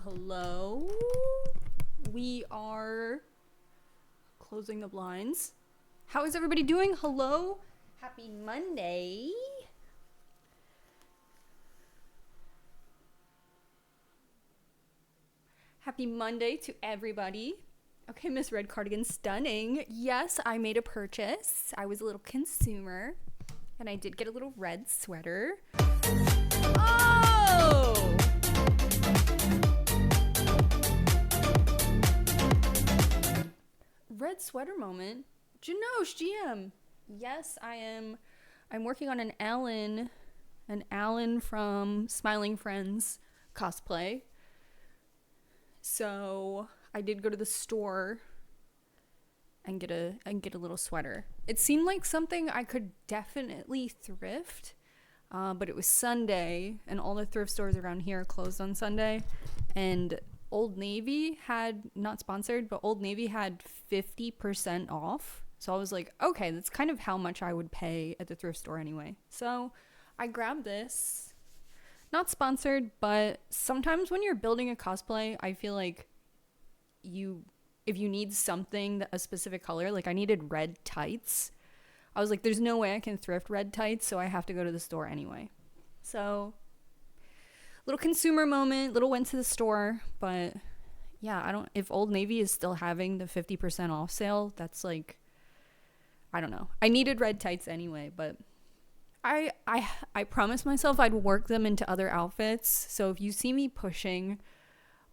Hello. We are closing the blinds. How is everybody doing? Hello. Happy Monday. Happy Monday to everybody. Okay, Miss Red Cardigan, stunning. Yes, I made a purchase. I was a little consumer, and I did get a little red sweater. Oh! Red sweater moment. Janosh, GM. Yes, I am. I'm working on an Alan from Smiling Friends cosplay. So I did go to the store and get a little sweater. It seemed like something I could definitely thrift, but it was Sunday, and all the thrift stores around here are closed on Sunday. And Old Navy had, not sponsored, but Old Navy had 50% off. So I was like, okay, that's kind of how much I would pay at the thrift store anyway. So I grabbed this. Not sponsored, but sometimes when you're building a cosplay, I feel like if you need something, a specific color, like I needed red tights. I was like, there's no way I can thrift red tights, so I have to go to the store anyway. So, little consumer moment, little went to the store, but yeah, if Old Navy is still having the 50% off sale, that's like, I don't know. I needed red tights anyway, but I promised myself I'd work them into other outfits. So if you see me pushing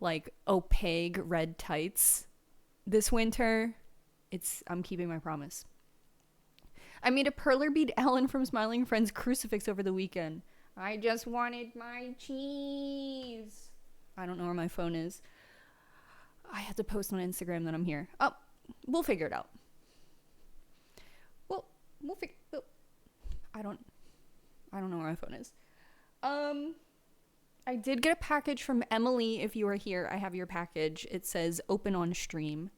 like opaque red tights this winter, I'm keeping my promise. I made a perler bead Ellen from Smiling Friends crucifix over the weekend. I just wanted my cheese. I don't know where my phone is. I have to post on Instagram that I'm here. Oh, we'll figure it out. We'll figure. I don't know where my phone is. I did get a package from Emily. If you are here, I have your package. It says open on stream.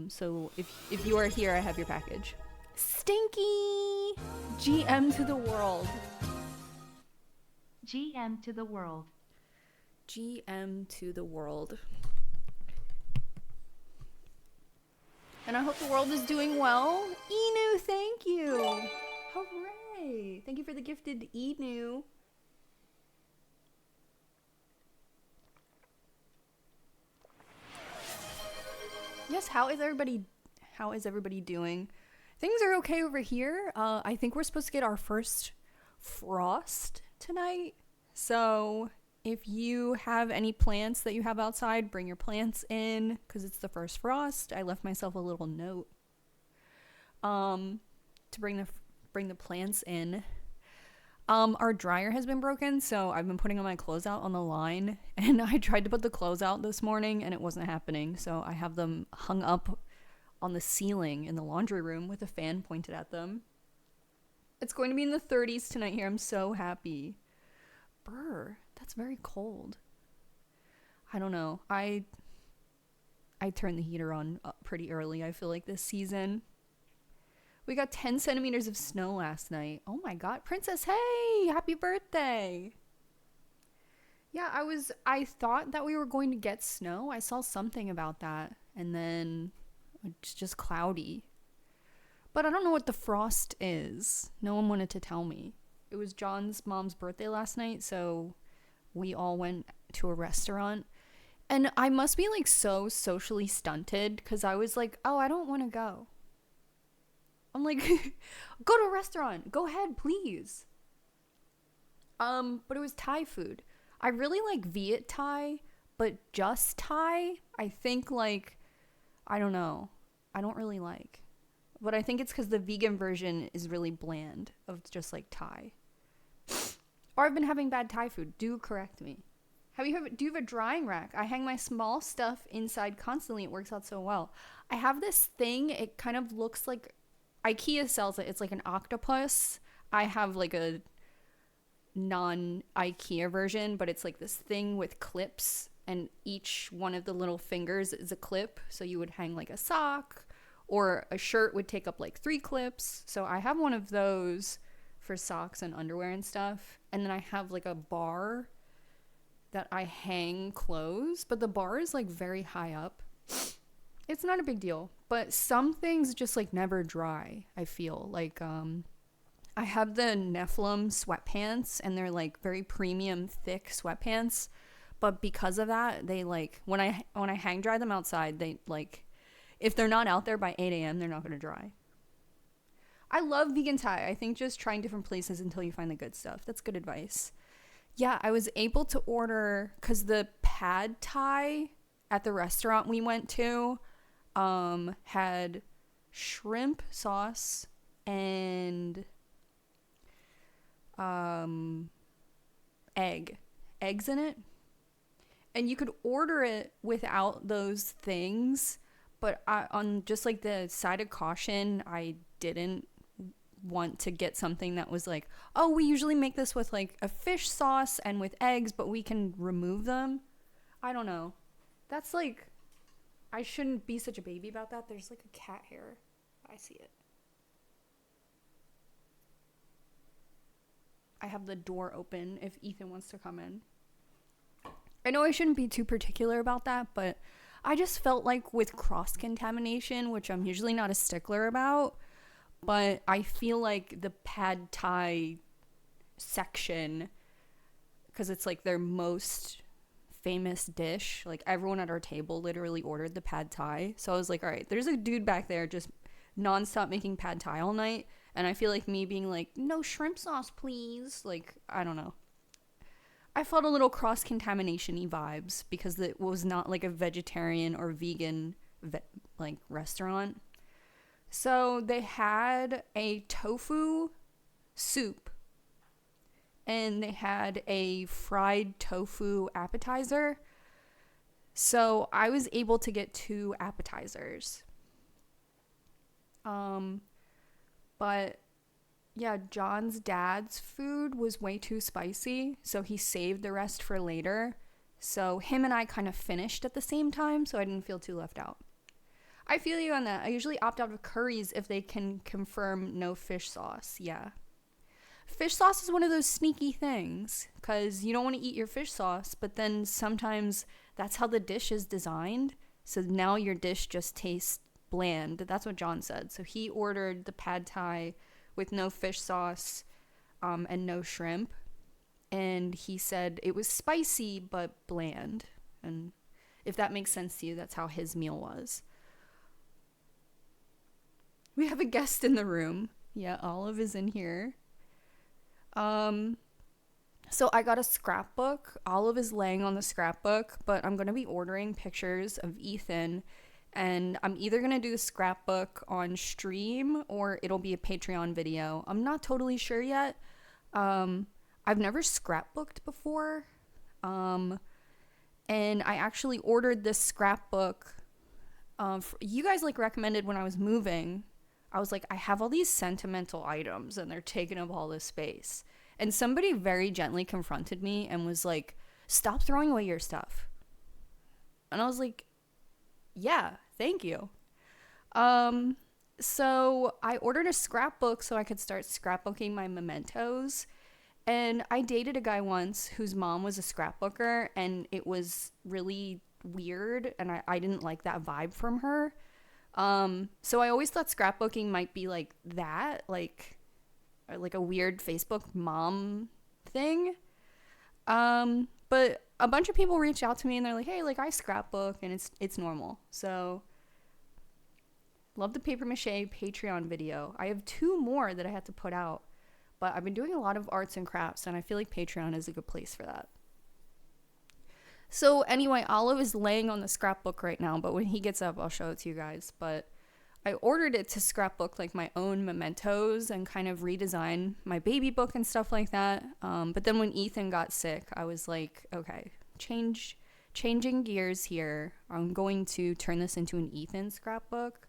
So if you are here, I have your package. Stinky! GM to the world. GM to the world. GM to the world. And I hope the world is doing well. Enu, thank you. Hooray. Thank you for the gifted Enu. Yes, how is everybody doing? Things are okay over here. I think we're supposed to get our first frost tonight. So if you have any plants that you have outside, bring your plants in because it's the first frost. I left myself a little note to bring the plants in. Our dryer has been broken, so I've been putting all my clothes out on the line, and I tried to put the clothes out this morning and it wasn't happening, so I have them hung up on the ceiling in the laundry room with a fan pointed at them. It's going to be in the 30s tonight here. I'm so happy. Brr, that's very cold. I don't know. I turned the heater on pretty early, I feel like, this season. We got 10 centimeters of snow last night. Oh my god. Princess, hey! Happy birthday! Yeah, I thought that we were going to get snow. I saw something about that. And then it's just cloudy. But I don't know what the frost is. No one wanted to tell me. It was John's mom's birthday last night, so we all went to a restaurant. And I must be like so socially stunted because I was like, oh, I don't want to go. I'm like, go to a restaurant. Go ahead, please. But it was Thai food. I really like Viet Thai, but just Thai, I think like, I don't know. I don't really like. But I think it's because the vegan version is really bland of just like Thai. Or I've been having bad Thai food. Do correct me. Do you have a drying rack? I hang my small stuff inside constantly. It works out so well. I have this thing. It kind of looks like IKEA sells it. It's like an octopus. I have like a non-IKEA version, but it's like this thing with clips, and each one of the little fingers is a clip. So you would hang like a sock, or a shirt would take up like 3 clips. So I have one of those for socks and underwear and stuff. And then I have like a bar that I hang clothes, but the bar is like very high up. It's not a big deal, but some things just like never dry. I feel like I have the Nephilim sweatpants, and they're like very premium thick sweatpants, but because of that, they like when I hang dry them outside, they like if they're not out there by 8 a.m., they're not going to dry. I love vegan Thai. I think just trying different places until you find the good stuff. That's good advice. Yeah, I was able to order because the pad Thai at the restaurant we went to had shrimp sauce and eggs in it. And you could order it without those things, but on just like the side of caution, I didn't want to get something that was like, oh, we usually make this with like a fish sauce and with eggs, but we can remove them. I don't know. That's like, I shouldn't be such a baby about that. There's like a cat hair. I see it. I have the door open if Ethan wants to come in. I know I shouldn't be too particular about that, but I just felt like with cross-contamination, which I'm usually not a stickler about, but I feel like the pad Thai section, because it's like their most famous dish, like everyone at our table literally ordered the pad Thai. So I was like, all right, there's a dude back there just nonstop making pad Thai all night. And I feel like me being like, no shrimp sauce, please. Like, I don't know. I felt a little cross-contamination-y vibes because it was not like a vegetarian or vegan like restaurant. So they had a tofu soup and they had a fried tofu appetizer. So I was able to get 2 appetizers. But yeah, John's dad's food was way too spicy, so he saved the rest for later. So him and I kind of finished at the same time, so I didn't feel too left out. I feel you on that. I usually opt out of curries if they can confirm no fish sauce. Yeah. Fish sauce is one of those sneaky things, because you don't want to eat your fish sauce, but then sometimes that's how the dish is designed. So now your dish just tastes bland. That's what John said. So he ordered the pad Thai with no fish sauce and no shrimp. And he said it was spicy but bland. And if that makes sense to you, that's how his meal was. We have a guest in the room. Yeah, Olive is in here. So I got a scrapbook. Olive is laying on the scrapbook, but I'm going to be ordering pictures of Ethan. And I'm either going to do the scrapbook on stream or it'll be a Patreon video. I'm not totally sure yet. I've never scrapbooked before. And I actually ordered this scrapbook. You guys like recommended when I was moving. I was like, I have all these sentimental items and they're taking up all this space. And somebody very gently confronted me and was like, stop throwing away your stuff. And I was like, yeah, thank you. So I ordered a scrapbook so I could start scrapbooking my mementos. And I dated a guy once whose mom was a scrapbooker, and it was really weird, and I didn't like that vibe from her. So I always thought scrapbooking might be like that, like a weird Facebook mom thing. But a bunch of people reached out to me and they're like, hey, like I scrapbook and it's normal. So love the paper mache Patreon video. I have 2 more that I had to put out, but I've been doing a lot of arts and crafts and I feel like Patreon is a good place for that. So anyway, Olive is laying on the scrapbook right now, but when he gets up, I'll show it to you guys. But I ordered it to scrapbook like my own mementos and kind of redesign my baby book and stuff like that. But then when Ethan got sick, I was like, okay, changing gears here. I'm going to turn this into an Ethan scrapbook.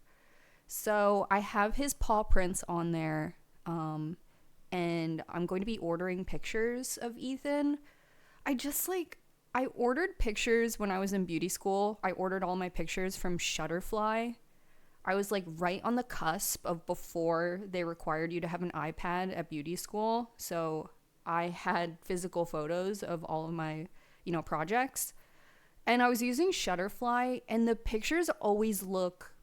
So I have his paw prints on there. And I'm going to be ordering pictures of Ethan. I ordered pictures when I was in beauty school. I ordered all my pictures from Shutterfly. I was like right on the cusp of before they required you to have an iPad at beauty school. So I had physical photos of all of my projects. And I was using Shutterfly, and the pictures always look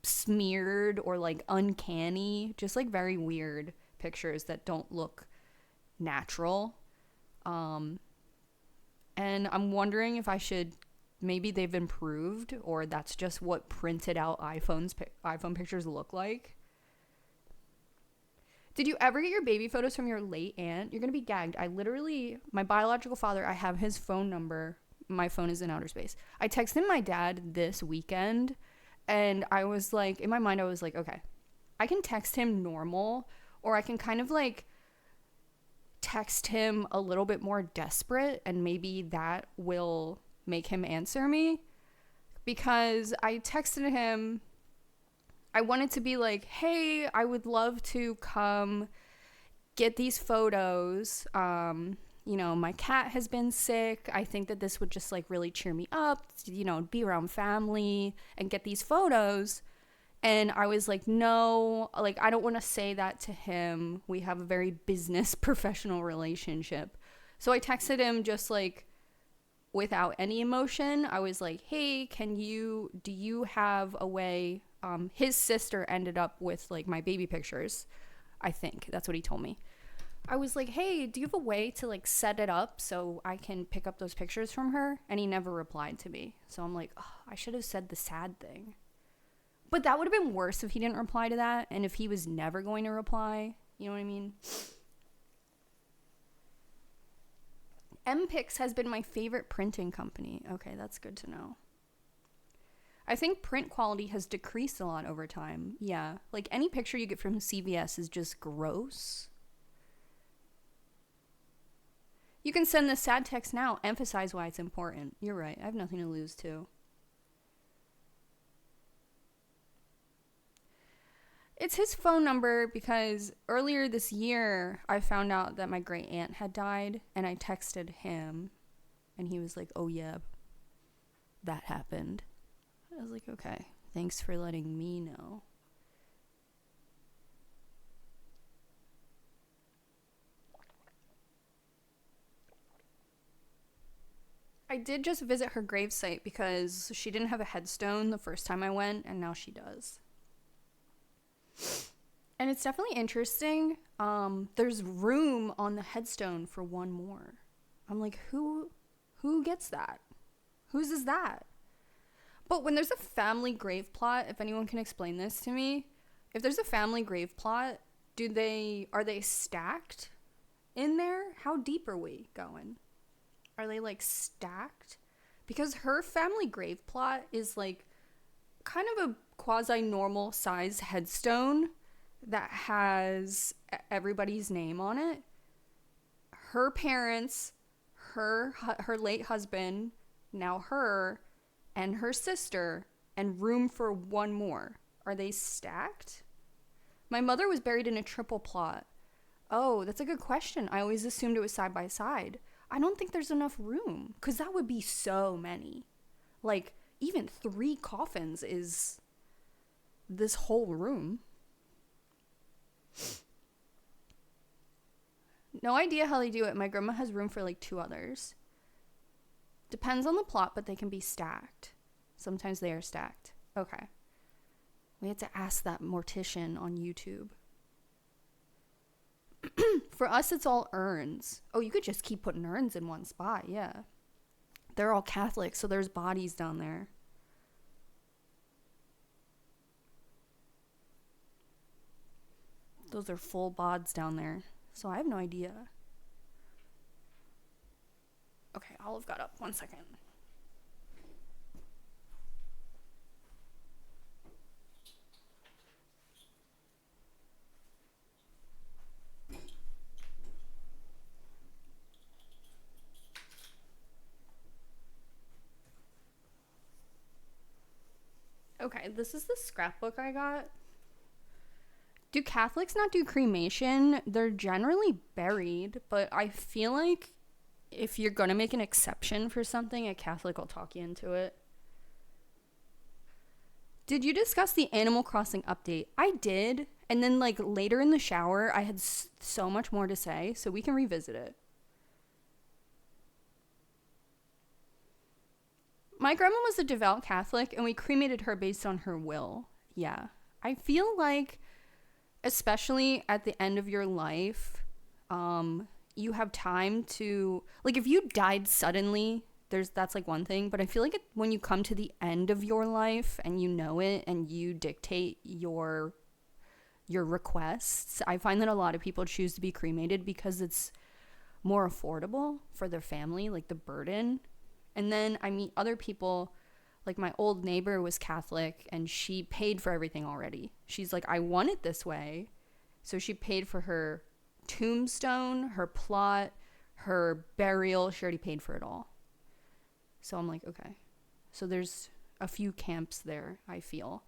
smeared or like uncanny, just like very weird pictures that don't look natural. And I'm wondering if I should, maybe they've improved, or that's just what printed out iPhone pictures look like. Did you ever get your baby photos from your late aunt? You're gonna be gagged. My biological father, I have his phone number. My phone is in outer space. I texted my dad this weekend, and I was like, in my mind, I was like, okay, I can text him normal, or I can kind of like text him a little bit more desperate, and maybe that will make him answer me. Because I texted him, I wanted to be like, hey, I would love to come get these photos. My cat has been sick. I think that this would just like really cheer me up, be around family and get these photos. And I was like, no, like, I don't want to say that to him. We have a very business professional relationship. So I texted him just like without any emotion. I was like, hey, do you have a way? His sister ended up with like my baby pictures. I think that's what he told me. I was like, hey, do you have a way to like set it up so I can pick up those pictures from her? And he never replied to me. So I'm like, oh, I should have said the sad thing. But that would have been worse if he didn't reply to that, and if he was never going to reply. You know what I mean? MPix has been my favorite printing company. Okay, that's good to know. I think print quality has decreased a lot over time. Yeah, like any picture you get from CVS is just gross. You can send the sad text now. Emphasize why it's important. You're right. I have nothing to lose too. It's his phone number because earlier this year I found out that my great aunt had died, and I texted him and he was like, oh yeah, that happened. I was like, okay, thanks for letting me know. I did just visit her gravesite because she didn't have a headstone the first time I went, and now she does. And it's definitely interesting. There's room on the headstone for one more. I'm like, who gets that? Whose is that? But when there's a family grave plot, if anyone can explain this to me, if there's a family grave plot, are they stacked in there? How deep are we going? Are they like stacked? Because her family grave plot is like kind of a quasi-normal size headstone that has everybody's name on it. Her parents, her late husband, now her, and her sister, and room for one more. Are they stacked? My mother was buried in a triple plot. Oh, that's a good question. I always assumed it was side by side. I don't think there's enough room, because that would be so many. Like, even 3 coffins is this whole room. No idea how they do it. My grandma has room for like 2 others. Depends on the plot, but they can be stacked. Sometimes they are stacked. Okay. We had to ask that mortician on YouTube. For us, it's all urns. Oh, you could just keep putting urns in one spot, yeah. They're all Catholic, so there's bodies down there. Those are full bods down there. So I have no idea. Okay, Olive got up. 1 second. Okay, this is the scrapbook I got. Do Catholics not do cremation? They're generally buried, but I feel like if you're gonna make an exception for something, a Catholic will talk you into it. Did you discuss the Animal Crossing update? I did, and then like later in the shower, I had so much more to say, so we can revisit it. my grandma was a devout Catholic, and we cremated her based on her will. Yeah. I feel like, especially at the end of your life, you have time to, like, if you died suddenly, that's like one thing, but I feel like when you come to the end of your life and you know it and you dictate your requests, I find that a lot of people choose to be cremated because it's more affordable for their family, like the burden. And then I meet other people, like my old neighbor was Catholic and she paid for everything already. She's like, I want it this way. So she paid for her tombstone, her plot, her burial. She already paid for it all. So I'm like, okay. So there's a few camps there, I feel.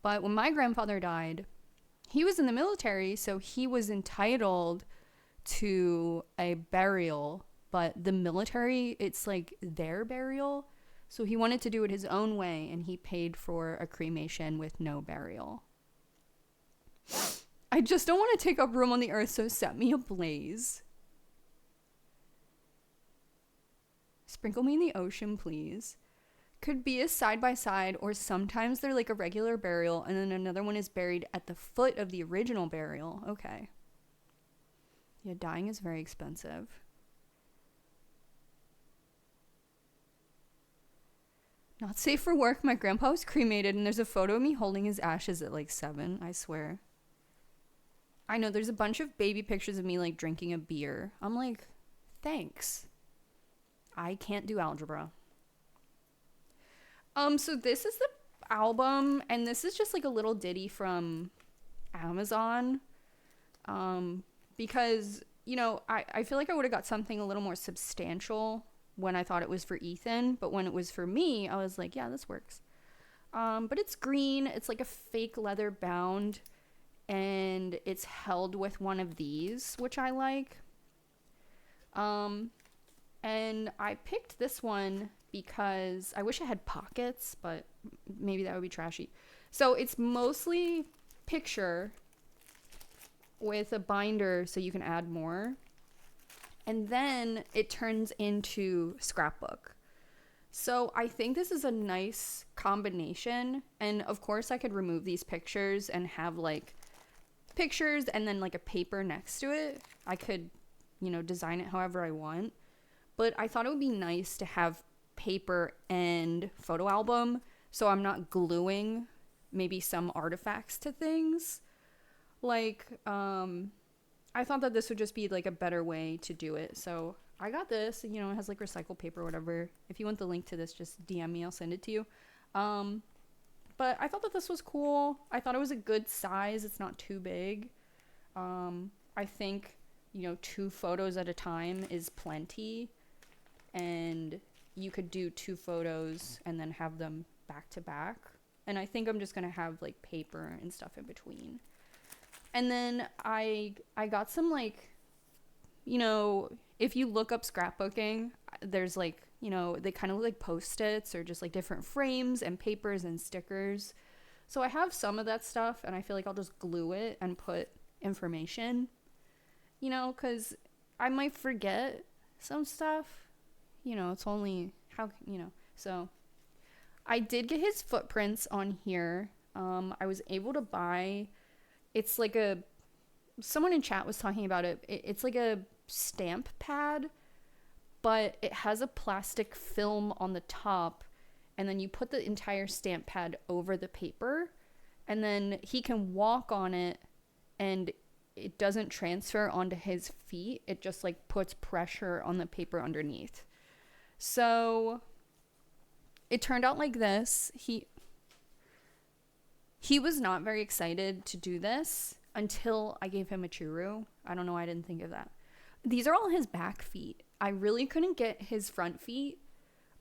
But when my grandfather died, he was in the military, so he was entitled to a burial, but the military, it's like their burial. So he wanted to do it his own way, and he paid for a cremation with no burial. I just don't want to take up room on the earth, so set me ablaze. Sprinkle me in the ocean, please. Could be a side by side, or sometimes they're like a regular burial, and then another one is buried at the foot of the original burial. Okay. Yeah, dying is very expensive. Not safe for work. My grandpa was cremated, and there's a photo of me holding his ashes at like 7, I swear. I know, there's a bunch of baby pictures of me like drinking a beer. I'm like, thanks. I can't do algebra. So this is the album, and this is just like a little ditty from Amazon. Because, you know, I feel like I would have got something a little more substantial when I thought it was for Ethan, but when it was for me, I was like, yeah, this works. But it's green, it's like a fake leather bound, and it's held with one of these, which I like. And I picked this one because I wish I had pockets, but maybe that would be trashy. So it's mostly picture with a binder so you can add more. And then it turns into scrapbook. So I think this is a nice combination. And of course I could remove these pictures and have like pictures and then like a paper next to it. I could, you know, design it however I want. But I thought it would be nice to have paper and photo album so I'm not gluing maybe some artifacts to things. Like, I thought that this would just be like a better way to do it. So I got this, you know, it has like recycled paper or whatever. If you want the link to this, just DM me, I'll send it to you. But I thought that this was cool. I thought it was a good size. It's not too big. I think, you know, 2 photos at a time is plenty. And you could do 2 photos and then have them back to back. And I think I'm just going to have like paper and stuff in between. And then I got some like, you know, if you look up scrapbooking, there's like, you know, they kind of look like Post-its or just like different frames and papers and stickers. So I have some of that stuff, and I feel like I'll just glue it and put information, you know, because I might forget some stuff. You know, it's only how, you know. So I did get his footprints on here. I was able to buy, it's like someone in chat was talking about it. It's like a stamp pad, but it has a plastic film on the top, and then you put the entire stamp pad over the paper, and then he can walk on it, and it doesn't transfer onto his feet. It just like puts pressure on the paper underneath. So it turned out like this. He was not very excited to do this until I gave him a churu. I don't know why I didn't think of that. These are all his back feet. I really couldn't get his front feet,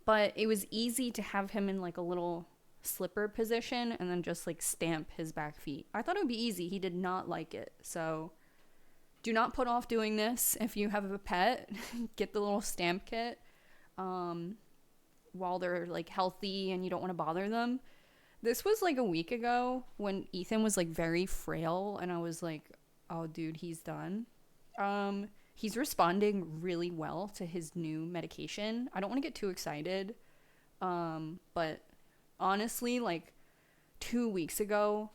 but it was easy to have him in like a little slipper position and then just like stamp his back feet. I thought it would be easy. He did not like it. So do not put off doing this if you have a pet. Get the little stamp kit while they're like healthy and you don't want to bother them. This was like a week ago when Ethan was like very frail, and I was like, oh dude, he's done. He's responding really well to his new medication. I don't want to get too excited, But honestly, like 2 weeks ago,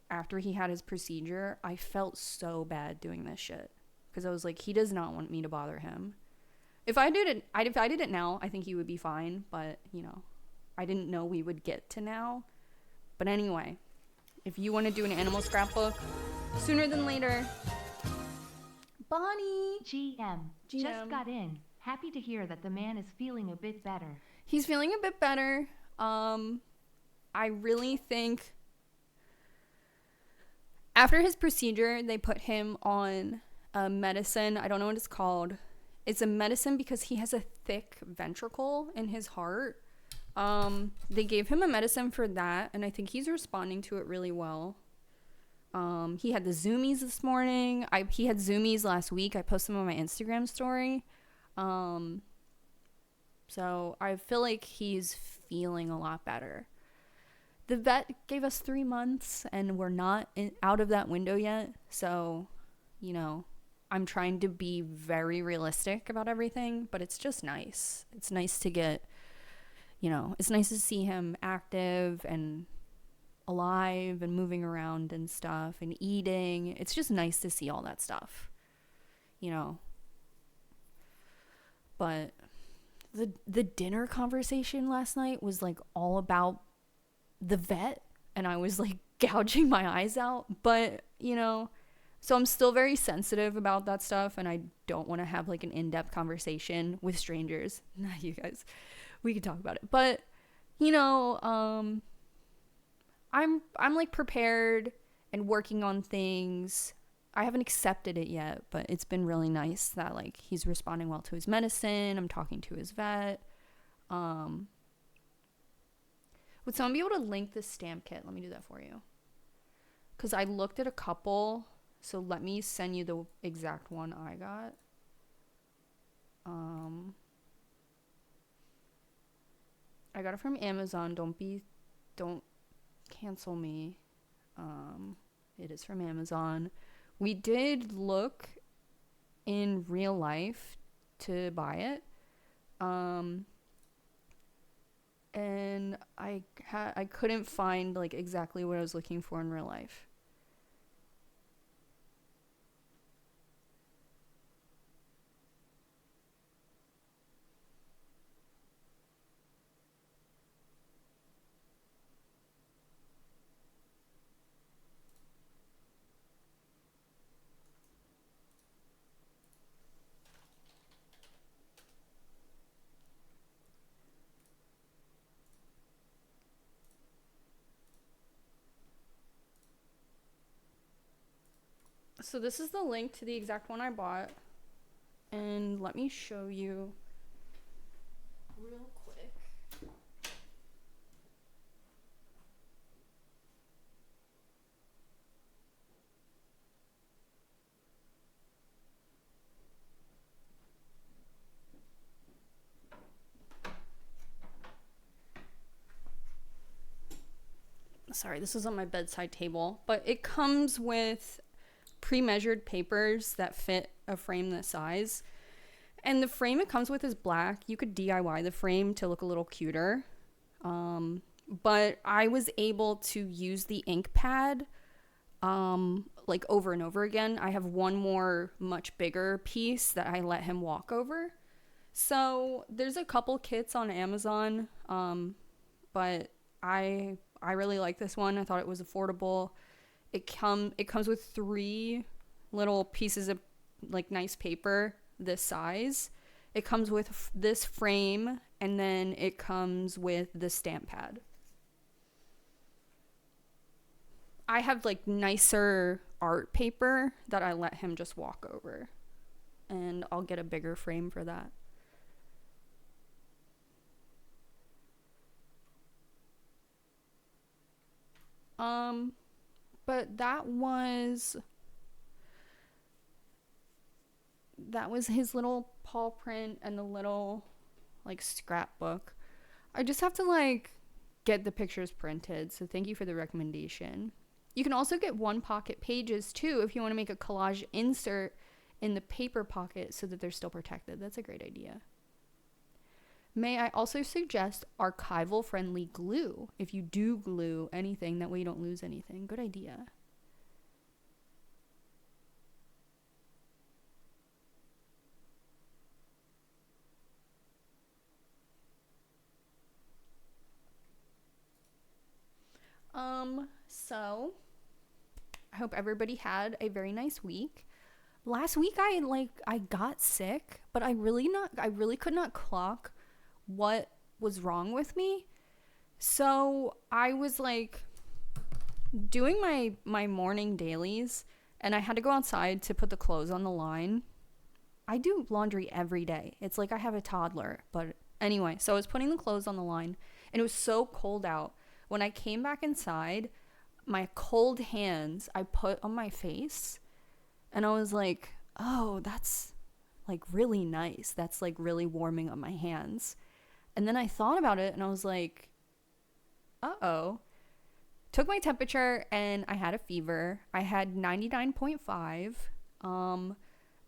after he had his procedure, I felt so bad doing this shit because I was like, he does not want me to bother him. If I did it now, I think he would be fine. But I didn't know we would get to now. But anyway, if you want to do an animal scrapbook sooner than later, Bonnie. GM. Just got in. Happy to hear that the man is feeling a bit better. He's feeling a bit better. I really think after his procedure, they put him on a medicine. I don't know what it's called. It's a medicine because he has a thick ventricle in his heart. They gave him a medicine for that, and I think he's responding to it really well. He had the zoomies this morning. He had zoomies last week. I posted them on my Instagram story. So I feel like he's feeling a lot better. The vet gave us 3 months, and we're not out of that window yet. So, I'm trying to be very realistic about everything, but it's just nice. It's nice to get, it's nice to see him active and alive and moving around and stuff and eating. It's just nice to see all that stuff, But the dinner conversation last night was like all about the vet, and I was like gouging my eyes out. But so I'm still very sensitive about that stuff, and I don't want to have like an in-depth conversation with strangers. Not you guys, we can talk about it. But I'm like prepared and working on things. I haven't accepted it yet, but it's been really nice that like he's responding well to his medicine. I'm talking to his vet. Would someone be able to link this stamp kit? Let me do that for you. Because I looked at a couple, so let me send you the exact one I got. I got it from Amazon. Don't cancel me. It is from Amazon. We did look in real life to buy it. And I couldn't find like exactly what I was looking for in real life. So this is the link to the exact one I bought. And let me show you real quick. Sorry, this is on my bedside table. But it comes with pre-measured papers that fit a frame this size, and the frame it comes with is black. You could DIY the frame to look a little cuter, but I was able to use the ink pad like over and over again. I have one more much bigger piece that I let him walk over. So there's a couple kits on Amazon, but I really like this one. I thought it was affordable. It comes with 3 little pieces of like nice paper this size. It comes with this frame, and then it comes with the stamp pad. I have like nicer art paper that I let him just walk over, and I'll get a bigger frame for that. But that was his little paw print and the little like scrapbook. I just have to like get the pictures printed, so thank you for the recommendation. You can also get one pocket pages too if you want to make a collage insert in the paper pocket so that they're still protected. That's a great idea. May I also suggest archival friendly glue if you do glue anything, that way you don't lose anything. Good idea. So I hope everybody had a very nice week. Last week I got sick, but I really could not clock what was wrong with me. So I was like doing my morning dailies, and I had to go outside to put the clothes on the line. I do laundry every day. It's like I have a toddler. But anyway, so I was putting the clothes on the line, and it was so cold out. When I came back inside, my cold hands I put on my face, and I was like, oh, that's like really nice. That's like really warming up my hands. And then I thought about it, and I was like, uh-oh. Took my temperature, and I had a fever. I had 99.5.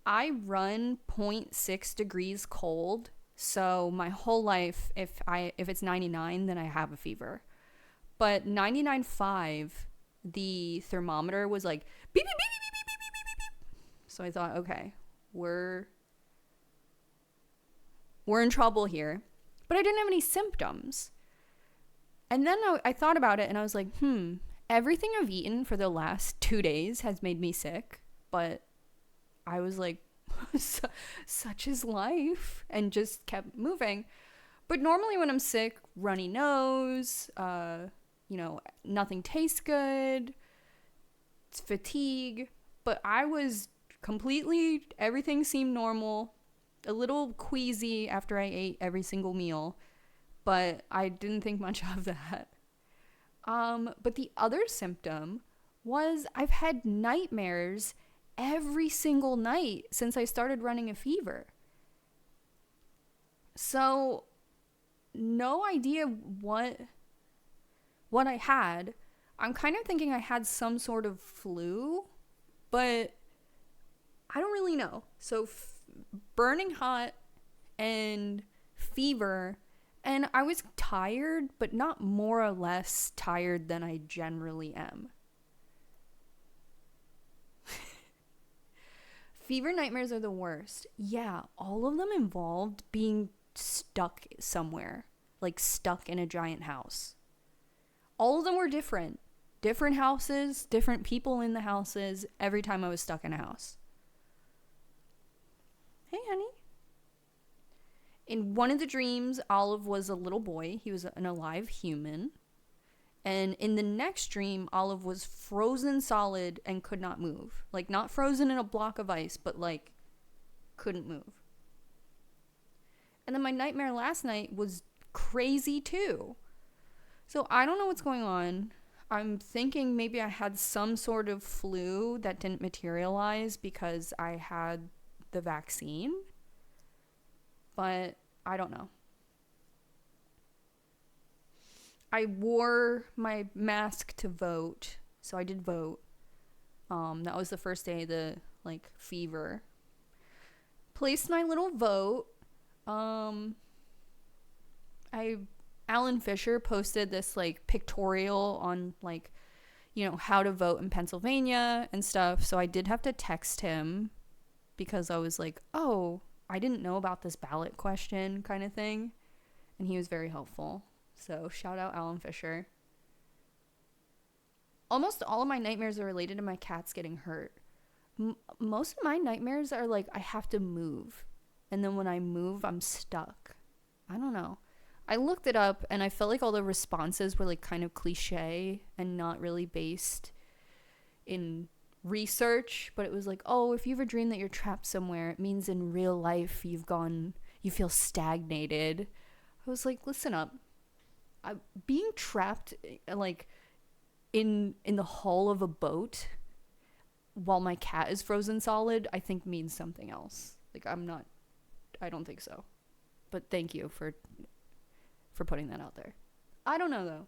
I run 0.6 degrees cold. So my whole life, if it's 99, then I have a fever. But 99.5, the thermometer was like beep, beep, beep, beep, beep, beep, beep, beep, beep. So I thought, okay, we're in trouble here. But I didn't have any symptoms. And then I thought about it, and I was like, everything I've eaten for the last 2 days has made me sick. But I was like, such is life, and just kept moving. But normally when I'm sick, runny nose, nothing tastes good, it's fatigue. But I was completely, everything seemed normal, a little queasy after I ate every single meal, but I didn't think much of that. But the other symptom was I've had nightmares every single night since I started running a fever. So no idea what I had. I'm kind of thinking I had some sort of flu, but I don't really know. So burning hot and fever, and I was tired, but not more or less tired than I generally am. Fever nightmares are the worst. Yeah, all of them involved being stuck somewhere, like stuck in a giant house. All of them were different. Different houses, different people in the houses, every time I was stuck in a house. Hey, honey. In one of the dreams, Olive was a little boy. He was an alive human. And in the next dream, Olive was frozen solid and could not move. Like, not frozen in a block of ice, but like, couldn't move. And then my nightmare last night was crazy too. So I don't know what's going on. I'm thinking maybe I had some sort of flu that didn't materialize because I had the vaccine. But I don't know. I wore my mask to vote, so I did vote. That was the first day of the fever. Placed my little vote. Alan Fisher posted this pictorial on how to vote in Pennsylvania and stuff. So I did have to text him because I was like, oh, I didn't know about this ballot question kind of thing, and he was very helpful. So shout out Alan Fisher. Almost all of my nightmares are related to my cats getting hurt. Most of my nightmares are I have to move. And then when I move, I'm stuck. I don't know. I looked it up, and I felt like all the responses were kind of cliche and not really based in research. But it was oh, if you ever dream that you're trapped somewhere, it means in real life you feel stagnated. I was like, listen up. Being trapped in the hull of a boat while my cat is frozen solid, I think means something else. I don't think so. But thank you for putting that out there. I don't know though.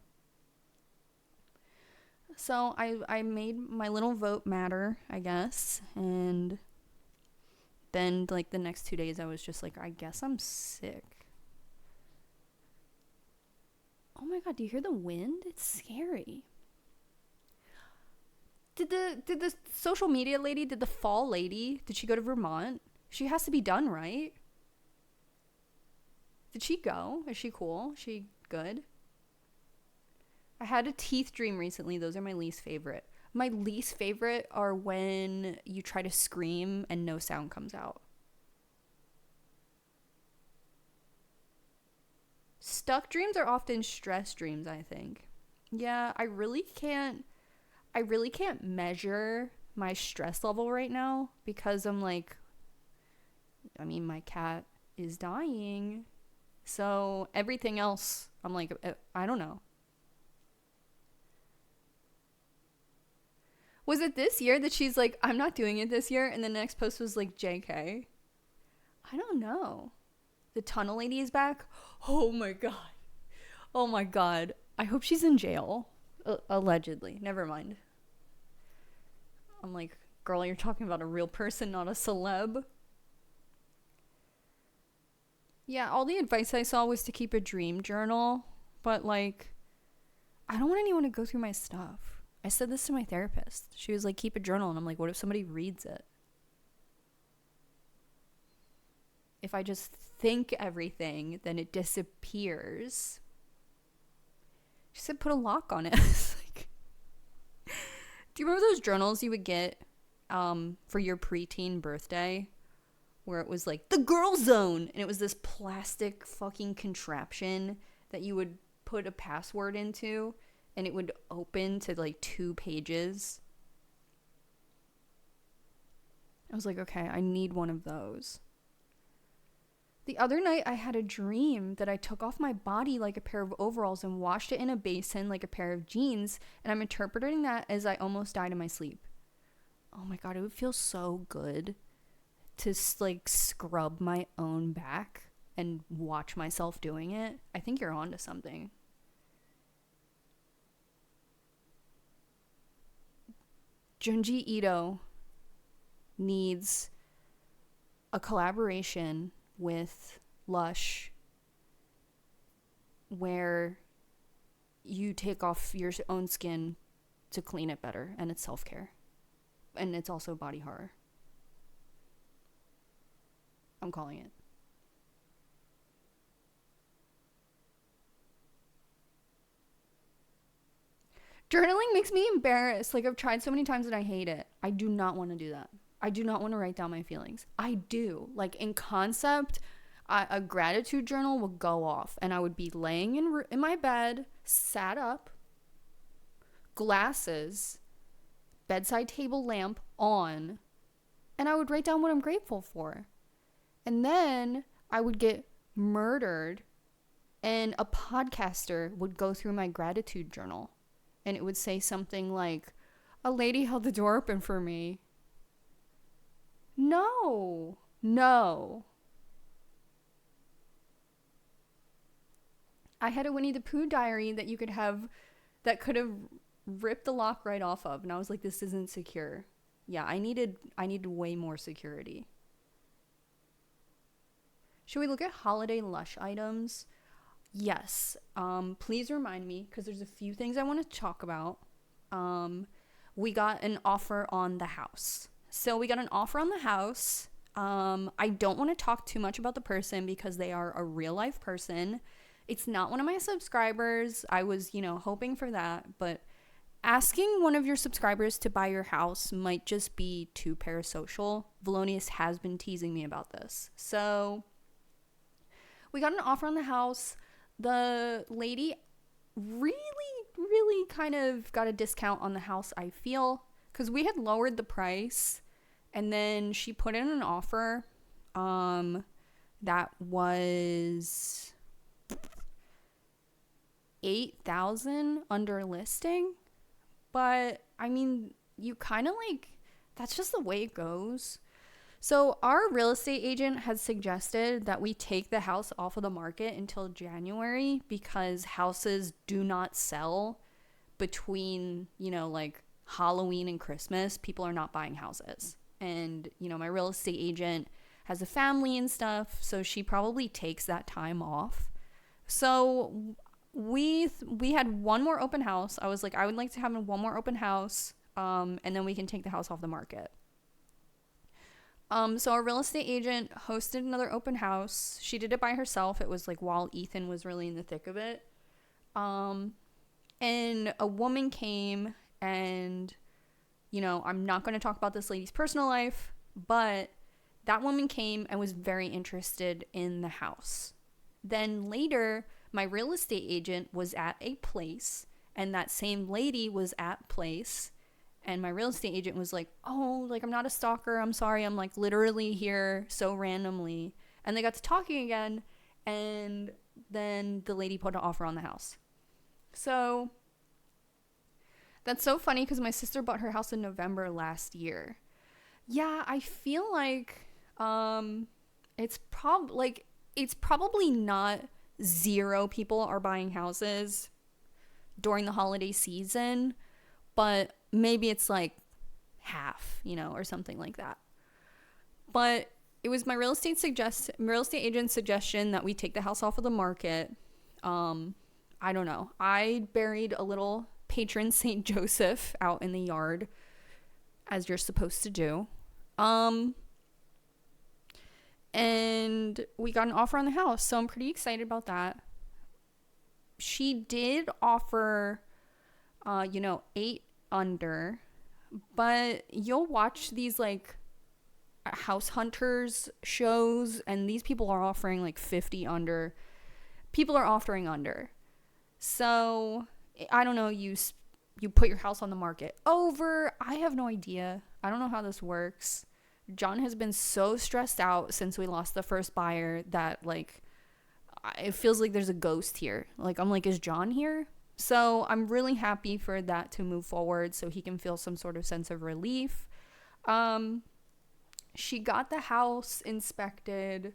So I made my little vote matter, I guess, and then the next 2 days I was just I guess I'm sick. my God, do you hear the wind? It's scary. Did the social media lady, did the fall lady, did she go to Vermont? She has to be done, right? Did she go? Is she cool? Is she good? I had a teeth dream recently. Those are my least favorite. My least favorite are when you try to scream and no sound comes out. Stuck dreams are often stress dreams, I think. Yeah, I really can't measure my stress level right now because I'm like, I mean, my cat is dying. So everything else, I'm like, I don't know. Was it this year that she's like, I'm not doing it this year? And the next post was like, JK. I don't know. The tunnel lady is back. Oh my God. Oh my God. I hope she's in jail. Allegedly. Never mind. I'm like, girl, you're talking about a real person, not a celeb. Yeah, all the advice I saw was to keep a dream journal. But like, I don't want anyone to go through my stuff. I said this to my therapist. She was like, keep a journal. And I'm like, what if somebody reads it? If I just think everything, then it disappears. She said, put a lock on it. Like, do you remember those journals you would get for your preteen birthday? Where it was like, the girl zone. And it was this plastic fucking contraption that you would put a password into. And it would open to like 2 pages. I was like, okay, I need one of those. The other night I had a dream that I took off my body like a pair of overalls and washed it in a basin like a pair of jeans. And I'm interpreting that as I almost died in my sleep. Oh my God, it would feel so good to like scrub my own back and watch myself doing it. I think you're onto something. Junji Ito needs a collaboration with Lush where you take off your own skin to clean it better, and it's self-care. And it's also body horror. I'm calling it. Journaling makes me embarrassed. Like, I've tried so many times and I hate it. I do not want to do that. I do not want to write down my feelings. I do. Like, in concept, a gratitude journal would go off and I would be laying in my bed, sat up, glasses, bedside table lamp on, and I would write down what I'm grateful for. And then I would get murdered and a podcaster would go through my gratitude journal. And it would say something like, a lady held the door open for me. No. I had a Winnie the Pooh diary that you could have, that could have ripped the lock right off of. And I was like, this isn't secure. Yeah, I needed way more security. Should we look at holiday Lush items? Yes. Please remind me, because there's a few things I want to talk about. We got an offer on the house. So we got an offer on the house. I don't want to talk too much about the person because they are a real life person. It's not one of my subscribers. I was, hoping for that. But asking one of your subscribers to buy your house might just be too parasocial. Velonius has been teasing me about this. So we got an offer on the house. The lady really kind of got a discount on the house, I feel, because we had lowered the price and then she put in an offer that was $8,000 under listing. But I mean, you kind of like, that's just the way it goes. So our real estate agent has suggested that we take the house off of the market until January because houses do not sell between, like Halloween and Christmas. People are not buying houses. And, my real estate agent has a family and stuff, so she probably takes that time off. So we had one more open house. I was like, I would like to have one more open house, and then we can take the house off the market. So our real estate agent hosted another open house. She did it by herself. It was like while Ethan was really in the thick of it. And a woman came, and, you know, I'm not going to talk about this lady's personal life, but that woman came and was very interested in the house. Then later, my real estate agent was at a place, and that same lady was at place. And my real estate agent was like, oh, like, I'm not a stalker. I'm sorry. I'm like literally here so randomly. And they got to talking again. And then the lady put an offer on the house. So that's so funny because my sister bought her house in November last year. Yeah, I feel like it's probably not zero people are buying houses during the holiday season, but maybe it's like half, you know, or something like that. But it was my real estate agent's suggestion that we take the house off of the market. I don't know. I buried a little patron Saint Joseph out in the yard, as you're supposed to do. And we got an offer on the house, so I'm pretty excited about that. She did offer 8 under, but you'll watch these like house hunters shows, and these people are offering like 50 under. People are offering under. So I don't know, you put your house on the market over. I have no idea. I don't know how this works. John has been so stressed out since we lost the first buyer that, like, it feels like there's a ghost here. Like, I'm like, is John here? So I'm really happy for that to move forward so he can feel some sort of sense of relief. She got the house inspected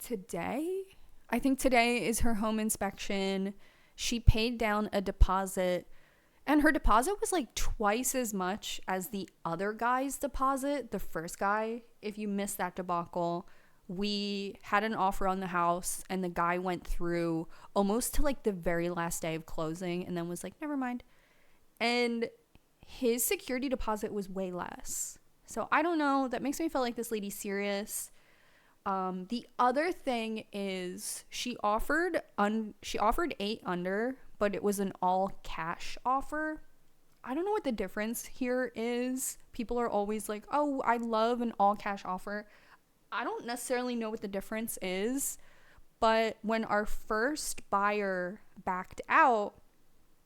today. I think today is her home inspection. She paid down a deposit, and her deposit was like twice as much as the other guy's deposit, the first guy. If you missed that debacle, we had an offer on the house, and the guy went through almost to like the very last day of closing and then was like, never mind. And his security deposit was way less. So I don't know. That makes me feel like this lady's serious. The other thing is she offered 8 under, but it was an all cash offer. I don't know what the difference here is. People are always like, oh, I love an all cash offer. I don't necessarily know what the difference is, but when our first buyer backed out,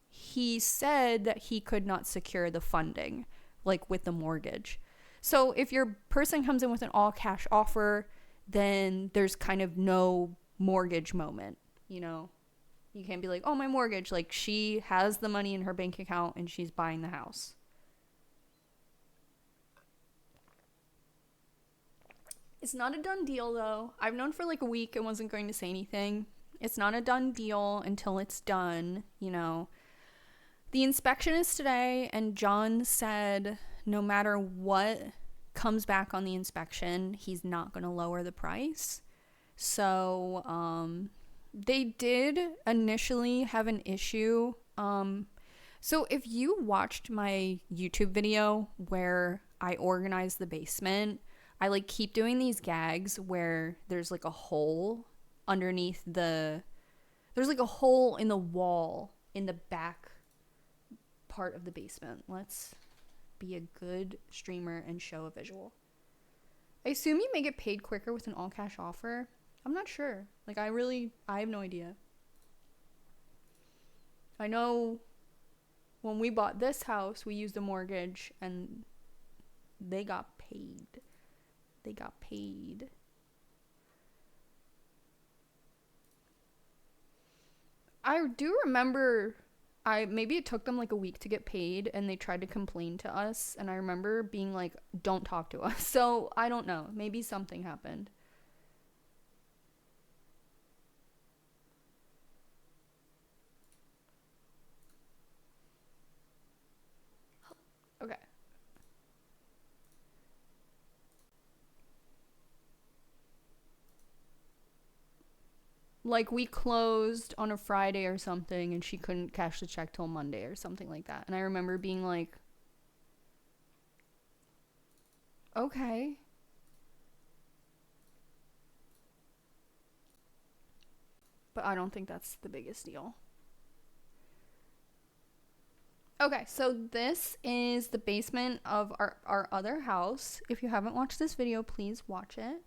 he said that he could not secure the funding, like with the mortgage. So if your person comes in with an all cash offer, then there's kind of no mortgage moment, you know? You can't be like, oh, my mortgage. Like, she has the money in her bank account and she's buying the house. It's not a done deal, though. I've known for like a week and wasn't going to say anything. It's not a done deal until it's done, you know? The inspection is today, and John said no matter what comes back on the inspection, he's not going to lower the price. So they did initially have an issue. So if you watched my YouTube video where I organized the basement, I like keep doing these gags where there's like a hole underneath there's like a hole in the wall in the back part of the basement. Let's be a good streamer and show a visual. I assume you may get paid quicker with an all cash offer. I'm not sure. Like, I have no idea. I know when we bought this house, we used a mortgage and they got paid. I do remember maybe it took them like a week to get paid, and they tried to complain to us, and I remember being like, don't talk to us. So I don't know, maybe something happened. Okay. like we closed on a Friday or something and she couldn't cash the check till Monday or something like that. And I remember being like, okay. But I don't think that's the biggest deal. Okay, so this is the basement of our other house. If you haven't watched this video, please watch it.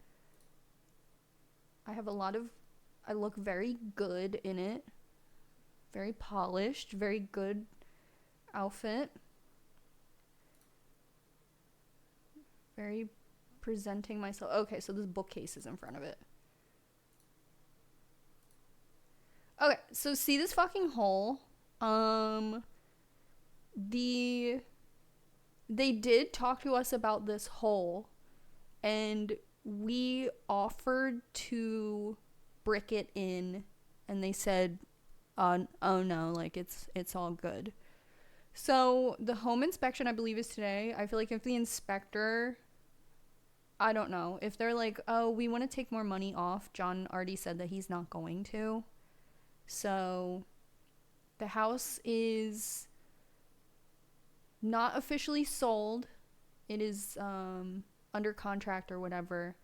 I look very good in it. Very polished, very good outfit. Very presenting myself. Okay, so this bookcase is in front of it. Okay, so see this fucking hole? They did talk to us about this hole, and we offered to brick it in, and they said, oh no, like it's all good. So the home inspection, I believe, is today. I feel like if the inspector, I don't know, if they're like, oh, we want to take more money off, John already said that he's not going to. So the house is not officially sold. It is under contract or whatever,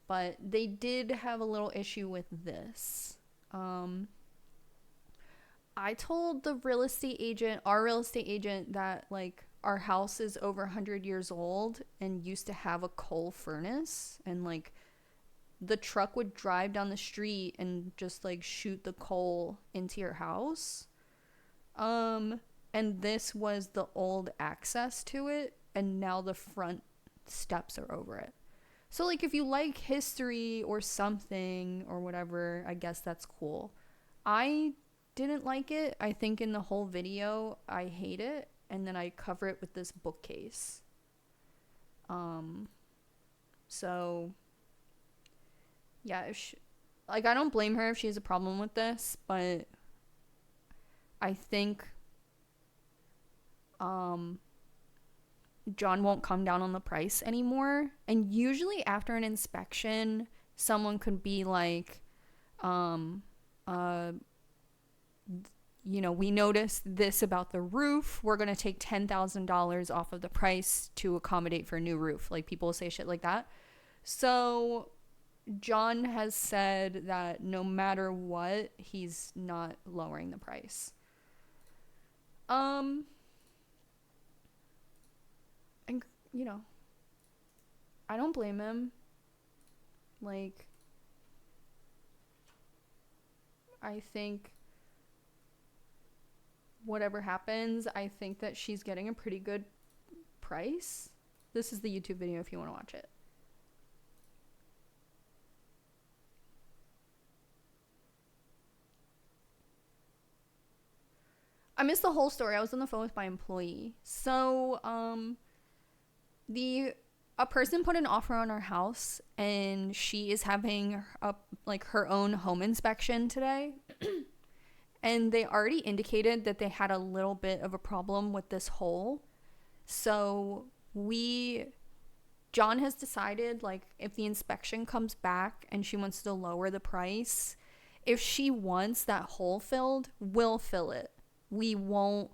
but they did have a little issue with this. I told our real estate agent, that like our house is over 100 years old and used to have a coal furnace, and like the truck would drive down the street and just like shoot the coal into your house. And this was the old access to it, and now the front steps are over it. So like if you like history or something or whatever, I guess that's cool. I didn't like it. I think in the whole video I hate it, and then I cover it with this bookcase. So yeah, like I don't blame her if she has a problem with this, but I think John won't come down on the price anymore. And usually after an inspection, someone could be like, we noticed this about the roof. We're going to take $10,000 off of the price to accommodate for a new roof. Like people say shit like that. So John has said that no matter what, he's not lowering the price. And, I don't blame him. Like, I think whatever happens, I think that she's getting a pretty good price. This is the YouTube video if you want to watch it. I missed the whole story. I was on the phone with my employee. So, a person put an offer on our house, and she is having her own home inspection today. And they already indicated that they had a little bit of a problem with this hole. So John has decided, like, if the inspection comes back and she wants to lower the price, if she wants that hole filled, we'll fill it. We won't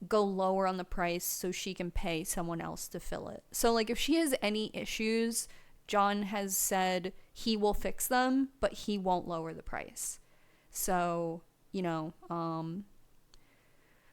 go lower on the price so she can pay someone else to fill it. So, like, if she has any issues, John has said he will fix them, but he won't lower the price. So,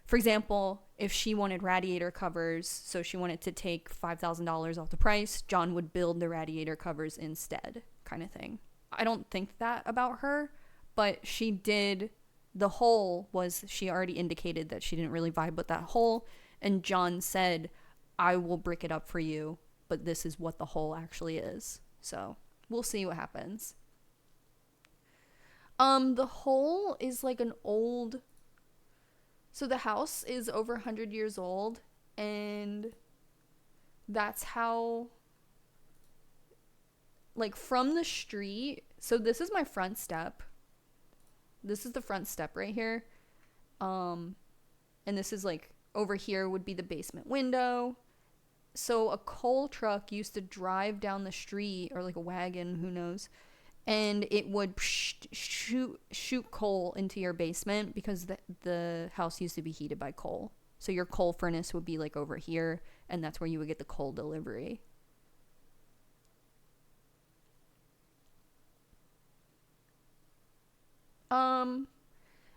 for example, if she wanted radiator covers, so she wanted to take $5,000 off the price, John would build the radiator covers instead, kind of thing. I don't think that about her, but she did. The hole was, she already indicated that she didn't really vibe with that hole, and John said, I will brick it up for you, but this is what the hole actually is. So we'll see what happens. The hole is like an old, so the house is over 100 years old, and that's how, like, from the street, so this is my front step. This is the front step right here. And this is like, over here would be the basement window. So a coal truck used to drive down the street, or like a wagon, who knows, and it would shoot coal into your basement because the house used to be heated by coal. So your coal furnace would be like over here, and that's where you would get the coal delivery.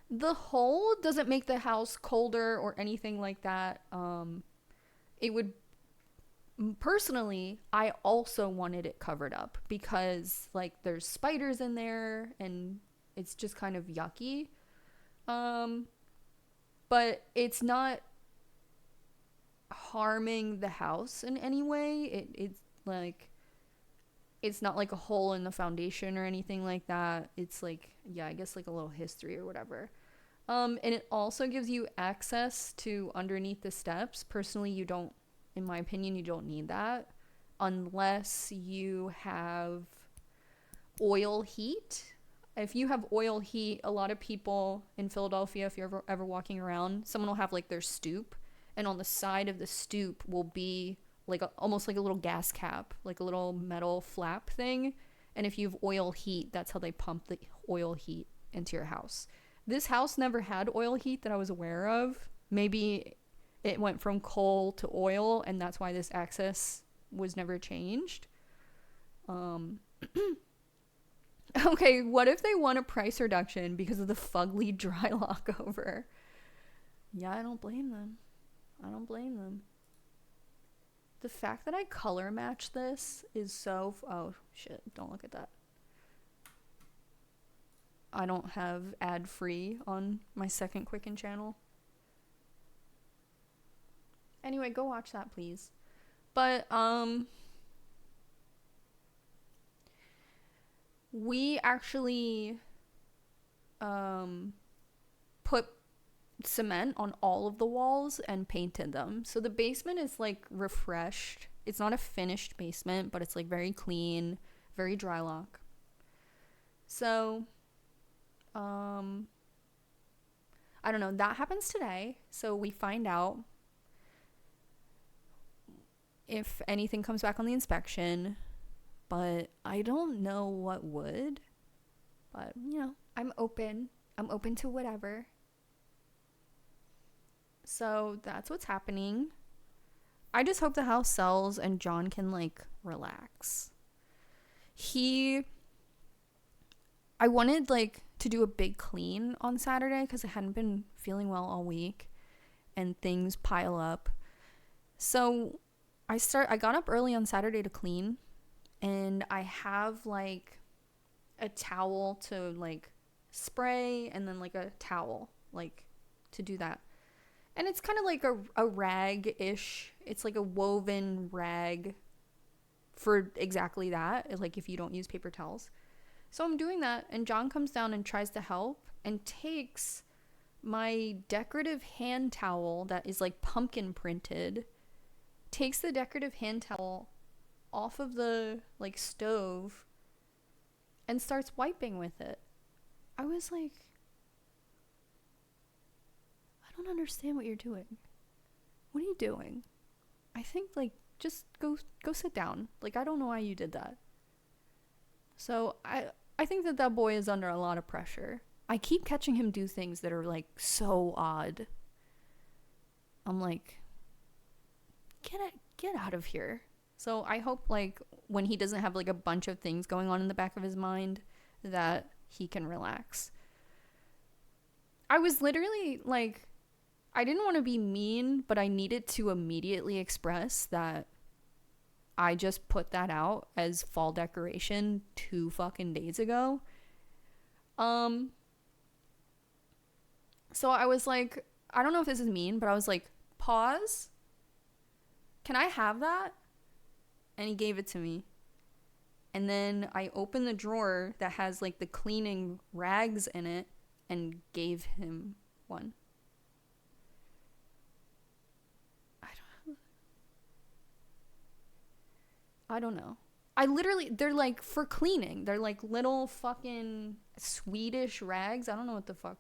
The hole doesn't make the house colder or anything like that. It would, personally, I also wanted it covered up because like there's spiders in there and it's just kind of yucky. But it's not harming the house in any way. It's like, it's not like a hole in the foundation or anything like that. It's like, yeah, I guess like a little history or whatever. And it also gives you access to underneath the steps. Personally, you don't, in my opinion, you don't need that unless you have oil heat. If you have oil heat, a lot of people in Philadelphia, if you're ever walking around, someone will have like their stoop, and on the side of the stoop will be like almost like a little gas cap, like a little metal flap thing. And if you have oil heat, that's how they pump the oil heat into your house. This house never had oil heat that I was aware of. Maybe it went from coal to oil, and that's why this access was never changed. Okay, what if they want a price reduction because of the fugly dry lock over? Yeah, I don't blame them. I don't blame them. The fact that I color match this is so... oh, shit. Don't look at that. I don't have ad-free on my second Quicken channel. Anyway, go watch that, please. But, we actually, put cement on all of the walls and painted them. So the basement is, like, refreshed. It's not a finished basement, but it's, like, very clean, very dry lock. So... I don't know, that happens today, so we find out if anything comes back on the inspection, but I don't know what would. But, you know, I'm open to whatever. So that's what's happening. I just hope the house sells and John can like relax. I wanted like to do a big clean on Saturday because I hadn't been feeling well all week and things pile up. So I got up early on Saturday to clean, and I have like a towel to like spray and then like a towel like to do that. And it's kind of like a rag-ish. It's like a woven rag for exactly that, like if you don't use paper towels. So I'm doing that, and John comes down and tries to help and takes my decorative hand towel that is like pumpkin printed, takes the decorative hand towel off of the like stove and starts wiping with it. I was like, I don't understand what you're doing. What are you doing? I think like just go sit down. Like I don't know why you did that. So I think that boy is under a lot of pressure. I keep catching him do things that are like so odd. I'm like, get out of here. So I hope like when he doesn't have like a bunch of things going on in the back of his mind that he can relax. I was literally like, I didn't want to be mean, but I needed to immediately express that I just put that out as fall decoration 2 fucking days ago. So I was like, I don't know if this is mean, but I was like, pause. Can I have that? And he gave it to me. And then I opened the drawer that has like the cleaning rags in it and gave him one. I don't know. They're like for cleaning. They're like little fucking Swedish rags. I don't know what the fuck.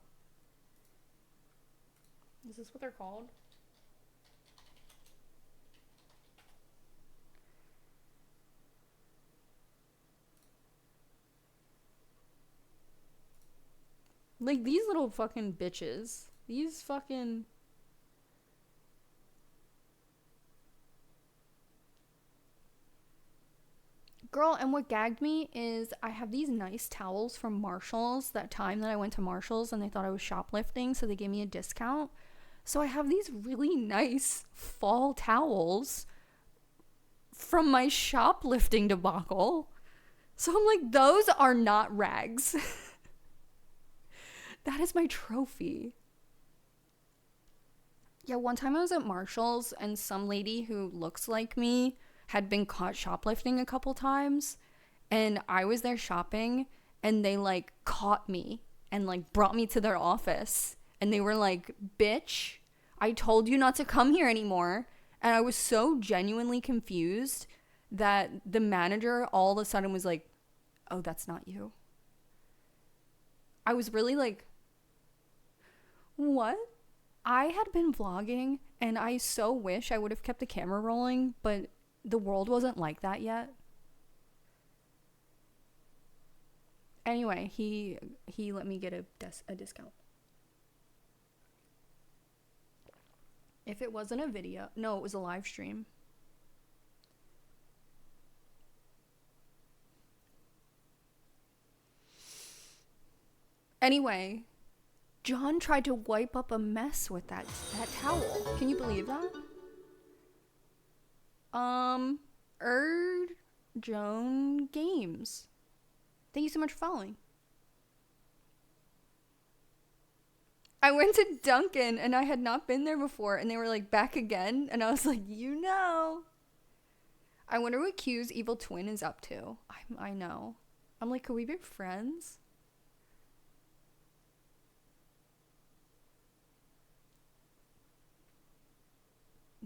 Is this what they're called? Like, these little fucking bitches. These fucking... Girl, and what gagged me is I have these nice towels from Marshalls that time that I went to Marshalls and they thought I was shoplifting, so they gave me a discount. So I have these really nice fall towels from my shoplifting debacle. So I'm like, those are not rags. That is my trophy. Yeah, one time I was at Marshall's and some lady who looks like me had been caught shoplifting a couple times, and I was there shopping and they like caught me and like brought me to their office and they were like, "Bitch, I told you not to come here anymore." And I was so genuinely confused that the manager all of a sudden was like, "Oh, that's not you." I was really like, what? I had been vlogging and I so wish I would have kept the camera rolling, but the world wasn't like that yet. Anyway, he let me get a discount. If it wasn't a video, no, it was a live stream. Anyway, John tried to wipe up a mess with that towel. Can you believe that? Joan Games. Thank you so much for following. I went to Dunkin' and I had not been there before and they were like, back again? And I was like, you know. I wonder what Q's evil twin is up to. I know. I'm like, could we be friends?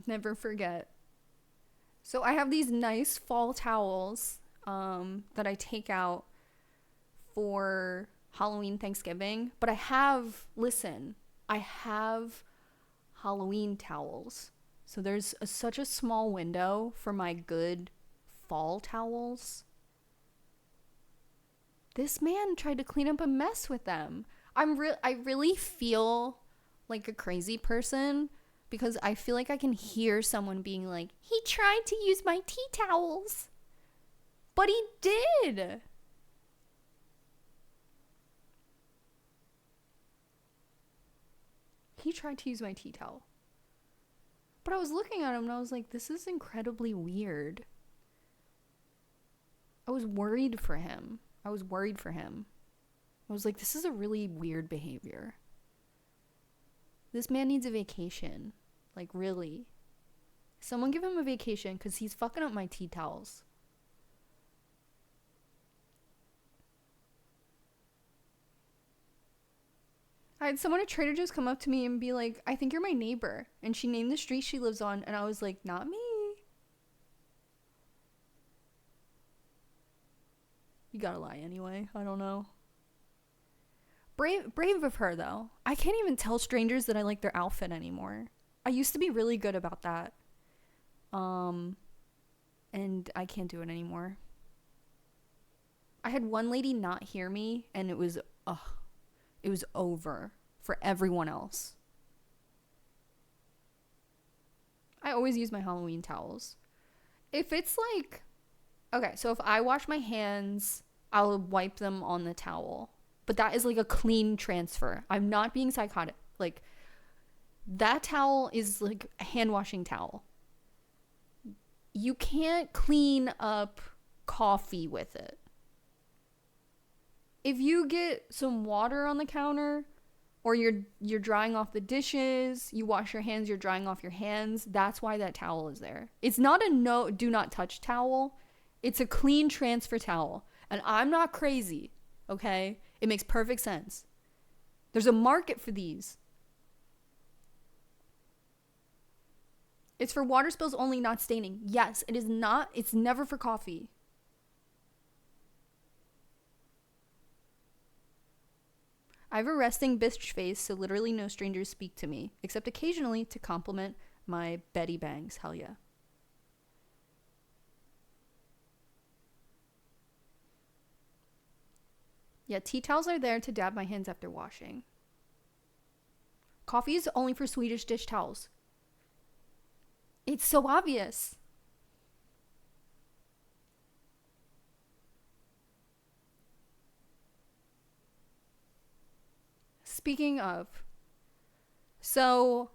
Never forget. So I have these nice fall towels that I take out for Halloween, Thanksgiving. But I have Halloween towels. So there's such a small window for my good fall towels. This man tried to clean up a mess with them. I really feel like a crazy person because I feel like I can hear someone being like, he tried to use my tea towels. But he did. He tried to use my tea towel. But I was looking at him and I was like, this is incredibly weird. I was worried for him. I was like, this is a really weird behavior. This man needs a vacation. Like, really. Someone give him a vacation because he's fucking up my tea towels. I had someone at Trader Joe's come up to me and be like, I think you're my neighbor. And she named the street she lives on. And I was like, not me. You gotta lie anyway. I don't know. Brave of her, though. I can't even tell strangers that I like their outfit anymore. I used to be really good about that. And I can't do it anymore. I had one lady not hear me, and it was over for everyone else. I always use my Halloween towels. If it's like, okay, so if I wash my hands, I'll wipe them on the towel. But that is like a clean transfer. I'm not being psychotic. Like, that towel is like a hand washing towel. You can't clean up coffee with it. If you get some water on the counter, or you're drying off the dishes, you wash your hands, you're drying off your hands, that's why that towel is there. It's not a do not touch towel. It's a clean transfer towel. And I'm not crazy, okay? It makes perfect sense. There's a market for these. It's for water spills only, not staining. Yes, it is not. It's never for coffee. I have a resting bitch face, so literally no strangers speak to me, except occasionally to compliment my Betty Bangs. Hell yeah. Yeah, tea towels are there to dab my hands after washing. Coffee is only for Swedish dish towels. It's so obvious. Speaking of, so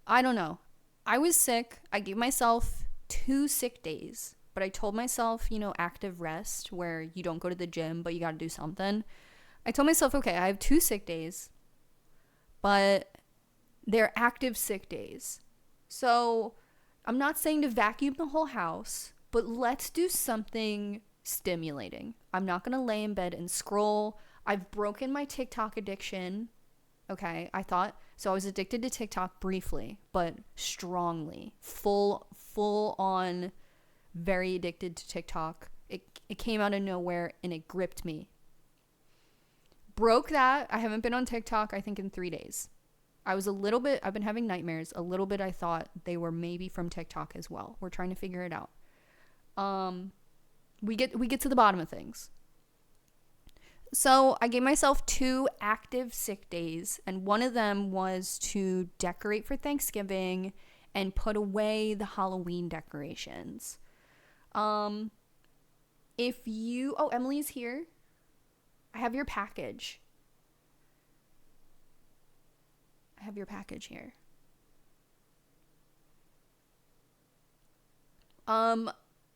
I don't know. I was sick. I gave myself 2 sick days, but I told myself, active rest where you don't go to the gym, but you got to do something. I told myself, okay, I have 2 sick days, but they're active sick days. So I'm not saying to vacuum the whole house, but let's do something stimulating. I'm not going to lay in bed and scroll. I've broken my TikTok addiction. Okay, I was addicted to TikTok briefly, but strongly. Full on, very addicted to TikTok. It came out of nowhere and it gripped me. Broke that. I haven't been on TikTok, I think, in 3 days. I've been having nightmares. A little bit I thought they were maybe from TikTok as well. We're trying to figure it out. We get to the bottom of things. So I gave myself 2 active sick days, and one of them was to decorate for Thanksgiving and put away the Halloween decorations. Emily's here. I have your package. Here.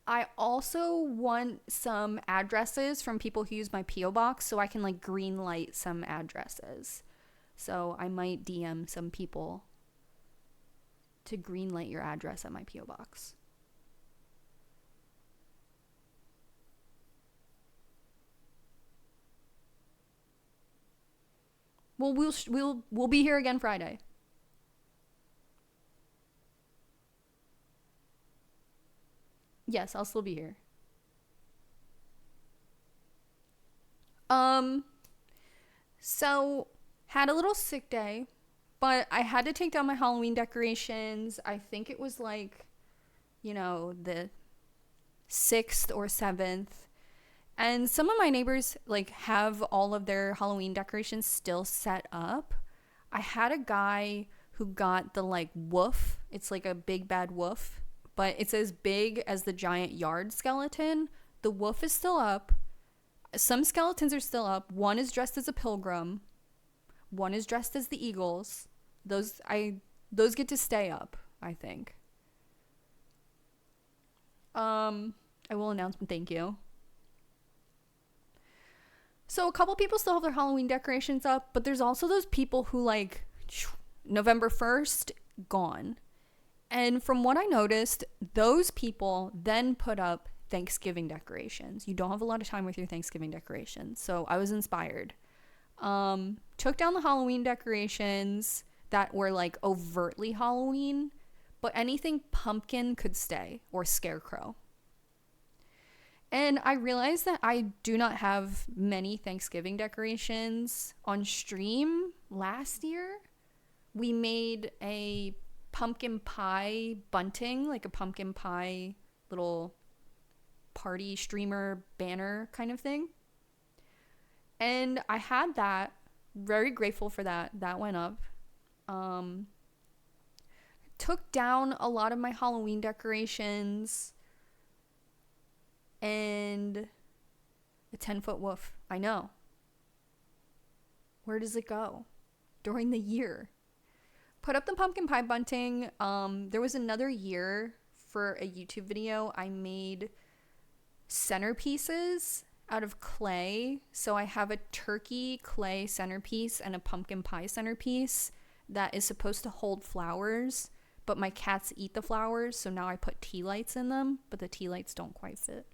I also want some addresses from people who use my P.O. box so I can green light some addresses. So I might DM some people to green light your address at my P.O. box. Well, we'll be here again Friday. Yes, I'll still be here. So had a little sick day, but I had to take down my Halloween decorations. I think it was the 6th or 7th. And some of my neighbors have all of their Halloween decorations still set up. I had a guy who got the woof. It's a big bad woof, but it's as big as the giant yard skeleton. The woof is still up. Some skeletons are still up. One is dressed as a pilgrim. One is dressed as the Eagles. Those get to stay up, I think. I will announce, but thank you. So a couple people still have their Halloween decorations up, but there's also those people who November 1st, gone. And from what I noticed, those people then put up Thanksgiving decorations. You don't have a lot of time with your Thanksgiving decorations. So I was inspired. Took down the Halloween decorations that were overtly Halloween, but anything pumpkin could stay, or scarecrow. And I realized that I do not have many Thanksgiving decorations on stream. Last year, we made a pumpkin pie bunting, a pumpkin pie little party streamer banner kind of thing. And I had that. Very grateful for that. That went up. Took down a lot of my Halloween decorations. And a 10-foot woof. I know. Where does it go? During the year. Put up the pumpkin pie bunting. There was another year for a YouTube video. I made centerpieces out of clay. So I have a turkey clay centerpiece and a pumpkin pie centerpiece that is supposed to hold flowers. But my cats eat the flowers. So now I put tea lights in them. But the tea lights don't quite fit.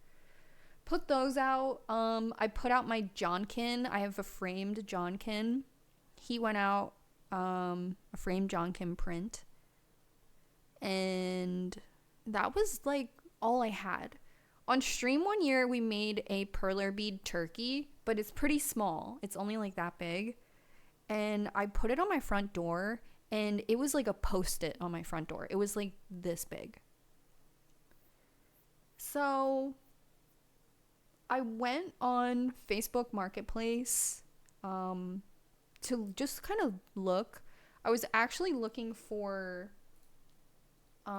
Put those out. I put out my Johnkin. I have a framed Johnkin. He went out, a framed Johnkin print. And that was all I had. On stream one year, we made a perler bead turkey, but it's pretty small. It's only that big. And I put it on my front door, and it was a Post-it on my front door. It was this big. So I went on Facebook Marketplace to just kind of look. I was actually looking for so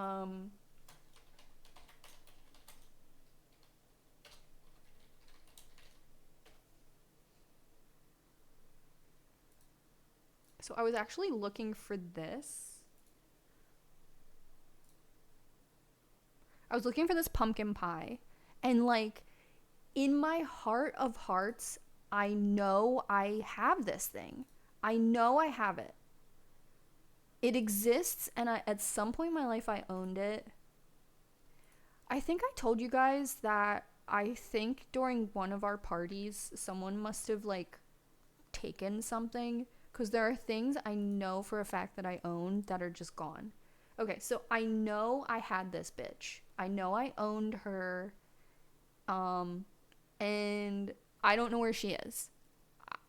I was actually looking for this. I was looking for this pumpkin pie, and like in my heart of hearts, I know I have this thing. I know I have it. It exists, and at some point in my life I owned it. I think I told you guys that I think during one of our parties someone must have like taken something, because there are things I know for a fact that I owned that are just gone. Okay, so I know I had this bitch. I know I owned her. And I don't know where she is.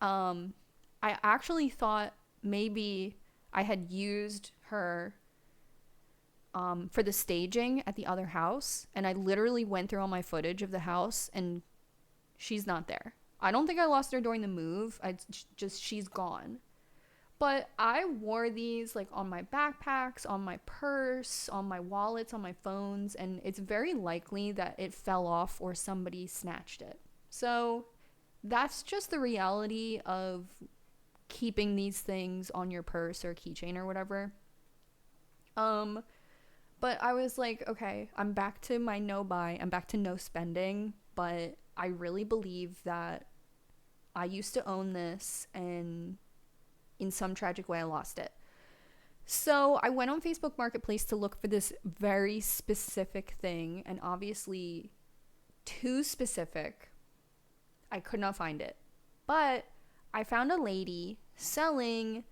I actually thought maybe I had used her for the staging at the other house, and I literally went through all my footage of the house, and she's not there. I don't think I lost her during the move. She's gone. But I wore these like on my backpacks, on my purse, on my wallets, on my phones, and it's very likely that it fell off or somebody snatched it. So that's just the reality of keeping these things on your purse or keychain or whatever. But I was like, okay, I'm back to my no buy. I'm back to no spending, but I really believe that I used to own this, and in some tragic way I lost it. So I went on Facebook Marketplace to look for this very specific thing, and obviously too specific. I could not find it. But I found a lady selling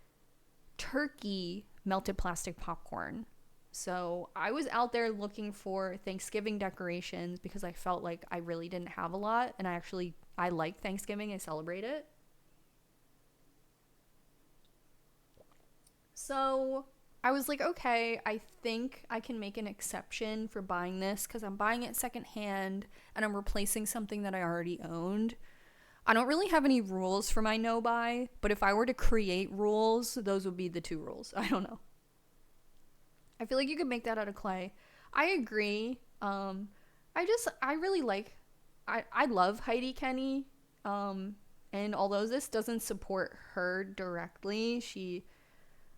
turkey melted plastic popcorn. So I was out there looking for Thanksgiving decorations because I felt like I really didn't have a lot, and I like Thanksgiving. I celebrate it. So I was like, okay, I think I can make an exception for buying this because I'm buying it secondhand and I'm replacing something that I already owned. I don't really have any rules for my no buy, but if I were to create rules, those would be the 2 rules. I don't know. I feel like you could make that out of clay. I agree. I love Heidi Kenny. And although this doesn't support her directly, she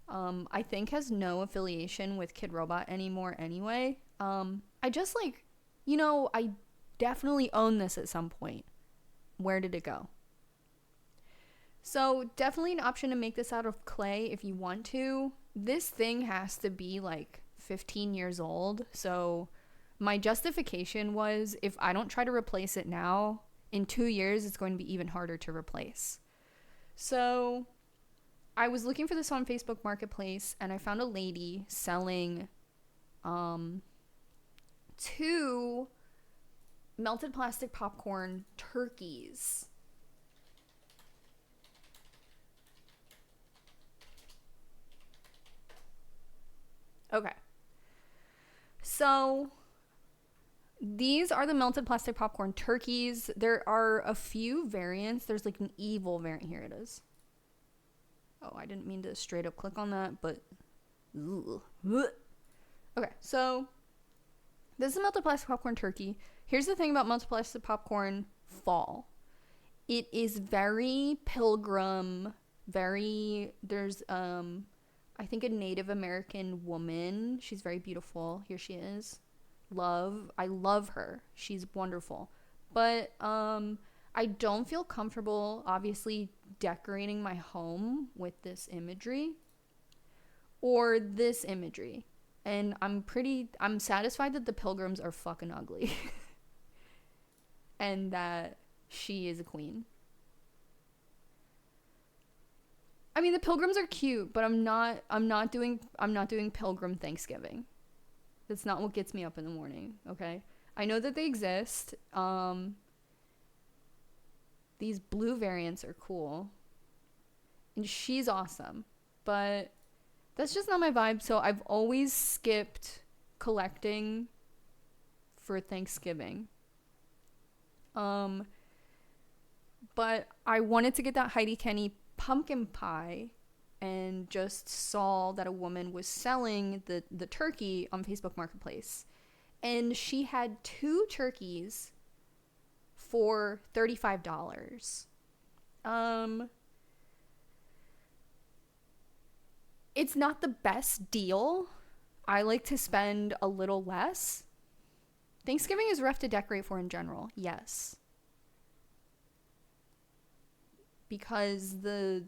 I think has no affiliation with Kid Robot anymore anyway. I just like, I definitely own this at some point. Where did it go? So definitely an option to make this out of clay if you want to. This thing has to be like 15 years old. So my justification was if I don't try to replace it now, in 2 years, it's going to be even harder to replace. So I was looking for this on Facebook Marketplace, and I found a lady selling 2 melted plastic popcorn turkeys. Okay. So these are the melted plastic popcorn turkeys. There are a few variants. There's like an evil variant. Here it is. Oh, I didn't mean to straight up click on that, but ugh. Okay, so this is a melted plastic popcorn turkey. Here's the thing about melted plastic popcorn fall. It is very pilgrim, there's I think a Native American woman. She's very beautiful. Here she is. I love her. She's wonderful. But I don't feel comfortable obviously decorating my home with this imagery or this imagery. And I'm satisfied that the pilgrims are fucking ugly. And that she is a queen. I mean, the pilgrims are cute, but I'm not doing pilgrim Thanksgiving. That's not what gets me up in the morning, okay? I know that they exist. These blue variants are cool. And she's awesome. But that's just not my vibe, so I've always skipped collecting for Thanksgiving. But I wanted to get that Heidi Kenny pumpkin pie and just saw that a woman was selling the turkey on Facebook Marketplace. And she had 2 turkeys for $35. It's not the best deal. I like to spend a little less. Thanksgiving is rough to decorate for in general, yes. Because the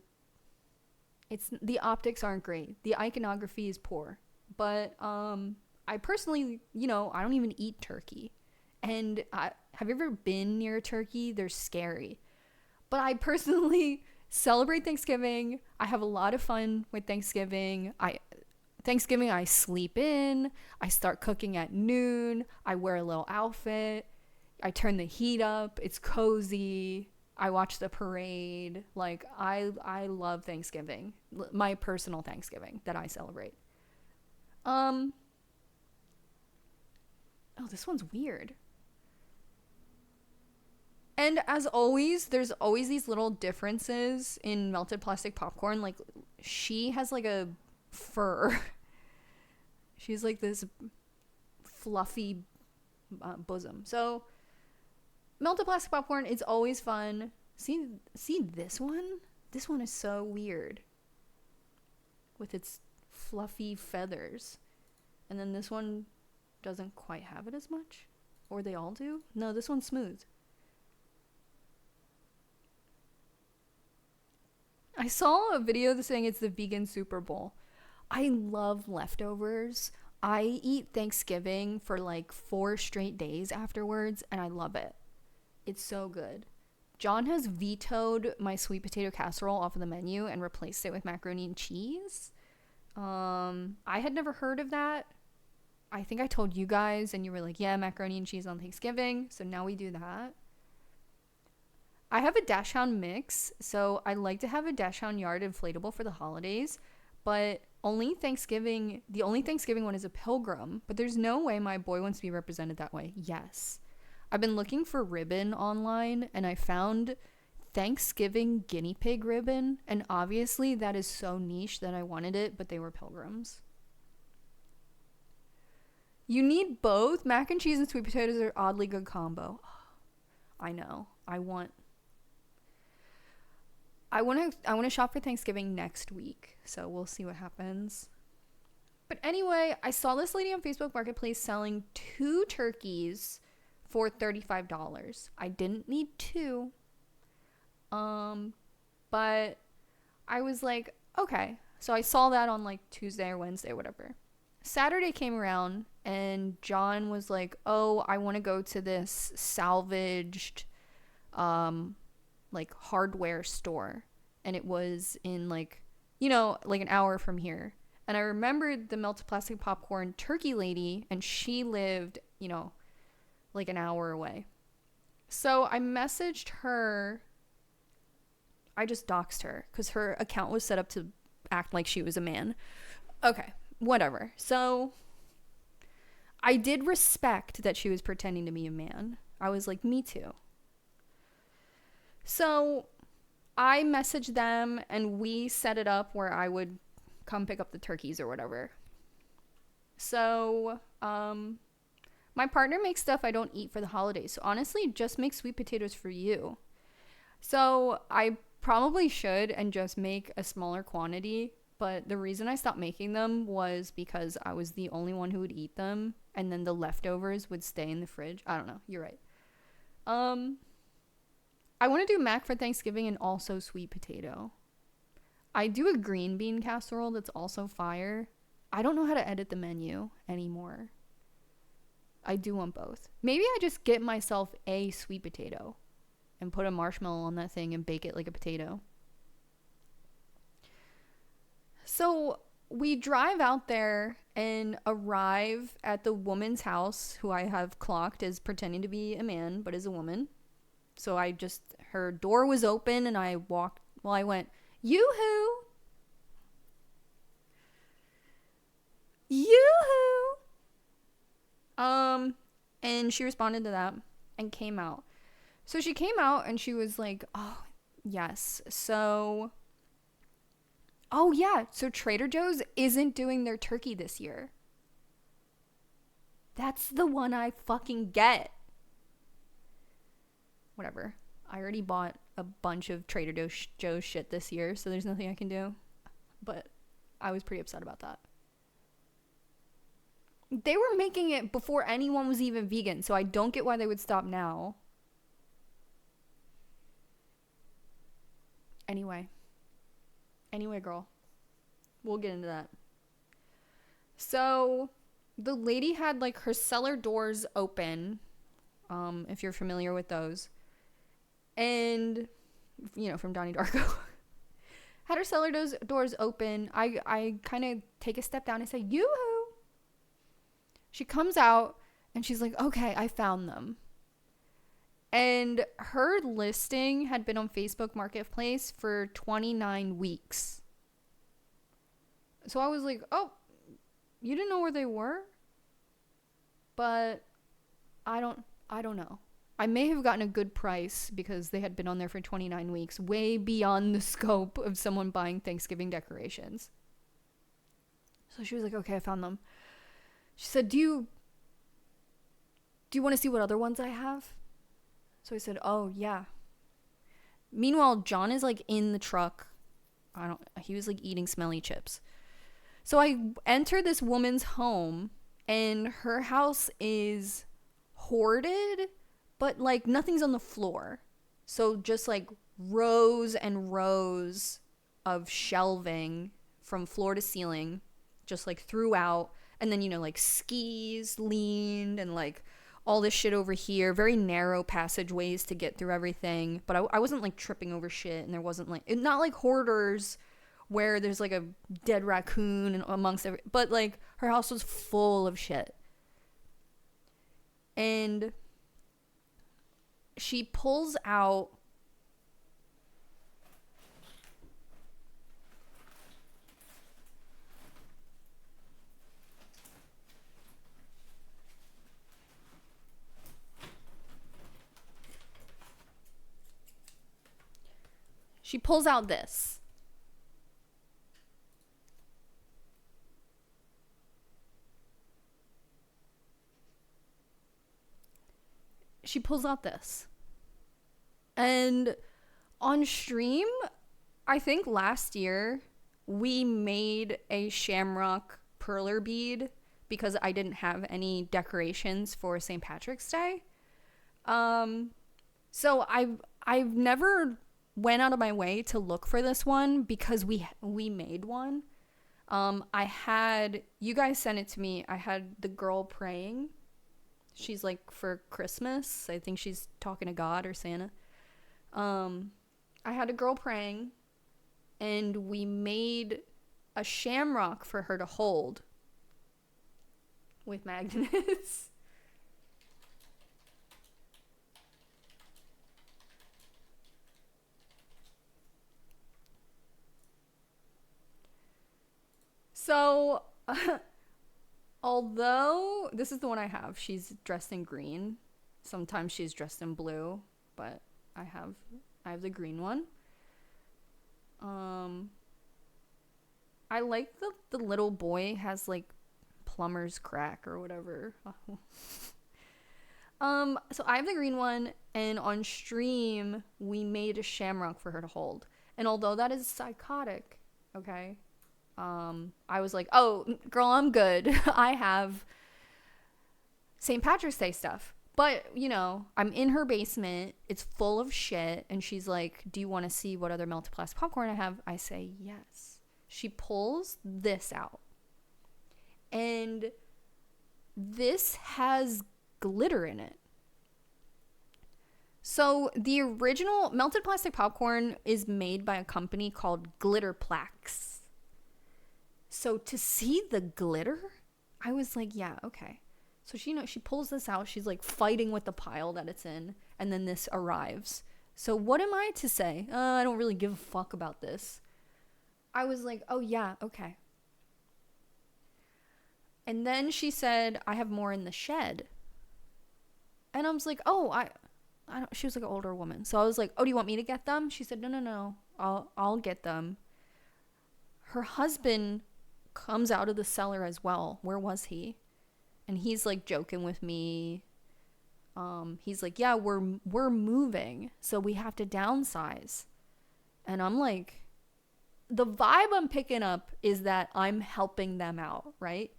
optics aren't great. The iconography is poor. But I personally, I don't even eat turkey. And have you ever been near a turkey? They're scary. But I personally celebrate Thanksgiving. I have a lot of fun with Thanksgiving. I sleep in. I start cooking at noon. I wear a little outfit. I turn the heat up. It's cozy. I watch the parade. Like, I love Thanksgiving. My personal Thanksgiving that I celebrate. Oh, this one's weird. And as always, there's always these little differences in melted plastic popcorn. Like, she has like a fur. She's like this fluffy bosom. So, melted plastic popcorn is always fun. See this one? This one is so weird. With its fluffy feathers. And then this one doesn't quite have it as much. Or they all do? No, this one's smooth. I saw a video saying it's the vegan Super Bowl. I love leftovers. I eat Thanksgiving for like 4 straight days afterwards, and I love it. It's so good. John has vetoed my sweet potato casserole off of the menu and replaced it with macaroni and cheese. I had never heard of that. I think I told you guys, and you were like, yeah, macaroni and cheese on Thanksgiving. So now we do that. I have a Dachshund mix, so I like to have a Dachshund yard inflatable for the holidays, but the only Thanksgiving one is a Pilgrim, but there's no way my boy wants to be represented that way. Yes. I've been looking for ribbon online, and I found Thanksgiving guinea pig ribbon, and obviously that is so niche that I wanted it, but they were Pilgrims. You need both. Mac and cheese and sweet potatoes are oddly good combo. I know. I want to shop for Thanksgiving next week, so we'll see what happens. But anyway, I saw this lady on Facebook Marketplace selling 2 turkeys for $35. I didn't need 2. But I was like, okay. So I saw that on like Tuesday or Wednesday, whatever. Saturday came around and John was like, oh, I want to go to this salvaged like hardware store, and it was in like an hour from here. And I remembered the melted plastic popcorn turkey lady, and she lived like an hour away. So I messaged her. I just doxed her because her account was set up to act like she was a man. Okay, whatever. So I did respect that she was pretending to be a man. I was like, me too. So I messaged them and we set it up where I would come pick up the turkeys or whatever. So my partner makes stuff I don't eat for the holidays. So honestly, just make sweet potatoes for you. So I probably should and just make a smaller quantity. But the reason I stopped making them was because I was the only one who would eat them. And then the leftovers would stay in the fridge. I don't know. You're right. I want to do mac for Thanksgiving and also sweet potato. I do a green bean casserole that's also fire. I don't know how to edit the menu anymore. I do want both. Maybe I just get myself a sweet potato and put a marshmallow on that thing and bake it like a potato. So we drive out there and arrive at the woman's house, who I have clocked as pretending to be a man, but is a woman. So her door was open and I went, yoo-hoo! Yoo-hoo! And she responded to that and came out. So she came out and she was like, oh, yes. So, oh, yeah. So Trader Joe's isn't doing their turkey this year. That's the one I fucking get. Whatever. I already bought a bunch of Trader Joe's shit this year, so there's nothing I can do. But I was pretty upset about that. They were making it before anyone was even vegan, so I don't get why they would stop now. Anyway, girl. We'll get into that. So, the lady had like her cellar doors open, if you're familiar with those. And, you know, from Donnie Darko. Had her cellar doors open. I kind of take a step down and say, yoo-hoo. She comes out and she's like, okay, I found them. And her listing had been on Facebook Marketplace for 29 weeks. So I was like, oh, you didn't know where they were? But I don't know. I may have gotten a good price because they had been on there for 29 weeks, way beyond the scope of someone buying Thanksgiving decorations. So she was like, okay, I found them. She said, do you want to see what other ones I have? So I said, oh, yeah. Meanwhile, John is like in the truck. He was like eating smelly chips. So I enter this woman's home and her house is hoarded, but like nothing's on the floor. So just like rows and rows of shelving from floor to ceiling, just like throughout. And then, you know, like skis leaned and like all this shit over here. Very narrow passageways to get through everything. But I wasn't like tripping over shit, and there wasn't like, not like hoarders where there's like a dead raccoon and amongst but like her house was full of shit. And she pulls out this. She pulls out this. And on stream, I think last year, we made a shamrock perler bead because I didn't have any decorations for St. Patrick's Day. So I've never went out of my way to look for this one because we made one. You guys sent it to me. I had the girl praying. She's like for Christmas. I think she's talking to God or Santa. I had a girl praying and we made a shamrock for her to hold with magnets. So, although this is the one I have, she's dressed in green. Sometimes she's dressed in blue, but I have the green one. I like the little boy has like plumber's crack or whatever. So I have the green one, and on stream we made a shamrock for her to hold. And although that is psychotic, okay, I was like, oh, girl, I'm good. I have St. Patrick's Day stuff. But, you know, I'm in her basement. It's full of shit. And she's like, do you want to see what other melted plastic popcorn I have? I say, yes. She pulls this out. And this has glitter in it. So the original melted plastic popcorn is made by a company called Glitterplax. So to see the glitter, I was like, yeah, okay. So she pulls this out. She's like fighting with the pile that it's in. And then this arrives. So what am I to say? I don't really give a fuck about this. I was like, oh yeah, okay. And then she said, I have more in the shed. And I was like, oh, she was like an older woman. So I was like, oh, do you want me to get them? She said, no. I'll get them. Her husband comes out of the cellar as well. Where was he? And he's like joking with me. He's like, yeah, we're moving, so we have to downsize. And I'm like, the vibe I'm picking up is that I'm helping them out, right?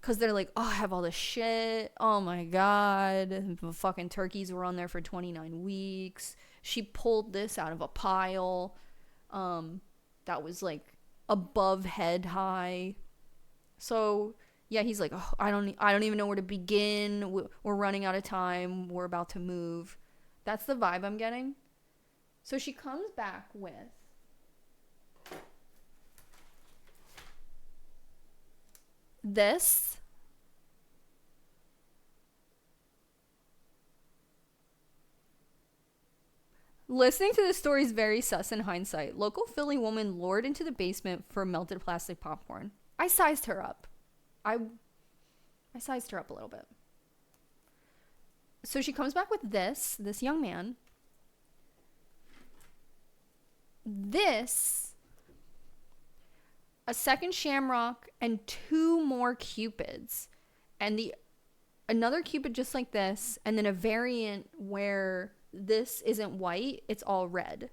Because they're like, oh, I have all this shit. Oh my God. The fucking turkeys were on there for 29 weeks. She pulled this out of a pile that was like above head high. So yeah, he's like, oh, I don't even know where to begin. We're running out of time. We're about to move. That's the vibe I'm getting. So she comes back with this. Listening to this story is very sus in hindsight. Local Philly woman lured into the basement for melted plastic popcorn. I sized her up. I sized her up a little bit. So she comes back with this young man. This, a second shamrock, and 2 more cupids. And another cupid just like this, and then a variant where this isn't white, it's all red.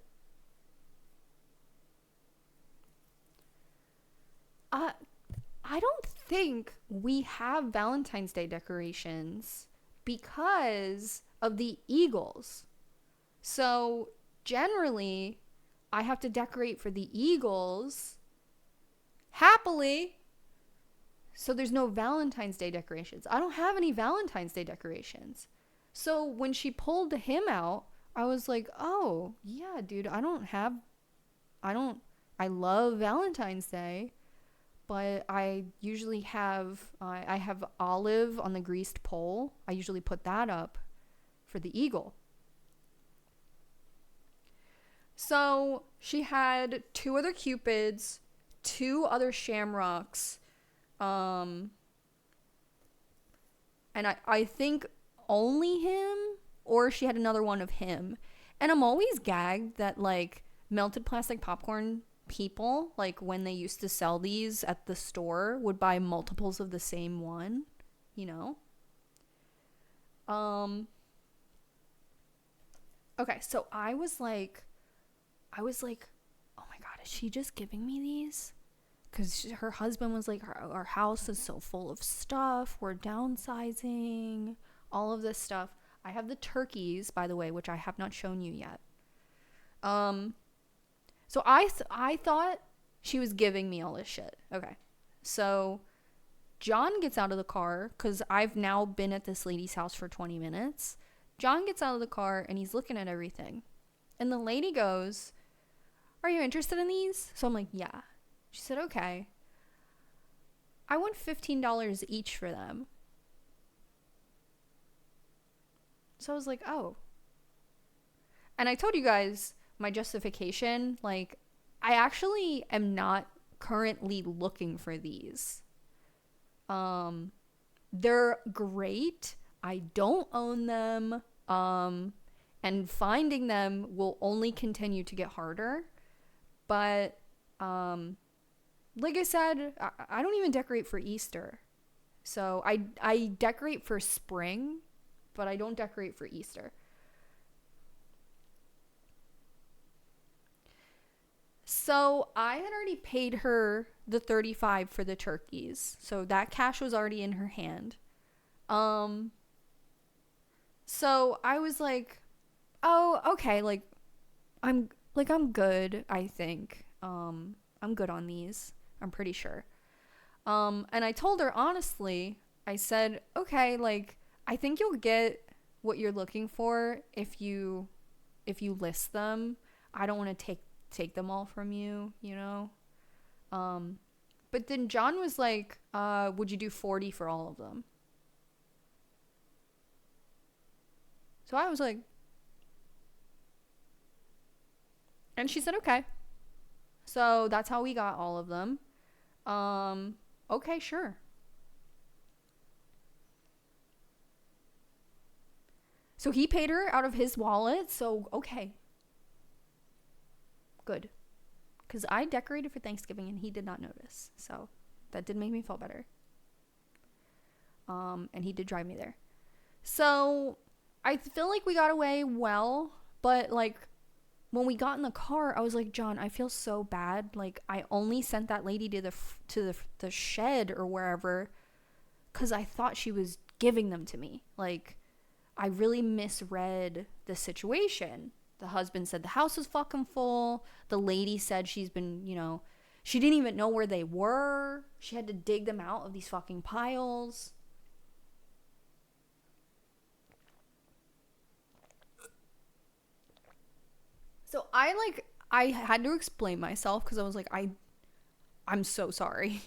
I don't think we have Valentine's Day decorations because of the Eagles. So generally, I have to decorate for the Eagles happily. So there's no Valentine's Day decorations. I don't have any Valentine's Day decorations. So when she pulled him out, I was like, oh, yeah, dude, I love Valentine's Day, but I usually have, I have olive on the greased pole. I usually put that up for the eagle. So she had 2 other cupids, 2 other shamrocks, and I think only him, or she had another one of him. And I'm always gagged that like melted plastic popcorn people, like when they used to sell these at the store, would buy multiples of the same one, you know? Okay, so I was like, oh my God, is she just giving me these? Because her husband was like, our house is so full of stuff, we're downsizing, all of this stuff. I have the turkeys, by the way, which I have not shown you yet. So I thought she was giving me all this shit. Okay. So John gets out of the car because I've now been at this lady's house for 20 minutes. John gets out of the car and he's looking at everything. And the lady goes, are you interested in these? So I'm like, yeah. She said, okay. I want $15 each for them. So I was like, oh. And I told you guys my justification. Like, I actually am not currently looking for these. They're great. I don't own them. And finding them will only continue to get harder. But, like I said, I don't even decorate for Easter. So I decorate for spring, but I don't decorate for Easter. So I had already paid her the $35 for the turkeys. So that cash was already in her hand. So I was like, oh, okay, I'm good, I think. I'm good on these. I'm pretty sure. And I told her honestly, I said, okay, like, I think you'll get what you're looking for if you list them. I don't want to take them all from you, you know? But then John was like, would you do 40 for all of them? So I was like, and she said, okay. So that's how we got all of them. Okay, sure. So he paid her out of his wallet. So, okay. Good. Because I decorated for Thanksgiving and he did not notice. So that did make me feel better. And he did drive me there. So I feel like we got away well. But like when we got in the car, I was like, John, I feel so bad. Like I only sent that lady to the shed or wherever because I thought she was giving them to me. Like I really misread the situation. The husband said the house was fucking full. The lady said she's been, she didn't even know where they were. She had to dig them out of these fucking piles. So I had to explain myself because I was like, I'm so sorry.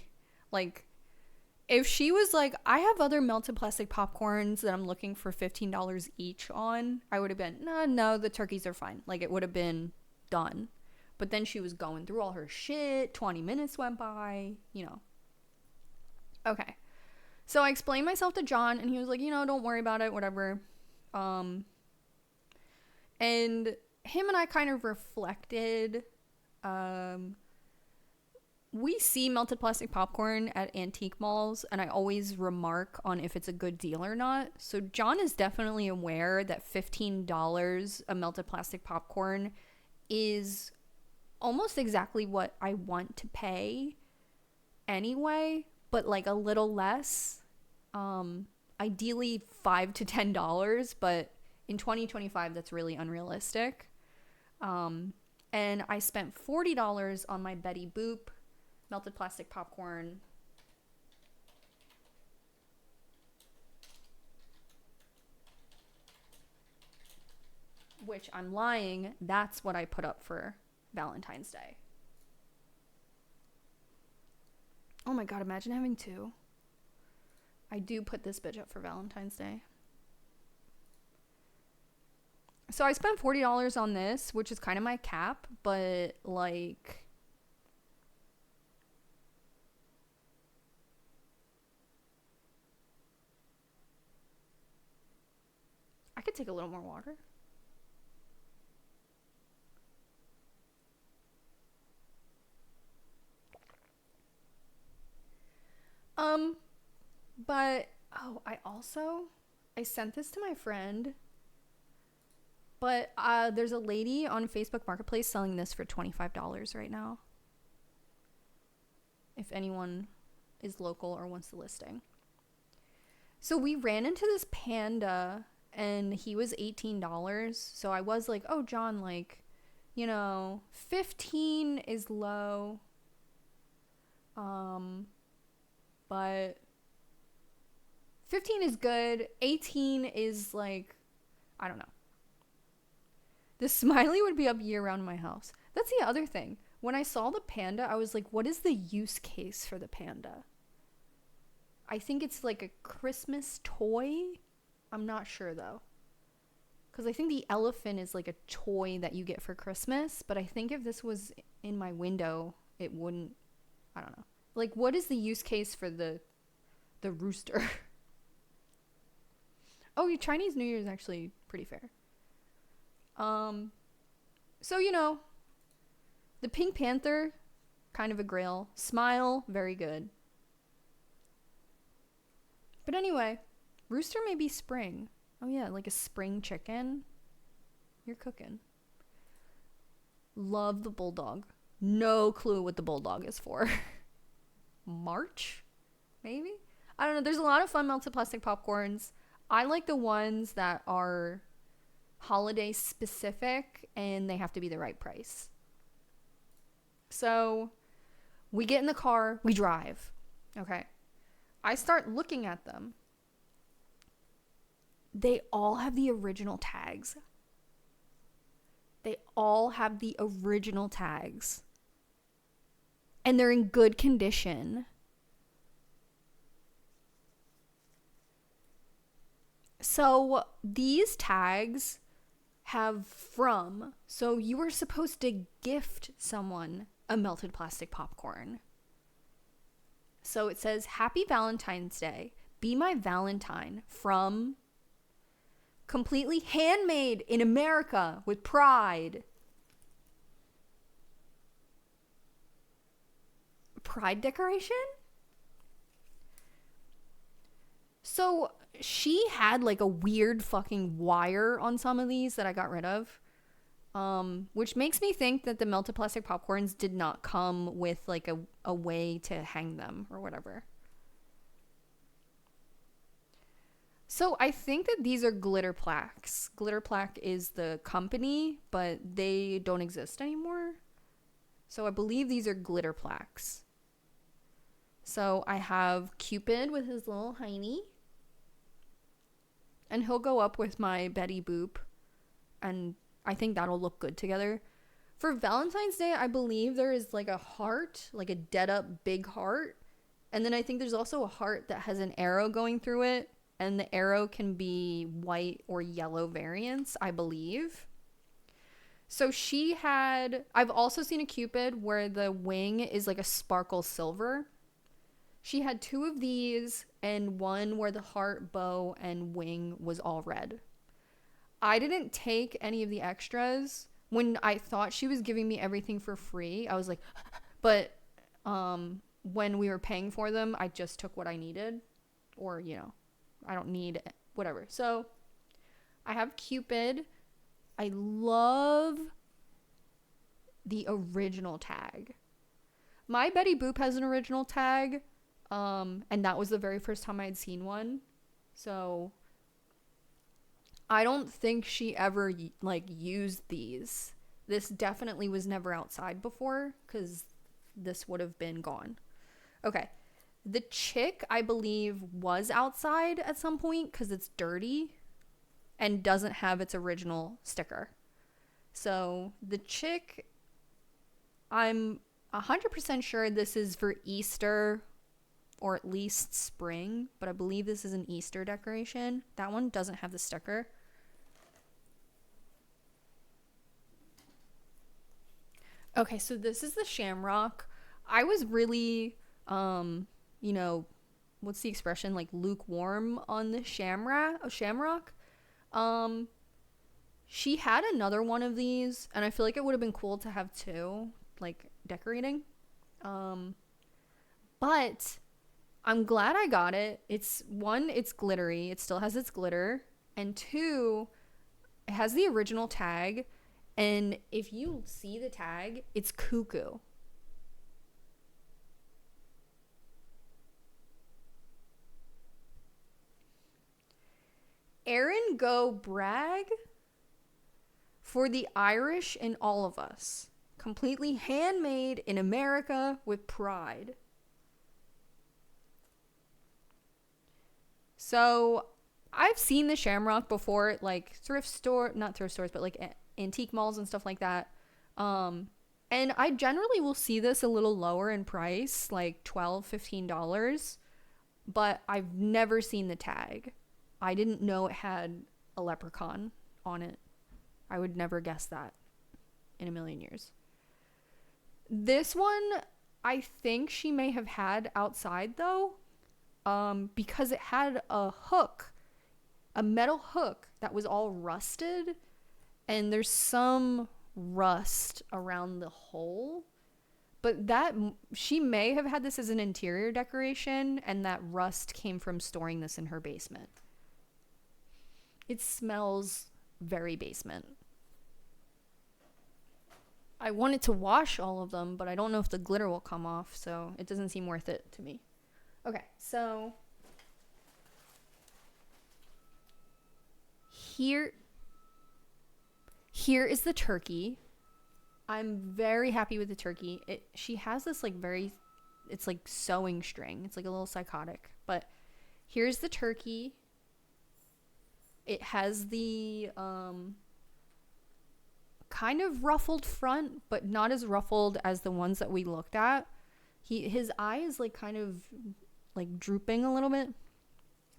Like, if she was like, I have other melted plastic popcorns that I'm looking for $15 each on, I would have been, no, the turkeys are fine. Like, it would have been done. But then she was going through all her shit. 20 minutes went by, Okay. So I explained myself to John, and he was like, don't worry about it, whatever. And him and I kind of reflected. We see melted plastic popcorn at antique malls, and I always remark on if it's a good deal or not. So John is definitely aware that $15 a melted plastic popcorn is almost exactly what I want to pay anyway, but like a little less. Ideally $5 to $10, but in 2025 that's really unrealistic. And I spent $40 on my Betty Boop melted plastic popcorn. Which I'm lying. That's what I put up for Valentine's Day. Oh my god, imagine having two. I do put this bitch up for Valentine's Day. So I spent $40 on this, which is kind of my cap, but like I could take a little more water. But I sent this to my friend, but there's a lady on Facebook Marketplace selling this for $25 right now. If anyone is local or wants the listing. So we ran into this panda and he was $18. So I was like, oh, John, like, 15 is low. But 15 is good. 18 is like, I don't know. The smiley would be up year round in my house. That's the other thing. When I saw the panda, I was like, what is the use case for the panda? I think it's like a Christmas toy. I'm not sure though. Because I think the elephant is like a toy that you get for Christmas. But I think if this was in my window, it wouldn't. I don't know. Like, what is the use case for the rooster? Oh, Chinese New Year is actually pretty fair. So, the Pink Panther, kind of a grail. Smile, very good. But anyway, rooster may be spring. Oh yeah, like a spring chicken. You're cooking. Love the bulldog. No clue what the bulldog is for. March? Maybe? I don't know. There's a lot of fun melted plastic popcorns. I like the ones that are holiday specific and they have to be the right price. So we get in the car, we drive. Okay. I start looking at them. They all have the original tags. They all have the original tags. And they're in good condition. So these tags have from. So you were supposed to gift someone a melted plastic popcorn. So it says, Happy Valentine's Day. Be my Valentine from Completely handmade in America with pride. Pride decoration? So she had like a weird fucking wire on some of these that I got rid of. Which makes me think that the melted plastic popcorns did not come with like a way to hang them or whatever. So I think that these are glitter plaques. Glitter plaque is the company, but they don't exist anymore. So I believe these are glitter plaques. So I have Cupid with his little hiney. And he'll go up with my Betty Boop. And I think that'll look good together. For Valentine's Day, I believe there is like a heart, like a dead up big heart. And then I think there's also a heart that has an arrow going through it. And the arrow can be white or yellow variants, I believe. So she had, I've also seen a Cupid where the wing is like a sparkle silver. She had 2 of these and one where the heart, bow, and wing was all red. I didn't take any of the extras. When I thought she was giving me everything for free, I was like, but when we were paying for them, I just took what I needed. Or, you know, I don't need it, whatever. So I have Cupid. I love the original tag. My Betty Boop has an original tag. And that was the very first time I had seen one. So I don't think she ever like used these. This definitely was never outside before because this would have been gone. Okay. The chick, I believe, was outside at some point because it's dirty and doesn't have its original sticker. So the chick, I'm 100% sure this is for Easter or at least spring, but I believe this is an Easter decoration. That one doesn't have the sticker. Okay, so this is the shamrock. I was really, you know, what's the expression? Like lukewarm on the shamrock. She had another one of these, and I feel like it would have been cool to have 2, like decorating. But I'm glad I got it. It's glittery. It still has its glitter. And 2, it has the original tag. And if you see the tag, it's cuckoo. Erin Go Bragg for the Irish in all of us. Completely handmade in America with pride. So I've seen the shamrock before at like not thrift stores, but like antique malls and stuff like that. And I generally will see this a little lower in price, like $12, $15. But I've never seen the tag. I didn't know it had a leprechaun on it. I would never guess that in a million years. This one, I think she may have had outside though, because it had a hook, a metal hook that was all rusted, and there's some rust around the hole. But that she may have had this as an interior decoration, and that rust came from storing this in her basement. It smells very basement. I wanted to wash all of them, but I don't know if the glitter will come off, so it doesn't seem worth it to me. Okay, so here is the turkey. I'm very happy with the turkey. She has this like it's like sewing string. It's like a little psychotic, but here's the turkey. It has the kind of ruffled front, but not as ruffled as the ones that we looked at. His eye is like kind of like drooping a little bit.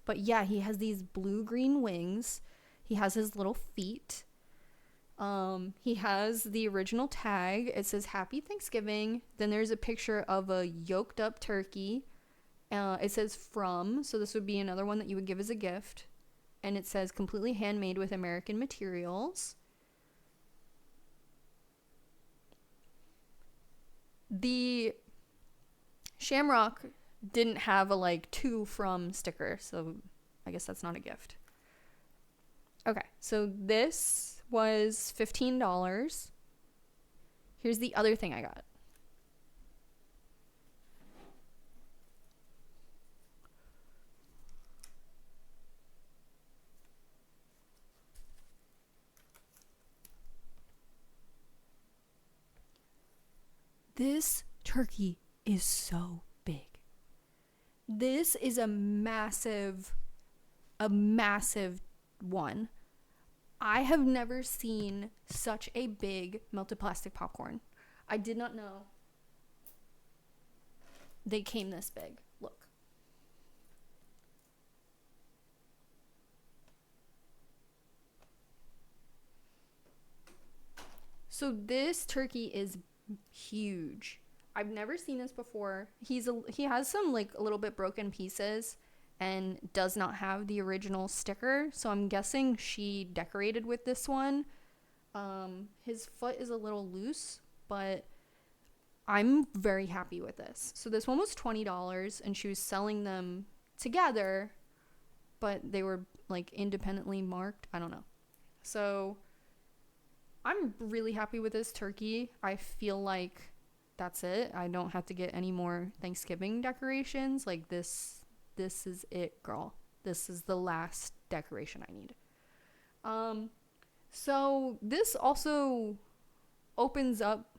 But yeah, he has these blue-green wings. He has his little feet. He has the original tag. It says Happy Thanksgiving. Then there's a picture of a yolked up turkey. It says from, so this would be another one that you would give as a gift. and it says completely handmade with American materials. The shamrock didn't have a like to from sticker, so I guess that's not a gift. Okay, so this was $15. Here's the other thing I got. This turkey is so big. This is a massive one. I have never seen such a big melted plastic popcorn. I did not know they came this big. Look. So this turkey is huge. I've never seen this before. He has some like a little bit broken pieces and does not have the original sticker, so I'm guessing she decorated with this one. His foot is a little loose, but I'm very happy with this. So this one was $20 and she was selling them together, but they were like independently marked. I don't know. So I'm really happy with this turkey. I feel like that's it. I don't have to get any more Thanksgiving decorations. Like this is it, girl. This is the last decoration I need. So this also opens up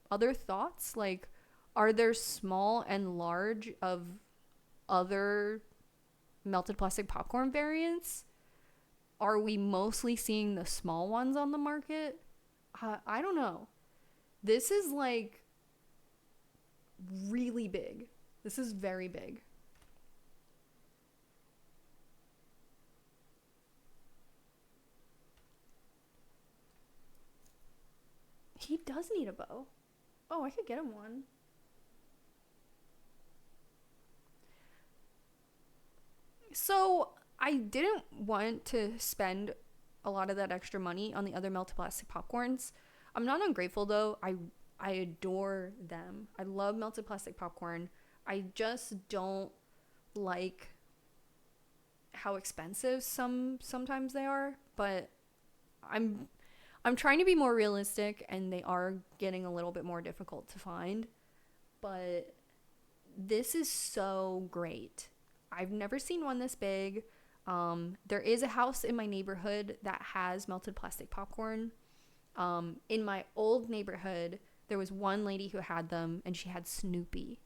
other thoughts. Like, are there small and large of other melted plastic popcorn variants? Are we mostly seeing the small ones on the market? I don't know. This is like really big. This is very big. He does need a bow. Oh, I could get him one. So I didn't want to spend a lot of that extra money on the other melted plastic popcorns. I'm not ungrateful though. I adore them. I love melted plastic popcorn. I just don't like how expensive sometimes they are, but I'm trying to be more realistic, and they are getting a little bit more difficult to find. But this is so great. I've never seen one this big. There is a house in my neighborhood that has melted plastic popcorn. In my old neighborhood, there was one lady who had them, and she had Snoopy.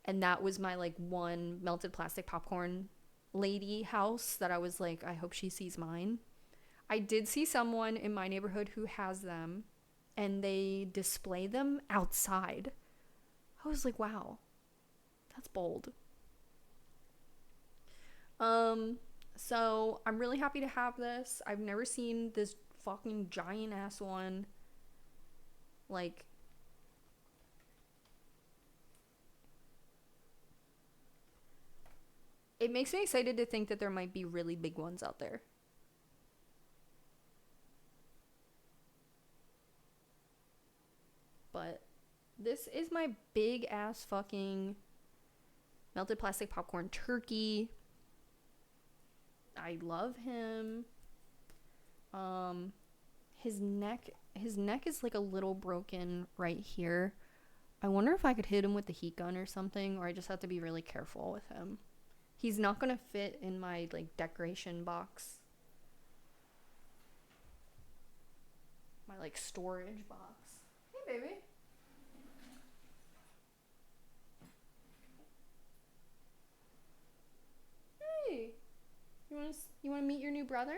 And that was my like one melted plastic popcorn lady house that I was like, I hope she sees mine. I did see someone in my neighborhood who has them, and they display them outside. I was like, wow, that's bold. So I'm really happy to have this. I've never seen this fucking giant ass one. Like, it makes me excited to think that there might be really big ones out there. But this is my big ass fucking melted plastic popcorn turkey. I love him. His neck is like a little broken right here. I wonder if I could hit him with the heat gun or something, or I just have to be really careful with him. He's not gonna fit in my like decoration box. My like storage box. Hey baby. Hey. You want to meet your new brother?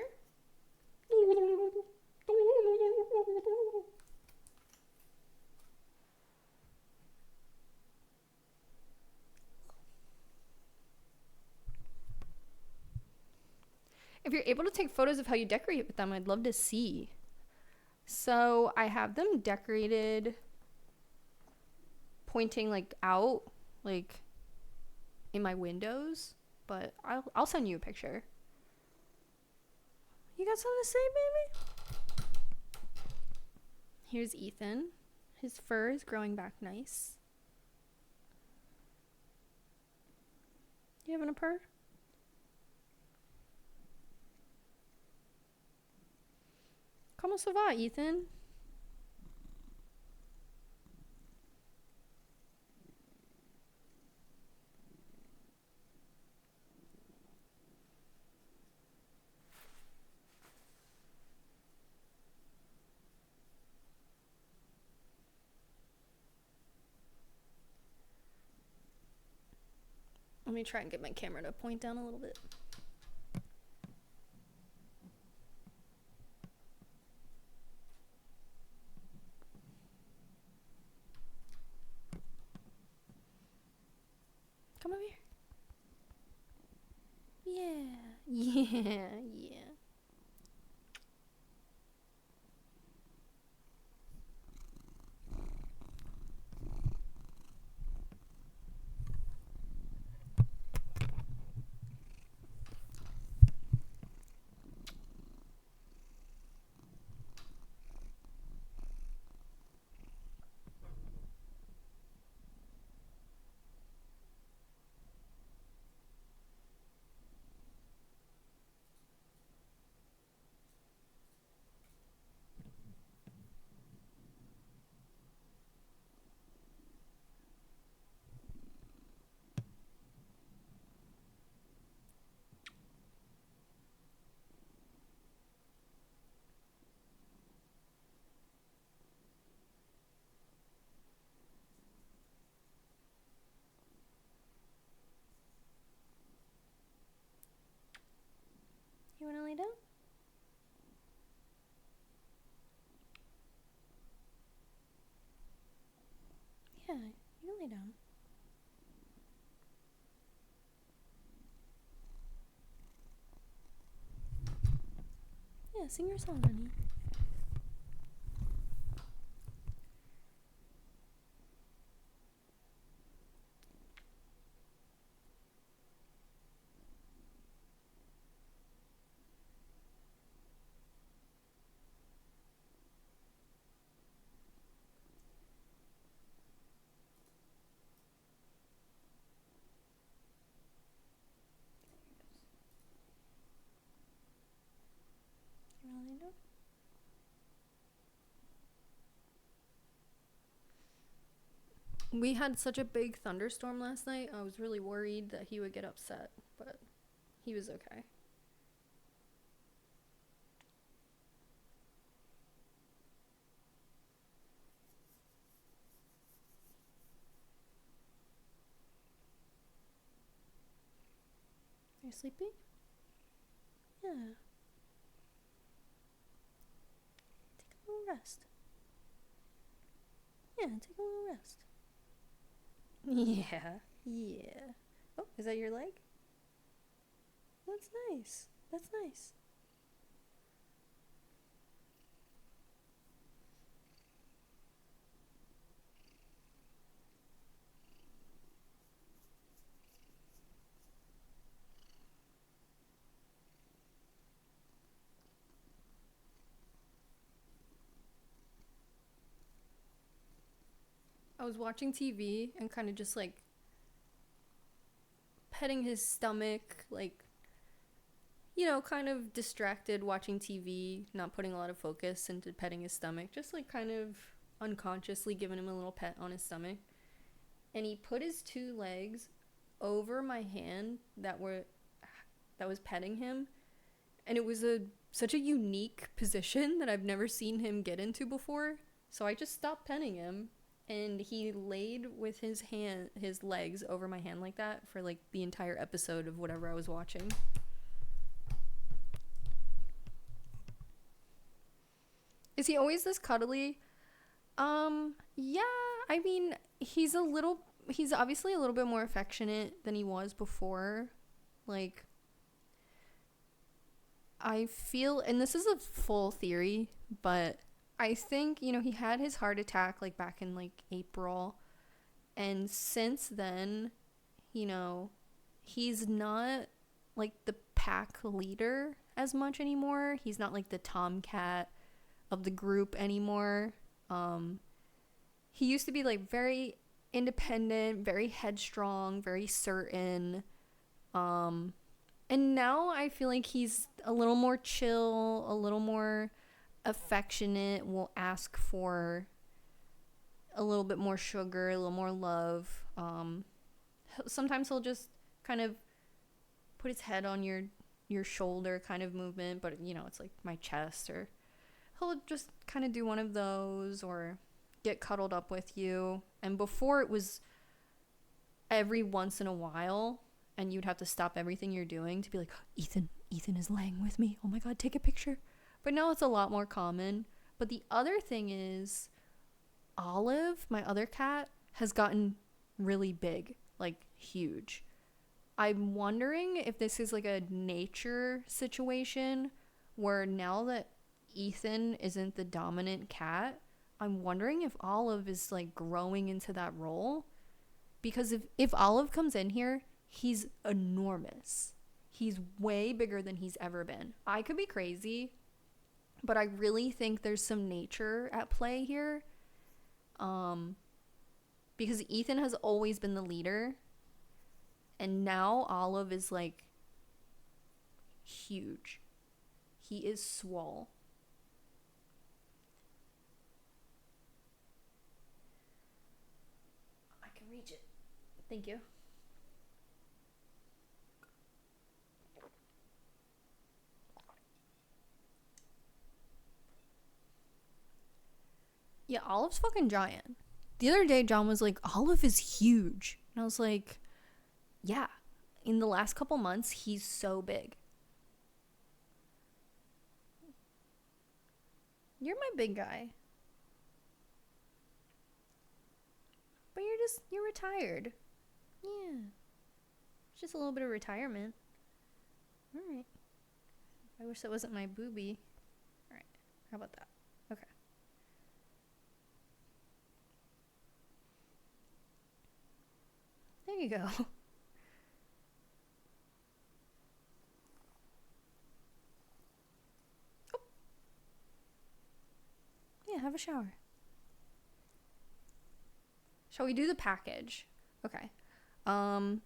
If you're able to take photos of how you decorate with them, I'd love to see. So I have them decorated pointing like out, like in my windows, but I'll send you a picture. You got something to say, baby? Here's Ethan. His fur is growing back nice. You having a purr? Comment ça va, Ethan? Let me try and get my camera to point down a little bit. Come over here. Yeah. You wanna lay down? Yeah, you can lay down. Yeah, sing your song, honey. You wanna lay down? We had such a big thunderstorm last night. I was really worried that he would get upset, but he was okay. Are you sleepy? Yeah. Take a little rest. Yeah, take a little rest. Yeah. Oh, is that your leg? That's nice. That's nice. I was watching TV and kind of just like petting his stomach, like, you know, kind of distracted watching TV, not putting a lot of focus into petting his stomach, just like kind of unconsciously giving him a little pet on his stomach. And he put his two legs over my hand that was petting him, and it was such a unique position that I've never seen him get into before. So I just stopped petting him, and he laid with his legs over my hand like that for like the entire episode of whatever I was watching. Is he always this cuddly? Yeah, I mean, he's obviously a little bit more affectionate than he was before. Like, I feel, and this is a full theory, but I think, you know, he had his heart attack like back in like April, and since then, you know, he's not like the pack leader as much anymore. He's not like the tomcat of the group anymore. He used to be like very independent, very headstrong, very certain. And now I feel like he's a little more chill, a little more affectionate, will ask for a little bit more sugar, a little more love. Sometimes he'll just kind of put his head on your shoulder kind of movement, but you know, it's like my chest, or he'll just kind of do one of those, or get cuddled up with you. And before it was every once in a while, and you'd have to stop everything you're doing to be like, Ethan is laying with me, oh my god, take a picture. But now it's a lot more common. But the other thing is, Olive, my other cat, has gotten really big, like huge. I'm wondering if this is like a nature situation where now that Ethan isn't the dominant cat, I'm wondering if Olive is like growing into that role. Because if Olive comes in here, he's enormous. He's way bigger than he's ever been. I could be crazy, but I really think there's some nature at play here. Because Ethan has always been the leader, and now Olive is like huge. He is swole. I can reach it. Thank you. Yeah, Olive's fucking giant. The other day, John was like, Olive is huge. And I was like, yeah. In the last couple months, he's so big. You're my big guy. But you're retired. Yeah. It's just a little bit of retirement. Alright. I wish that wasn't my boobie. Alright. How about that? Okay. There you go. Oh. Yeah, have a shower. Shall we do the package? Okay. I'm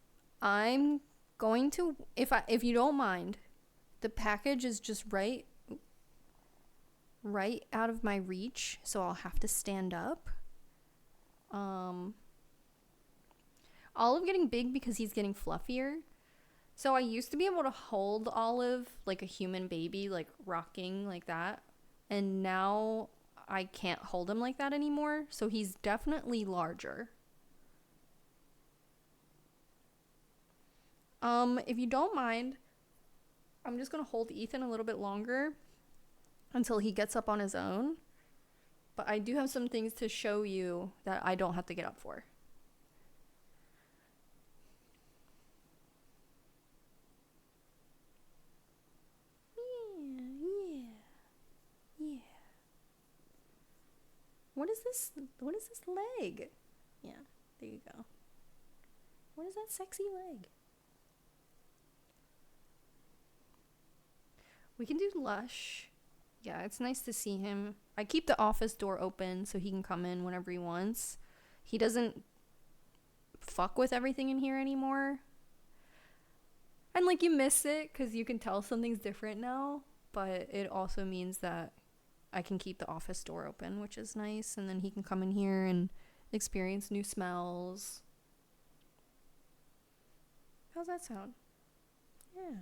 going to, if you don't mind, the package is just right out of my reach, so I'll have to stand up. Olive getting big because he's getting fluffier. So I used to be able to hold Olive like a human baby, like rocking like that. And now I can't hold him like that anymore. So he's definitely larger. If you don't mind, I'm just going to hold Ethan a little bit longer until he gets up on his own. But I do have some things to show you that I don't have to get up for. Yeah. What is this leg? Yeah, there you go. What is that sexy leg? We can do Lush. Yeah, it's nice to see him. I keep the office door open so he can come in whenever he wants. He doesn't fuck with everything in here anymore. And like you miss it because you can tell something's different now. But it also means that I can keep the office door open, which is nice. And then he can come in here and experience new smells. How's that sound? Yeah.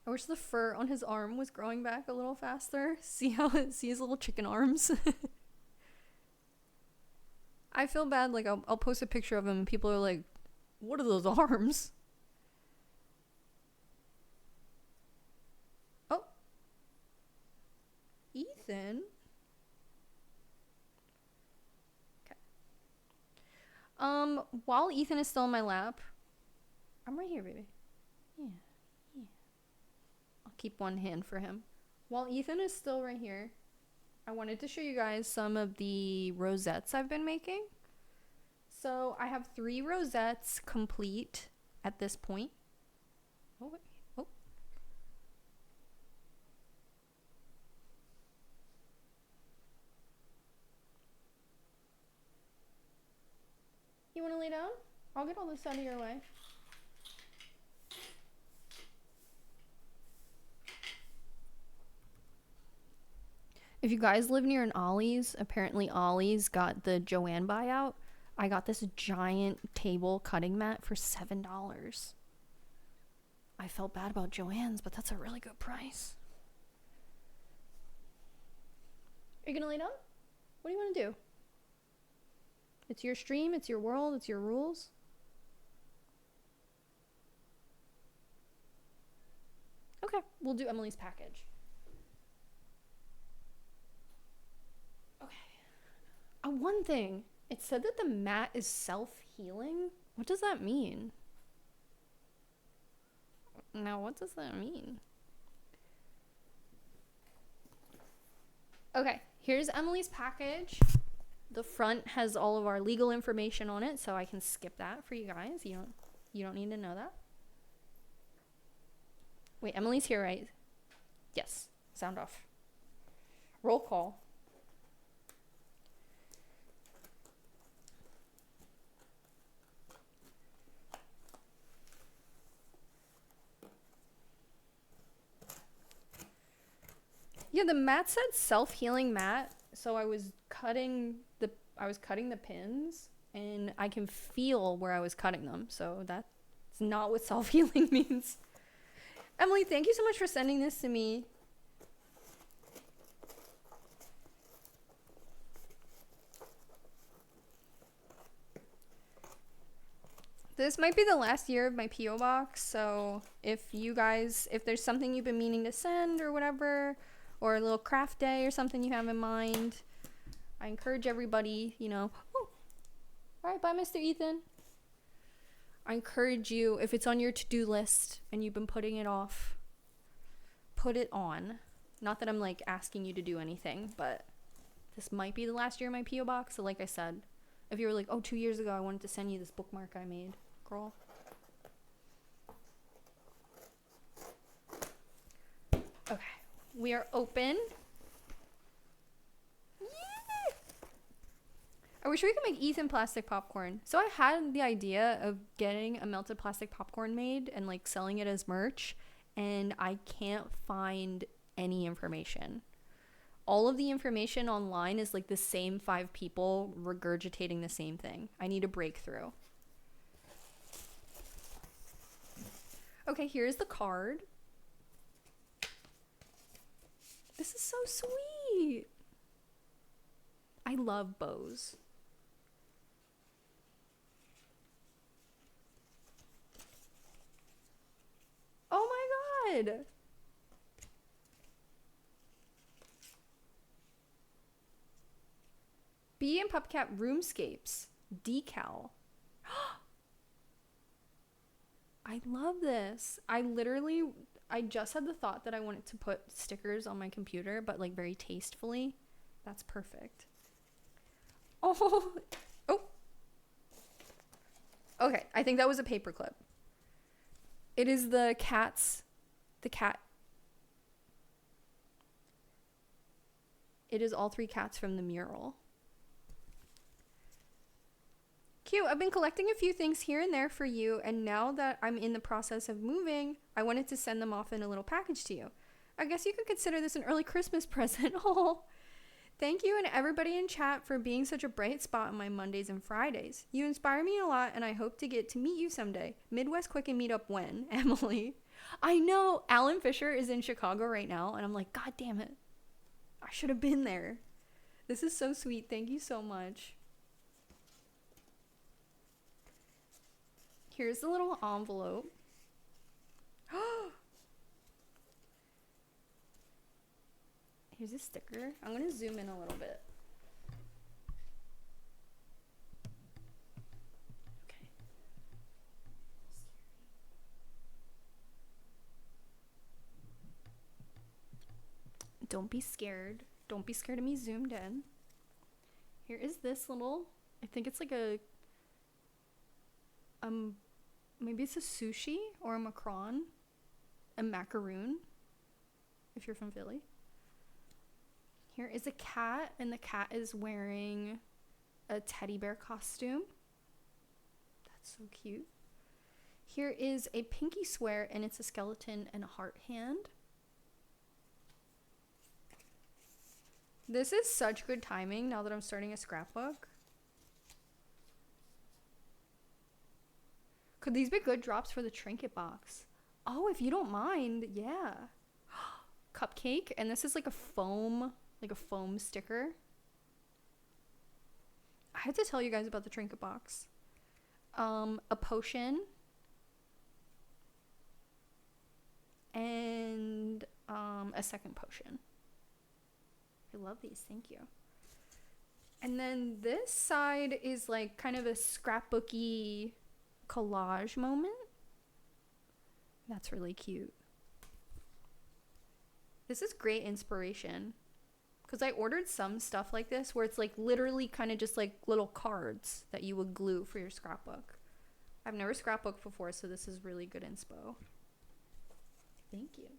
I wish the fur on his arm was growing back a little faster. See his little chicken arms? I feel bad, like I'll post a picture of him and people are like, what are those arms? Oh. Ethan? Okay. While Ethan is still in my lap, I'm right here, baby. Yeah. Keep one hand for him. While Ethan is still right here, I wanted to show you guys some of the rosettes I've been making. So I have 3 rosettes complete at this point. Oh, wait. Oh. You want to lay down? I'll get all this out of your way. If you guys live near an Ollie's, apparently Ollie's got the Joanne buyout. I got this giant table cutting mat for $7. I felt bad about Joann's, but that's a really good price. Are you gonna lay down? What do you want to do? It's your stream, it's your world, it's your rules. Okay, we'll do Emily's package. Okay. One thing. It said that the mat is self-healing. What does that mean? Now, what does that mean? Okay, here's Emily's package. The front has all of our legal information on it, so I can skip that for you guys. You don't need to know that. Wait, Emily's here, right? Yes. Sound off. Roll call. Yeah, the mat said self-healing mat, so I was cutting the pins and I can feel where I was cutting them. So that's not what self-healing means. Emily, thank you so much for sending this to me. This might be the last year of my P.O. box, so if there's something you've been meaning to send or whatever, or a little craft day or something you have in mind, I encourage everybody, oh, all right, bye, Mr. Ethan. I encourage you, if it's on your to-do list and you've been putting it off, put it on. Not that I'm like asking you to do anything, but this might be the last year of my P.O. box. So like I said, if you were like, oh, 2 years ago, I wanted to send you this bookmark I made, girl. Okay, we are open. I wish we could make Ethan plastic popcorn. So I had the idea of getting a melted plastic popcorn made and like selling it as merch, and I can't find any information. All of the information online is like the same 5 people regurgitating the same thing. I need a breakthrough. Okay, here's the card. This is so sweet. I love bows. Oh my god! Bee and Pupcat Roomscapes decal. I love this. I just had the thought that I wanted to put stickers on my computer, but like very tastefully. That's perfect. Oh. Okay, I think that was a paperclip. It is the cat. It is all 3 cats from the mural. Cute. I've been collecting a few things here and there for you, and now that I'm in the process of moving, I wanted to send them off in a little package to you. I guess you could consider this an early Christmas present. Oh, thank you and everybody in chat for being such a bright spot on my Mondays and Fridays. You inspire me a lot, and I hope to get to meet you someday. Midwest Quicken Meetup when, Emily? I know Alan Fisher is in Chicago right now, and I'm like, God damn it. I should have been there. This is so sweet. Thank you so much. Here's the little envelope. Here's a sticker. I'm going to zoom in a little bit. Okay. Don't be scared. Don't be scared of me zoomed in. Here is this little, I think it's like a, maybe it's a sushi or a macaron. a macaroon, if you're from Philly. Here is a cat, and the cat is wearing a teddy bear costume. That's so cute. Here is a pinky swear, and it's a skeleton and a heart hand. This is such good timing now that I'm starting a scrapbook. Could these be good drops for the trinket box? Oh, if you don't mind, yeah. Cupcake, and this is like a foam sticker. I have to tell you guys about the trinket box. A potion. And a second potion. I love these, thank you. And then this side is like kind of a scrapbooky collage moment. That's really cute. This is great inspiration, because I ordered some stuff like this where it's like literally kind of just like little cards that you would glue for your scrapbook. I've never scrapbooked before, so this is really good inspo. Thank you.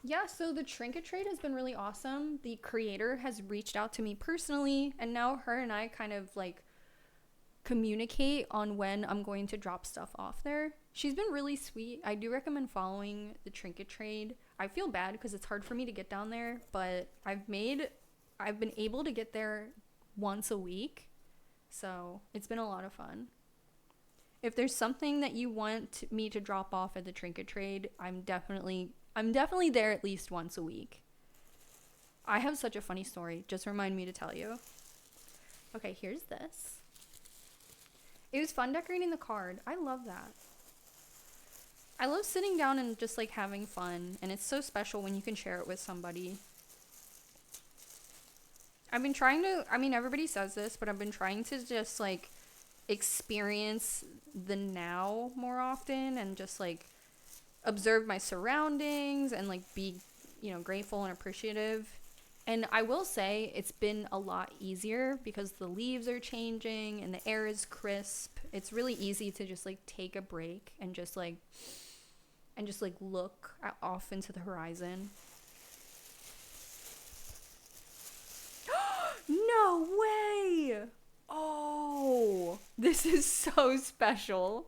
Yeah, so the trinket trade has been really awesome. The creator has reached out to me personally, and now her and I kind of like communicate on when I'm going to drop stuff off there. She's been really sweet. I do recommend following the trinket trade. I feel bad because it's hard for me to get down there, but I've been able to get there once a week, so it's been a lot of fun. If there's something that you want me to drop off at the trinket trade, I'm definitely there at least once a week. I have such a funny story. Just remind me to tell you. Okay, here's this. It was fun decorating the card. I love that. I love sitting down and just like having fun, and it's so special when you can share it with somebody. I've been trying to, I mean, everybody says this, but I've been trying to just like experience the now more often and just like observe my surroundings and like be, grateful and appreciative. And I will say it's been a lot easier because the leaves are changing and the air is crisp. It's really easy to just like take a break and just look off into the horizon. No way! Oh, this is so special.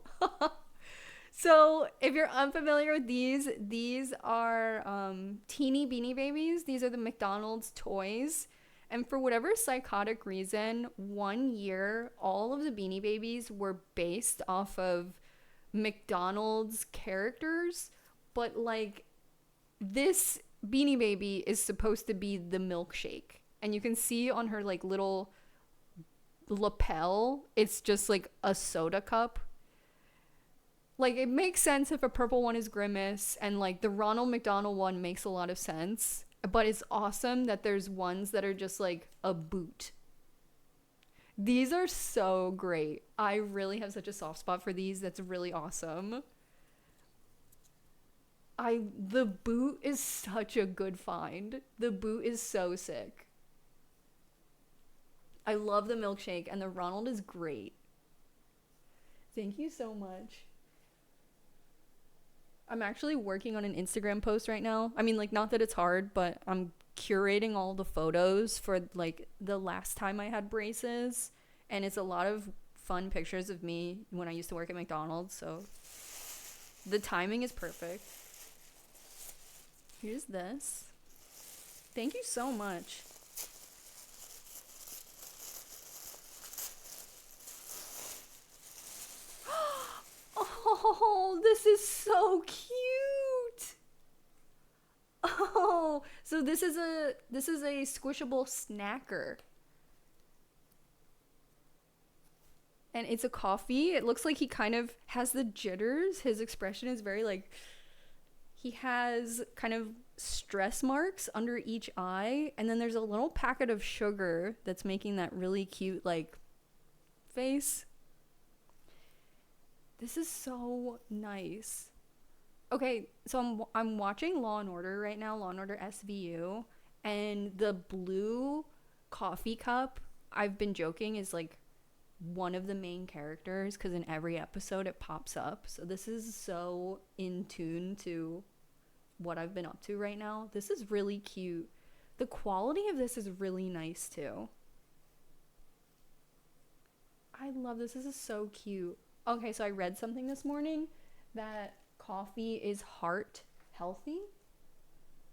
So if you're unfamiliar with these are teeny Beanie Babies. These are the McDonald's toys. And for whatever psychotic reason, one year, all of the Beanie Babies were based off of McDonald's characters. But like, this Beanie Baby is supposed to be the milkshake. And you can see on her like little lapel, it's just like a soda cup. Like, it makes sense if a purple one is Grimace, and like the Ronald McDonald one makes a lot of sense, but it's awesome that there's ones that are just like a boot. These are so great. I really have such a soft spot for these. That's really awesome. The boot is such a good find. The boot is so sick. I love the milkshake, and the Ronald is great. Thank you so much. I'm actually working on an Instagram post right now. I mean, like, not that it's hard, but I'm curating all the photos for like the last time I had braces, and it's a lot of fun pictures of me when I used to work at McDonald's, so the timing is perfect. Here's this. Thank you so much. Oh, this is so cute. Oh, so this is a squishable snacker. And it's a coffee. It looks like he kind of has the jitters. His expression is very like, he has kind of stress marks under each eye, and then there's a little packet of sugar that's making that really cute like face. This is so nice. Okay, so I'm watching Law and Order right now, Law and Order SVU, and the blue coffee cup I've been joking is like one of the main characters, because in every episode it pops up. So this is so in tune to what I've been up to right now. This is really cute. The quality of this is really nice too. I love this. This is so cute. Okay, so I read something this morning that coffee is heart healthy.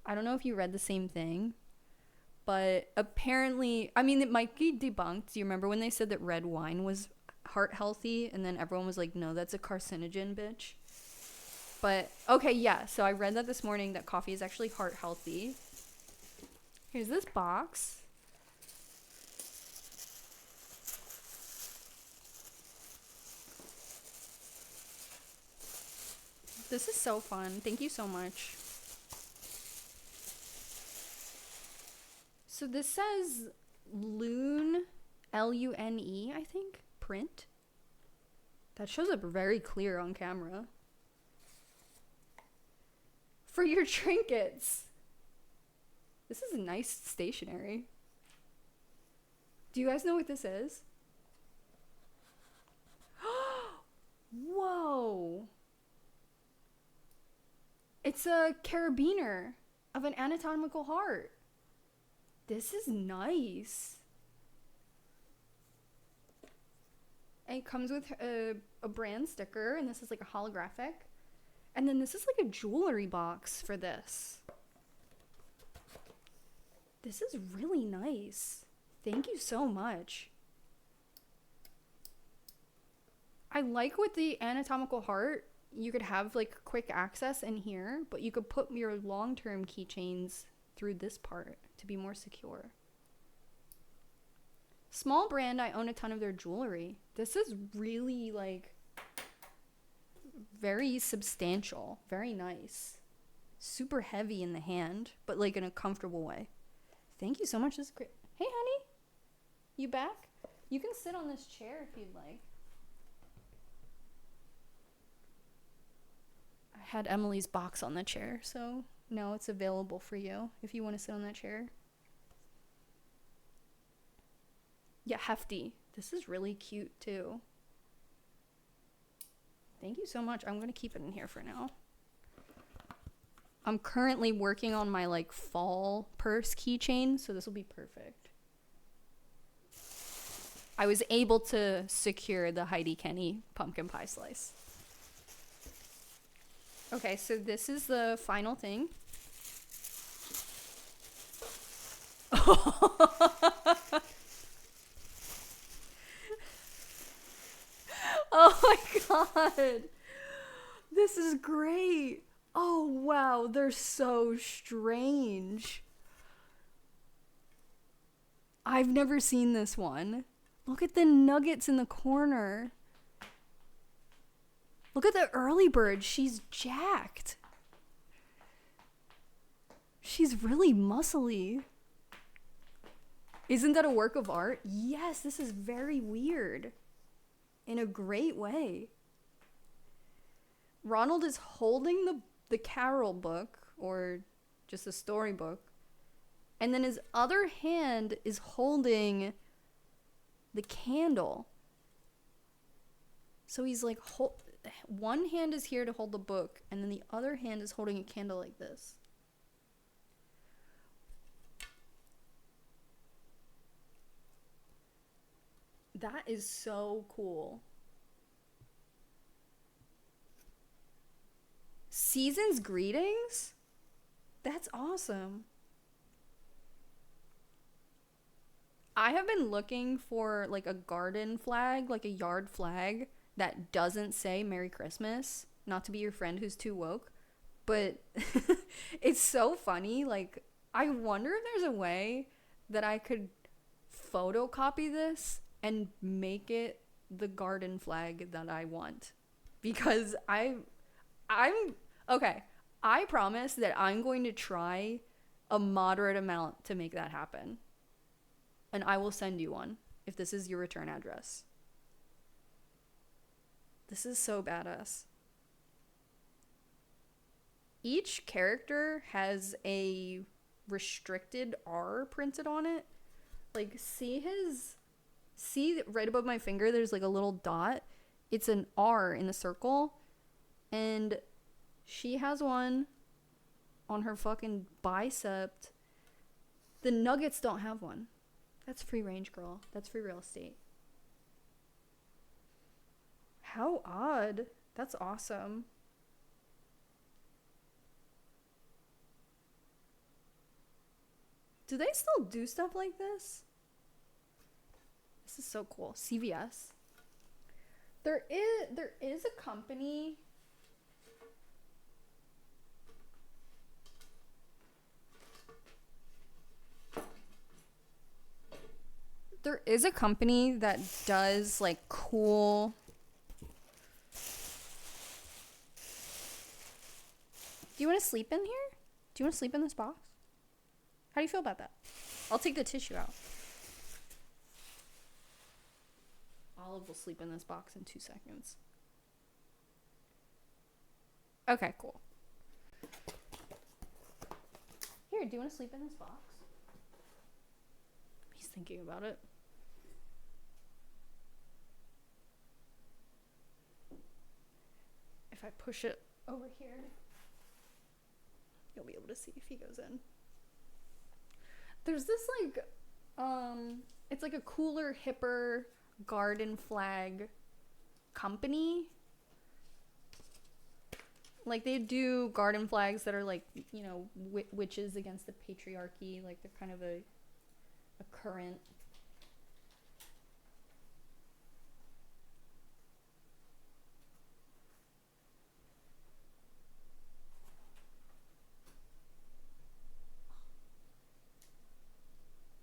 I don't know if you read the same thing, but apparently, I mean, it might be debunked. Do you remember when they said that red wine was heart healthy? And then everyone was like, no, that's a carcinogen, bitch. But, okay, yeah. So I read that this morning, that coffee is actually heart healthy. Here's this box. This is so fun. Thank you so much. So this says Lune, Lune, I think, print. That shows up very clear on camera. For your trinkets. This is a nice stationery. Do you guys know what this is? Whoa. It's a carabiner of an anatomical heart. This is nice. And it comes with a brand sticker, and this is like a holographic. And then this is like a jewelry box for this. This is really nice. Thank you so much. I like with the anatomical heart, you could have like quick access in here, but you could put your long-term keychains through this part to be more secure. Small brand, I own a ton of their jewelry. This is really like very substantial, very nice. Super heavy in the hand, but like in a comfortable way. Thank you so much. This is great. Hey, honey. You back? You can sit on this chair if you'd like. I had Emily's box on the chair, so now it's available for you if you want to sit on that chair. Yeah, hefty. This is really cute too. Thank you so much. I'm going to keep it in here for now. I'm currently working on my like fall purse keychain, so this will be perfect. I was able to secure the Heidi Kenny pumpkin pie slice. Okay, so this is the final thing. Oh my god. This is great. Oh wow, they're so strange. I've never seen this one. Look at the nuggets in the corner. Look at the early bird. She's jacked. She's really muscly. Isn't that a work of art? Yes, this is very weird. In a great way. Ronald is holding the Carol book, or just a storybook, and then his other hand is holding the candle. So he's like, one hand is here to hold the book, and then the other hand is holding a candle like this. That is so cool. Season's greetings? That's awesome. I have been looking for like a garden flag, like a yard flag that doesn't say Merry Christmas. Not to be your friend who's too woke, but it's so funny. Like, I wonder if there's a way that I could photocopy this and make it the garden flag that I want. Because I'm okay. I promise that I'm going to try a moderate amount to make that happen. And I will send you one if this is your return address. This is so badass. Each character has a restricted R printed on it. Like, see his See right above my finger, there's like a little dot. It's an R in the circle. And she has one on her fucking bicep. The Nuggets don't have one. That's free range, girl. That's free real estate. How odd. That's awesome. Do they still do stuff like this? This is so cool. CVS. There is a company. There is a company that does like cool. Do you want to sleep in here? Do you want to sleep in this box? How do you feel about that? I'll take the tissue out. Olive will sleep in this box in 2 seconds. Okay, cool. Here, do you want to sleep in this box? He's thinking about it. If I push it over here, you'll be able to see if he goes in. There's this like, it's like a cooler, hipper garden flag company. Like they do garden flags that are like, you know, witches against the patriarchy. Like they're kind of a current.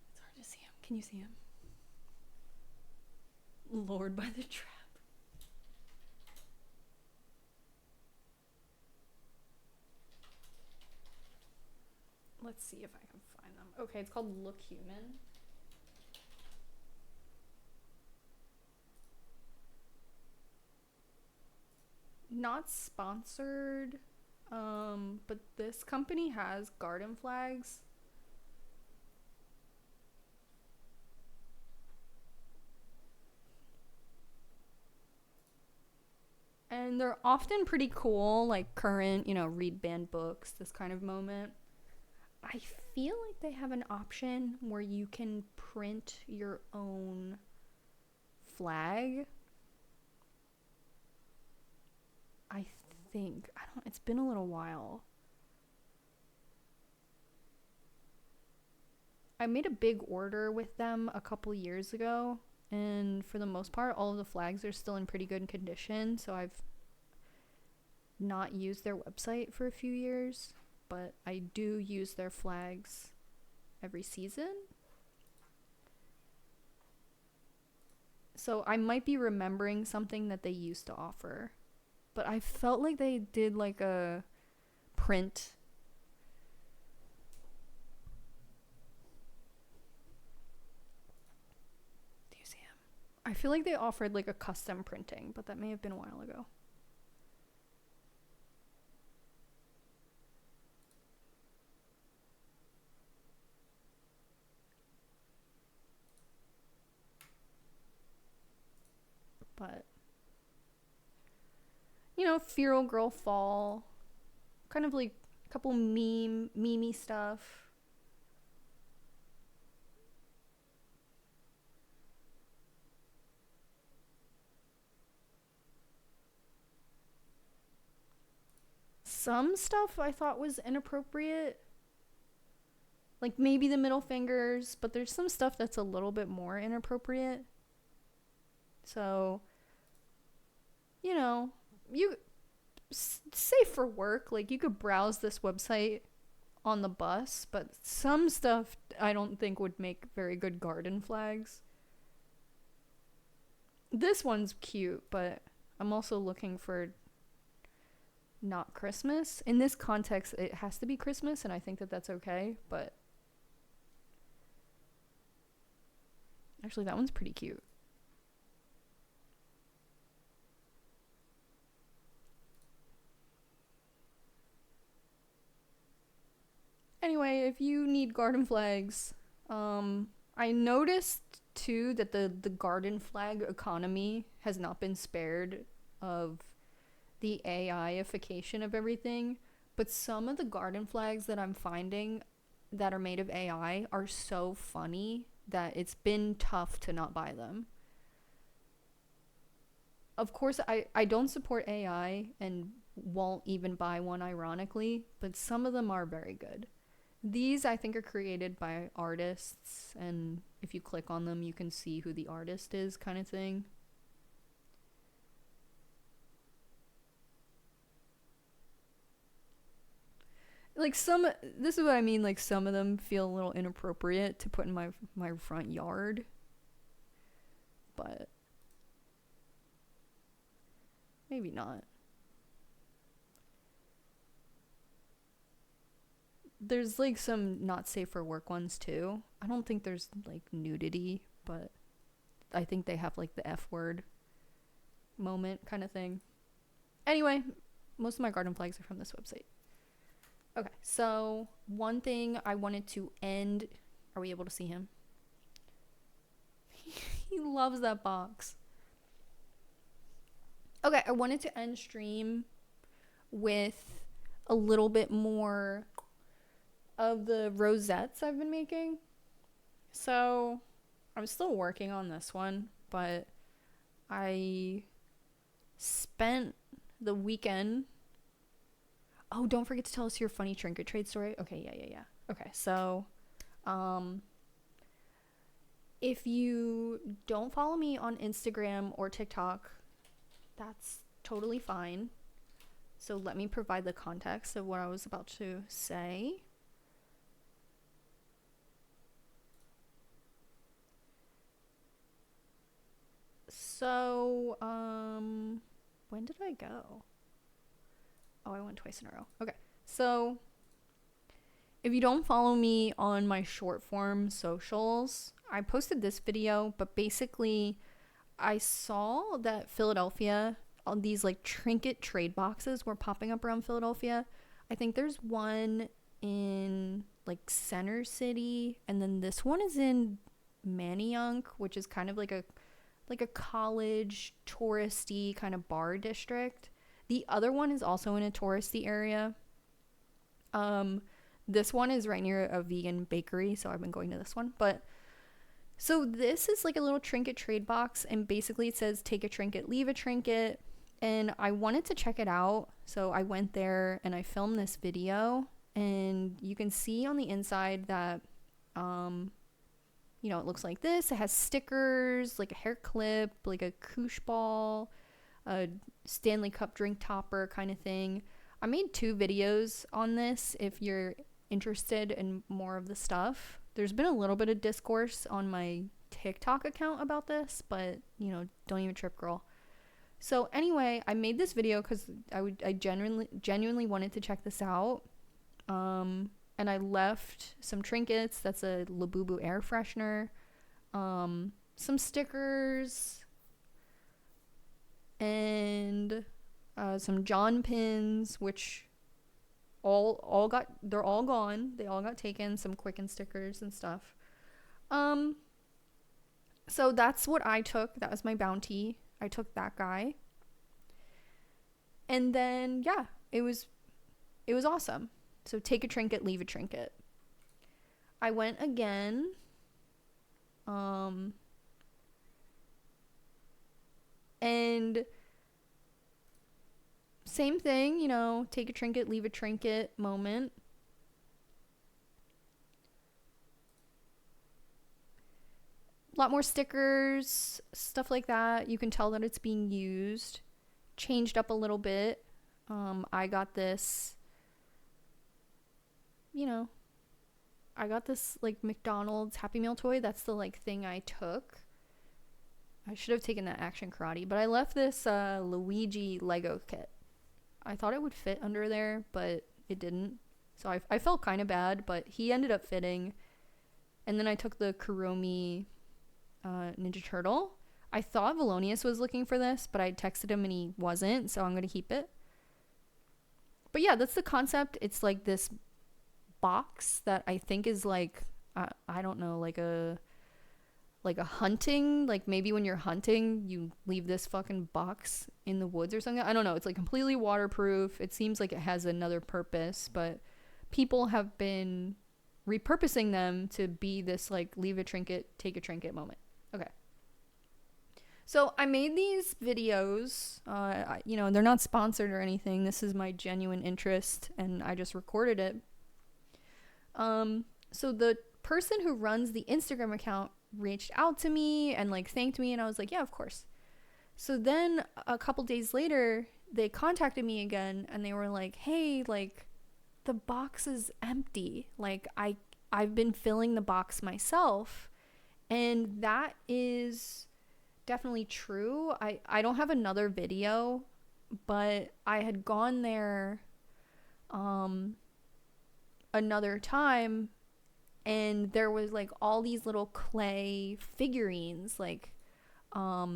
It's hard to see him. Can you see him? Lured by the trap. Let's see if I can find them. Okay, it's called Look Human. Not sponsored, but this company has garden flags. And they're often pretty cool, like current, you know, read banned books, this kind of moment. I feel like they have an option where you can print your own flag. I think. It's been a little while. I made a big order with them a couple years ago. And for the most part, all of the flags are still in pretty good condition. So I've not used their website for a few years. But I do use their flags every season. So I might be remembering something that they used to offer. But I felt like they did like a print. Do you see him? I feel like they offered like a custom printing, but that may have been a while ago. But, you know, Feral Girl Fall. Kind of like a couple meme stuff. Some stuff I thought was inappropriate. Like maybe the middle fingers, but there's some stuff that's a little bit more inappropriate. So, you know, safe for work. Like you could browse this website on the bus, but some stuff I don't think would make very good garden flags. This one's cute, but I'm also looking for not Christmas. In this context, it has to be Christmas, and I think that that's okay, but actually that one's pretty cute. Anyway, if you need garden flags, I noticed too that the garden flag economy has not been spared of the AI-ification of everything, but some of the garden flags that I'm finding that are made of AI are so funny that it's been tough to not buy them. Of course, I don't support AI and won't even buy one, ironically, but some of them are very good. These, I think, are created by artists, and if you click on them, you can see who the artist is, kind of thing. Like, this is what I mean, like, some of them feel a little inappropriate to put in my front yard. But maybe not. There's like some not safe for work ones too. I don't think there's like nudity, but I think they have like the F word moment kind of thing. Anyway, most of my garden flags are from this website. Okay, so one thing I wanted to end. Are we able to see him? He loves that box. Okay, I wanted to end stream with a little bit more of the rosettes I've been making. So I'm still working on this one, but I spent the weekend. Oh, don't forget to tell us your funny trinket trade story. Okay, yeah. Okay, so if you don't follow me on Instagram or TikTok, that's totally fine. So let me provide the context of what I was about to say. So, when did I go? Oh, I went twice in a row. Okay. So, if you don't follow me on my short form socials, I posted this video, but basically I saw that Philadelphia, all these like trinket trade boxes were popping up around Philadelphia. I think there's one in like Center City, and then this one is in Manayunk, which is kind of like a college touristy kind of bar district. The other one is also in a touristy area. This one is right near a vegan bakery, so I've been going to this one. But so this is like a little trinket trade box, and basically it says take a trinket, leave a trinket. And I wanted to check it out, so I went there and I filmed this video, and you can see on the inside that you know, it looks like this. It has stickers, like a hair clip, like a koosh ball, a Stanley Cup drink topper kind of thing. I made 2 videos on this if you're interested in more of the stuff. There's been a little bit of discourse on my TikTok account about this, but, you know, don't even trip, girl. So anyway, I made this video because I genuinely wanted to check this out. And I left some trinkets. That's a Labubu air freshener, some stickers, and some John pins, which they're all gone. They all got taken. Some Quicken stickers and stuff. So that's what I took. That was my bounty. I took that guy. And then yeah, it was awesome. So take a trinket, leave a trinket. I went again. And same thing, you know, take a trinket, leave a trinket moment. A lot more stickers, stuff like that. You can tell that it's being used. Changed up a little bit. I got this, you know, I got this like McDonald's Happy Meal toy. That's the like thing I took. I should have taken that Action Karate, but I left this Luigi Lego kit. I thought it would fit under there, but it didn't. So I felt kind of bad, but he ended up fitting. And then I took the Kuromi Ninja Turtle. I thought Valonius was looking for this, but I texted him and he wasn't, so I'm going to keep it. But yeah, that's the concept. It's like this box that I think is like, I don't know, like like a hunting, like maybe when you're hunting, you leave this fucking box in the woods or something. I don't know. It's like completely waterproof. It seems like it has another purpose, but people have been repurposing them to be this like leave a trinket, take a trinket moment. Okay. So I made these videos, they're not sponsored or anything. This is my genuine interest and I just recorded it. So the person who runs the Instagram account reached out to me and like thanked me and I was like, yeah, of course. So then a couple days later, they contacted me again and they were like, hey, like the box is empty. Like I've been filling the box myself. And that is definitely true. I don't have another video, but I had gone there another time and there was like all these little clay figurines, like a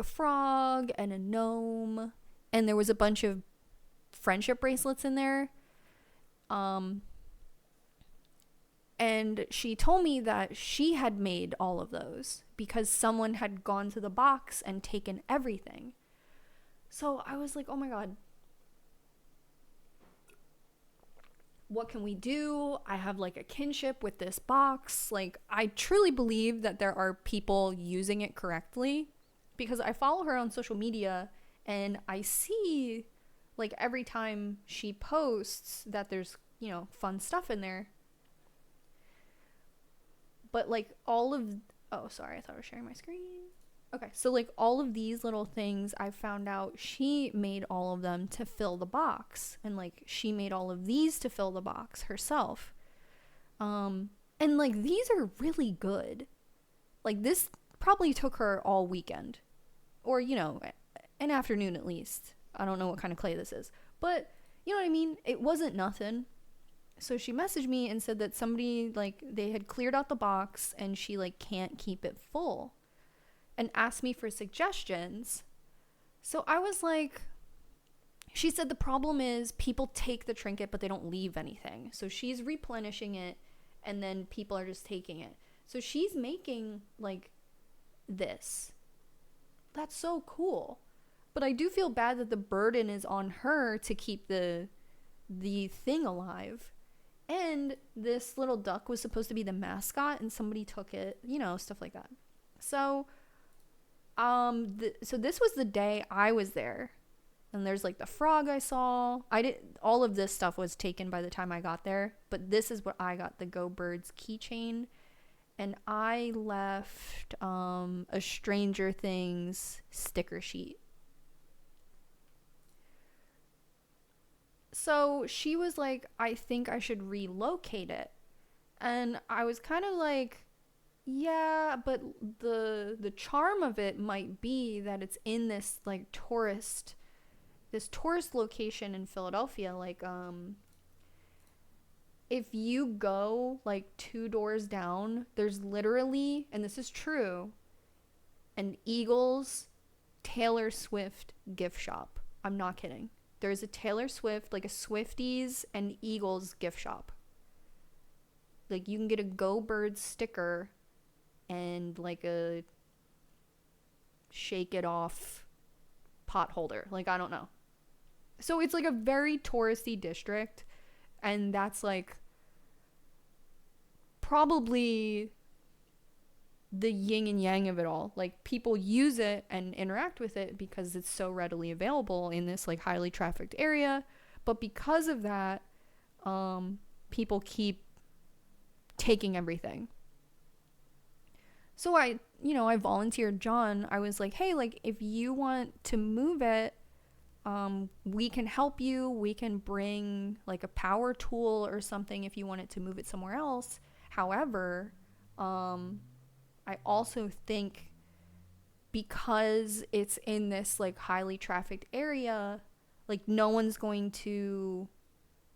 frog and a gnome, and there was a bunch of friendship bracelets in there. And she told me that she had made all of those because someone had gone to the box and taken everything. So I was like, oh my God, what can we do? I have like a kinship with this box. Like I truly believe that there are people using it correctly because I follow her on social media and I see like every time she posts that there's, fun stuff in there. But like sorry, I thought I was sharing my screen. Okay, so like all of these little things, I found out she made all of them to fill the box. And like she made all of these to fill the box herself. And like these are really good. Like this probably took her all weekend. Or, an afternoon at least. I don't know what kind of clay this is. But, you know what I mean? It wasn't nothing. So she messaged me and said that somebody, like, they had cleared out the box and she, like, can't keep it full. And asked me for suggestions. So I was like, she said the problem is people take the trinket but they don't leave anything. So she's replenishing it and then people are just taking it. So she's making, like, this. That's so cool. But I do feel bad that the burden is on her to keep the thing alive. And this little duck was supposed to be the mascot and somebody took it, stuff like that. So so this was the day I was there. And there's like the frog I saw. All of this stuff was taken by the time I got there, but this is what I got, the Go Birds keychain. And I left a Stranger Things sticker sheet. So she was like, I think I should relocate it. And I was kind of like, yeah, but the charm of it might be that it's in this like tourist location in Philadelphia. Like, if you go like 2 doors down, there's literally, and this is true, an Eagles Taylor Swift gift shop. I'm not kidding. There's a Taylor Swift, like a Swifties and Eagles gift shop. Like you can get a Go Birds sticker and like a shake it off pot holder. Like, I don't know. So it's like a very touristy district. And that's like probably the yin and yang of it all. Like people use it and interact with it because it's so readily available in this like highly trafficked area. But because of that, people keep taking everything. So I volunteered John. I was like, hey, like if you want to move it, we can help you. We can bring like a power tool or something if you wanted to move it somewhere else. However, I also think because it's in this like highly trafficked area, like no one's going to,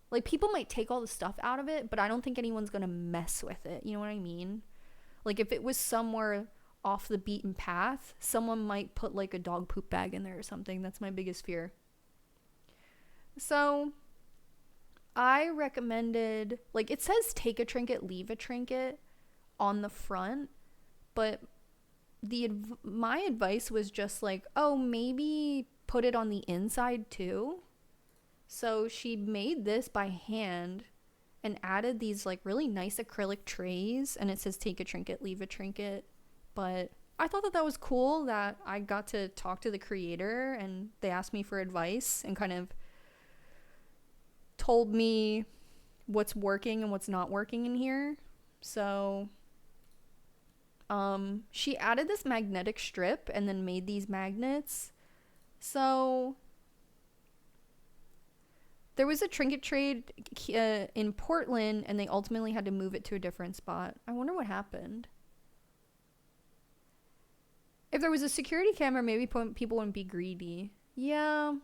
like people might take all the stuff out of it, but I don't think anyone's going to mess with it. You know what I mean? Like if it was somewhere off the beaten path, someone might put like a dog poop bag in there or something. That's my biggest fear. So I recommended, like it says take a trinket, leave a trinket on the front, but my advice was just like, oh, maybe put it on the inside too. So she made this by hand and added these like really nice acrylic trays, and it says take a trinket, leave a trinket. But I thought that was cool that I got to talk to the creator and they asked me for advice and kind of told me what's working and what's not working in here. So she added this magnetic strip and then made these magnets. So there was a trinket trade in Portland, and they ultimately had to move it to a different spot. I wonder what happened. If there was a security camera, maybe people wouldn't be greedy. Yeah.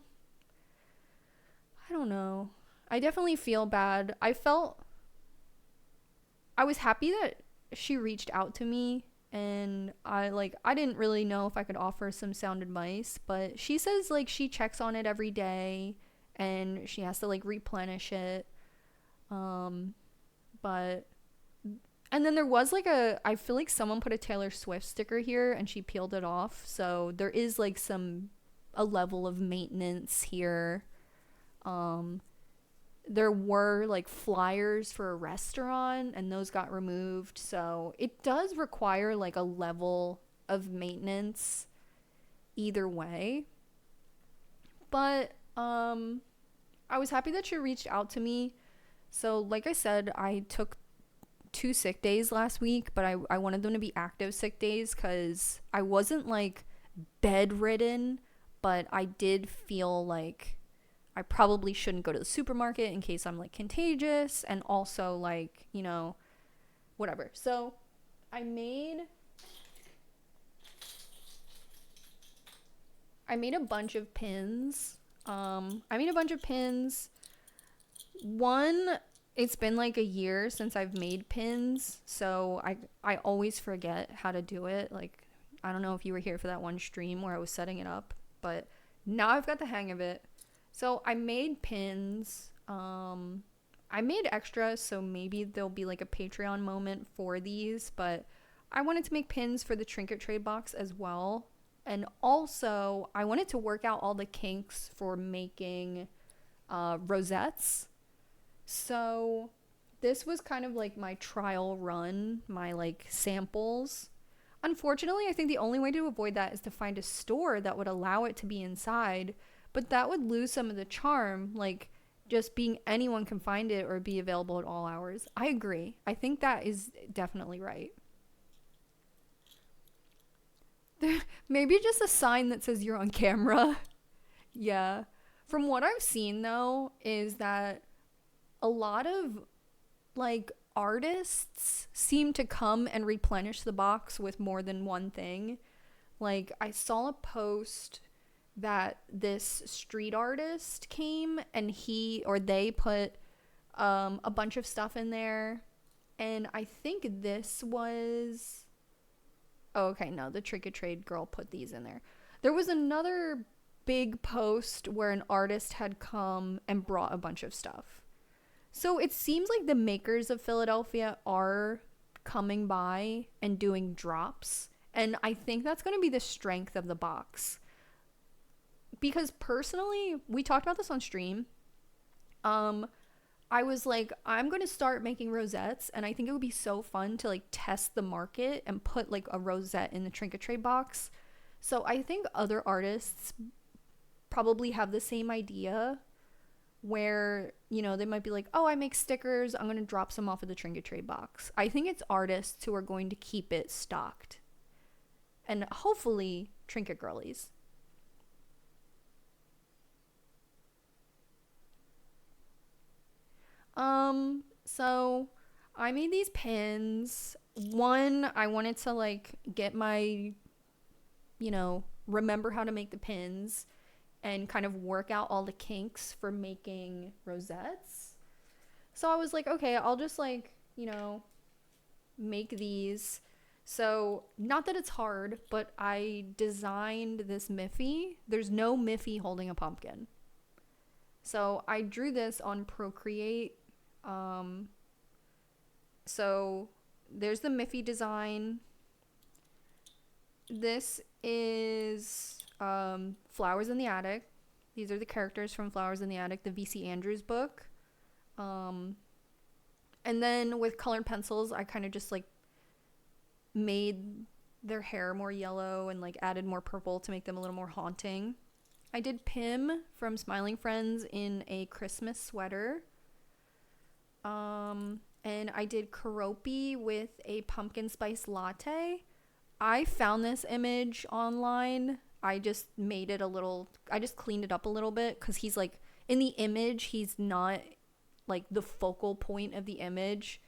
I don't know. I definitely feel bad. I was happy that she reached out to me, and I didn't really know if I could offer some sound advice, but she says like she checks on it every day and she has to like replenish it. But and then there was like I feel like someone put a Taylor Swift sticker here and she peeled it off, so there is like a level of maintenance here. There were like flyers for a restaurant and those got removed, so it does require like a level of maintenance either way. But I was happy that she reached out to me. So like I said, I took 2 sick days last week, but I wanted them to be active sick days because I wasn't like bedridden, but I did feel like I probably shouldn't go to the supermarket in case I'm like contagious, and also like, you know, whatever. So I made a bunch of pins. One, it's been like a year since I've made pins, so I always forget how to do it. Like, I don't know if you were here for that one stream where I was setting it up, but now I've got the hang of it. So I made pins. I made extras, so maybe there'll be like a Patreon moment for these, but I wanted to make pins for the trinket trade box as well. And also, I wanted to work out all the kinks for making rosettes. So this was kind of like my trial run, my like samples. Unfortunately, I think the only way to avoid that is to find a store that would allow it to be inside, but that would lose some of the charm, like just being anyone can find it or be available at all hours. I agree. I think that is definitely right. Maybe just a sign that says you're on camera. Yeah. From what I've seen though, is that a lot of like artists seem to come and replenish the box with more than one thing. Like I saw a post that this street artist came and they put a bunch of stuff in there, and I think this was the Trick or Trade girl put these in there. There was another big post where an artist had come and brought a bunch of stuff. So it seems like the makers of Philadelphia are coming by and doing drops, and I think that's going to be the strength of the box. Because personally, we talked about this on stream. I was like, I'm going to start making rosettes, and I think it would be so fun to like test the market and put like a rosette in the trinket trade box. So I think other artists probably have the same idea where, you know, they might be like, oh, I make stickers, I'm going to drop some off of the trinket trade box. I think it's artists who are going to keep it stocked. And hopefully trinket girlies. So I made these pins. One, I wanted to like get my, you know, remember how to make the pins and kind of work out all the kinks for making rosettes. So I was like, okay, I'll just like, you know, make these. So not that it's hard, but I designed this Miffy. There's no Miffy holding a pumpkin. So I drew this on Procreate. So there's the Miffy design. This is Flowers in the Attic. These are the characters from Flowers in the Attic, the V.C. Andrews book. And then with colored pencils, I kind of just like made their hair more yellow and like added more purple to make them a little more haunting. I did Pim from Smiling Friends in a Christmas sweater. And I did Keroppi with a pumpkin spice latte. I found this image online. I just made it I just cleaned it up a little bit because he's like, in the image, he's not like the focal point of the image.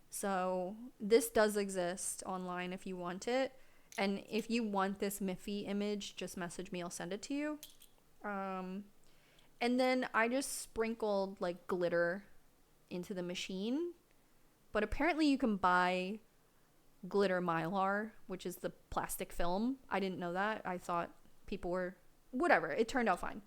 So this does exist online if you want it. And if you want this Miffy image, just message me. I'll send it to you. And then I just sprinkled like glitter into the machine. But apparently you can buy glitter mylar, which is the plastic film. I didn't know that. I thought people were... Whatever. It turned out fine.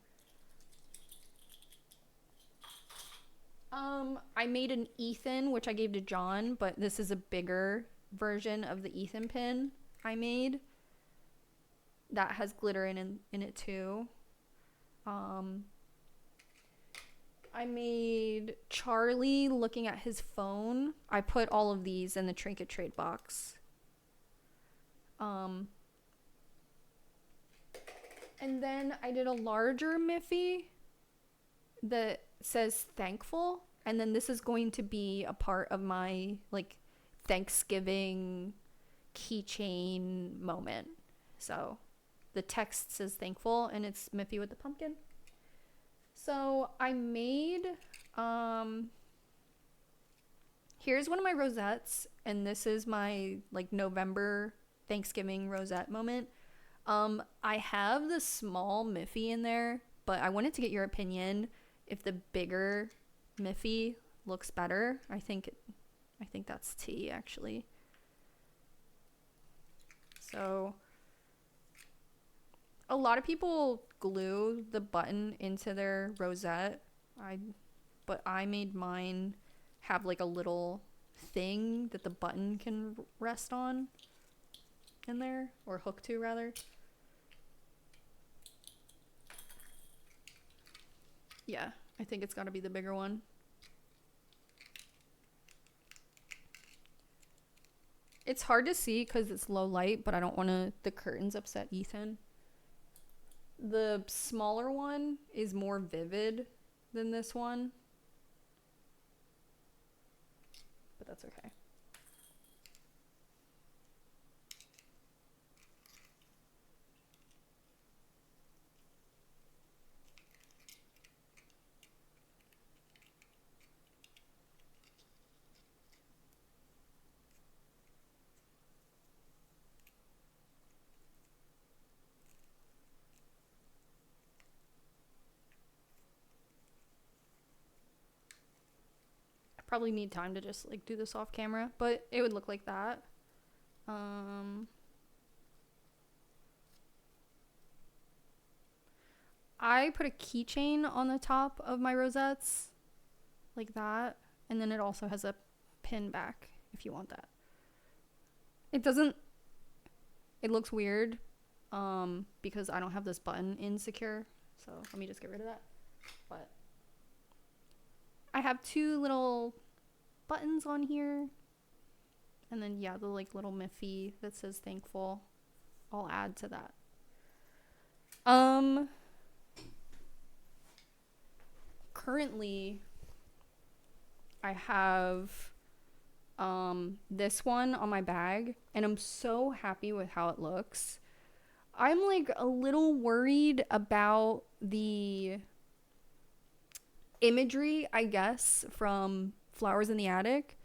I made an Ethan, which I gave to John, but this is a bigger version of the Ethan pin I made. That has glitter in it too. I made Charlie looking at his phone. I put all of these in the Trinket Trade box. And then I did a larger Miffy that says thankful. And then this is going to be a part of my like Thanksgiving keychain moment. So the text says thankful and it's Miffy with the pumpkin. So I made, here's one of my rosettes, and this is my like November Thanksgiving rosette moment. I have the small Miffy in there, but I wanted to get your opinion if the bigger Miffy looks better. I think that's T actually. So a lot of people glue the button into their rosette. But I made mine have like a little thing that the button can rest on in there, or hook to rather. Yeah, I think it's got to be the bigger one. It's hard to see because it's low light, but I don't want the curtains upset Ethan. The smaller one is more vivid than this one, but that's okay. Probably need time to just like do this off camera, but it would look like that. I put a keychain on the top of my rosettes like that, and then it also has a pin back if you want that. It looks weird because I don't have this button insecure, so let me just get rid of that. But I have two little buttons on here. And then, yeah, the like little Miffy that says thankful. I'll add to that. Currently, I have this one on my bag. And I'm so happy with how it looks. I'm like a little worried about the imagery, I guess, from Flowers in the Attic,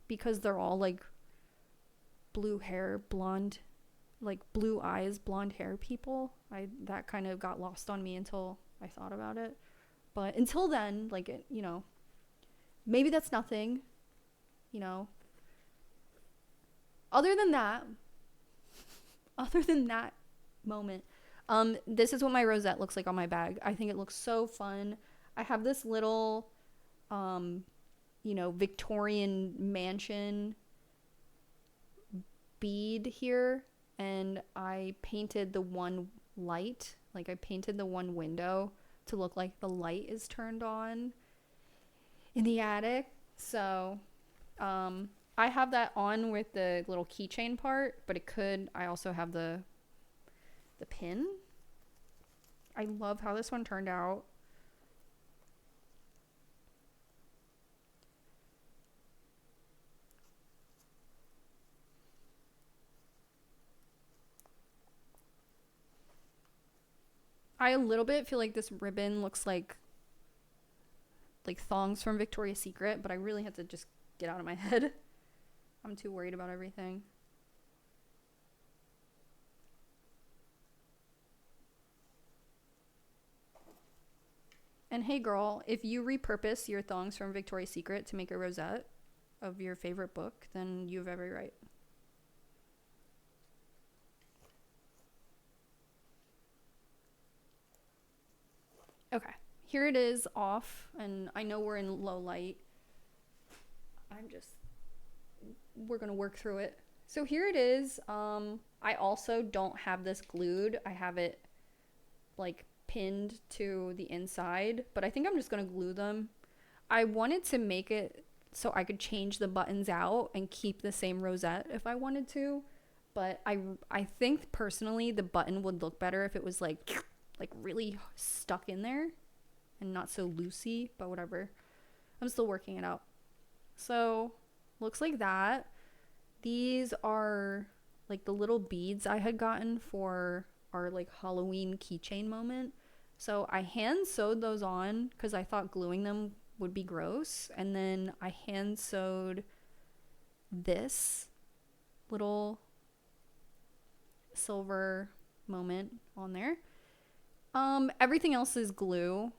because they're all like blue hair, blonde, like blue eyes, blonde hair people. That kind of got lost on me until I thought about it. But until then, like, it, you know, maybe that's nothing, you know. Other than that moment, this is what my rosette looks like on my bag. I think it looks so fun. I have this little, you know, Victorian mansion bead here and I painted the one light, like I painted the one window to look like the light is turned on in the attic. So I have that on with the little keychain part, but I also have the pin. I love how this one turned out. I a little bit feel like this ribbon looks like thongs from Victoria's Secret, but I really had to just get out of my head. I'm too worried about everything. And hey girl, if you repurpose your thongs from Victoria's Secret to make a rosette of your favorite book, then you have every right. Okay, here it is off, and I know we're in low light. We're gonna work through it. So here it is. I also don't have this glued. I have it like pinned to the inside, but I think I'm just gonna glue them. I wanted to make it so I could change the buttons out and keep the same rosette if I wanted to, but I think personally the button would look better if it was like really stuck in there and not so loosey, but whatever. I'm still working it out. So looks like that. These are like the little beads I had gotten for our like Halloween keychain moment. So I hand sewed those on because I thought gluing them would be gross, and then I hand sewed this little silver moment on there. Everything else is glue,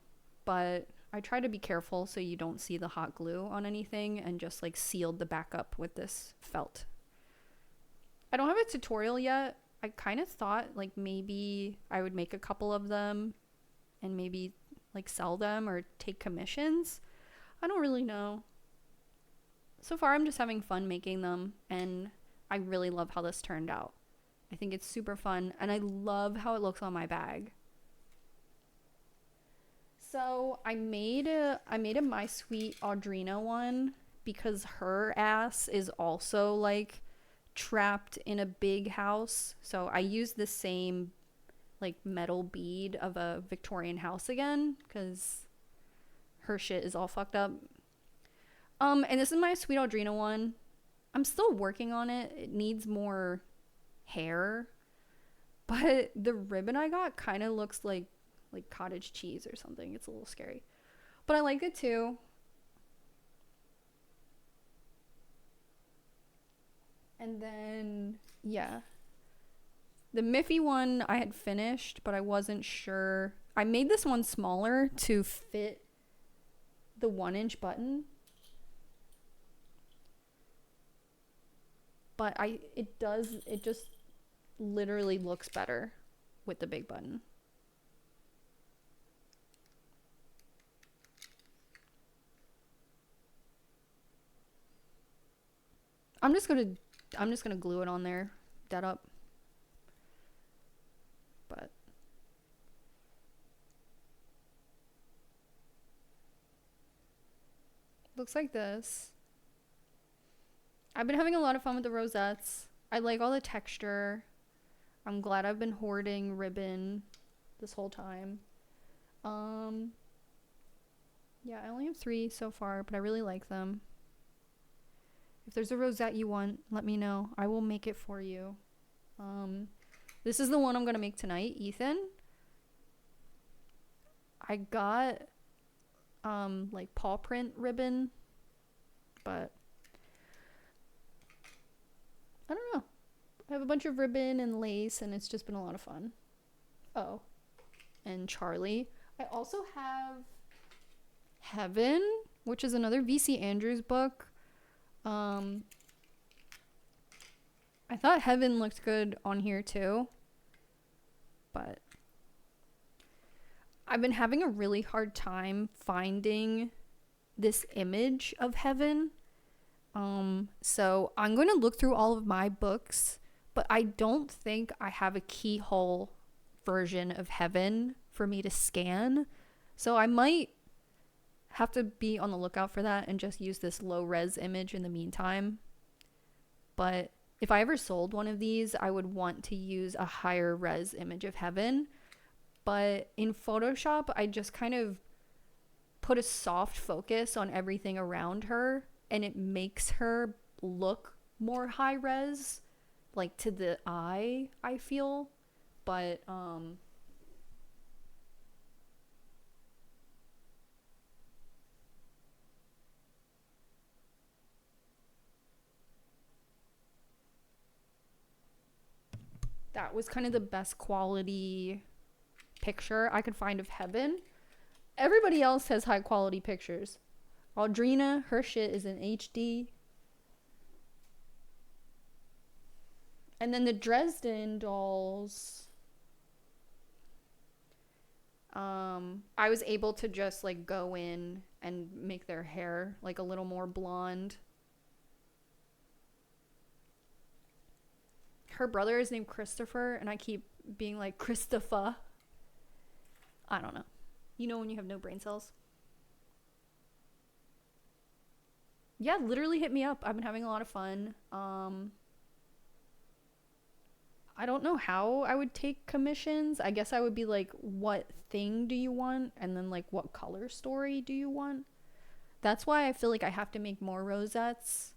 but I try to be careful so you don't see the hot glue on anything, and just like sealed the back up with this felt. I don't have a tutorial yet. I kind of thought like maybe I would make a couple of them and maybe like sell them or take commissions. I don't really know. So far I'm just having fun making them, and I really love how this turned out. I think it's super fun, and I love how it looks on my bag. So I made a My Sweet Audrina one because her ass is also like trapped in a big house. So I used the same like metal bead of a Victorian house again because her shit is all fucked up. And this is My Sweet Audrina one. I'm still working on it. It needs more hair, but the ribbon I got kind of looks like cottage cheese or something. It's a little scary, but I like it too. And then yeah, the Miffy one I had finished, but I wasn't sure. I made this one smaller to fit the 1-inch button, but it just literally looks better with the big button. I'm just gonna glue it on there, that up. But looks like this. I've been having a lot of fun with the rosettes. I like all the texture. I'm glad I've been hoarding ribbon this whole time. Yeah, I only have 3 so far, but I really like them. If there's a rosette you want, let me know. I will make it for you. This is the one I'm gonna make tonight, Ethan. I got like paw print ribbon, but I don't know. I have a bunch of ribbon and lace, and it's just been a lot of fun. Oh, and Charlie. I also have Heaven, which is another VC Andrews book. I thought Heaven looked good on here too, but I've been having a really hard time finding this image of Heaven. So I'm going to look through all of my books, but I don't think I have a keyhole version of Heaven for me to scan. So I might have to be on the lookout for that and just use this low res image in the meantime. But if I ever sold one of these, I would want to use a higher res image of Heaven. But in Photoshop, I just kind of put a soft focus on everything around her, and it makes her look more high res, like to the eye, I feel. But that was kind of the best quality picture I could find of Heaven. Everybody else has high quality pictures. Audrina, her shit is in HD. And then the Dresden dolls, I was able to just like go in and make their hair like a little more blonde. Her brother is named Christopher, and I keep being like, Christopher. I don't know. You know when you have no brain cells? Yeah, literally hit me up. I've been having a lot of fun. I don't know how I would take commissions. I guess I would be like, what thing do you want? And then like, what color story do you want? That's why I feel like I have to make more rosettes.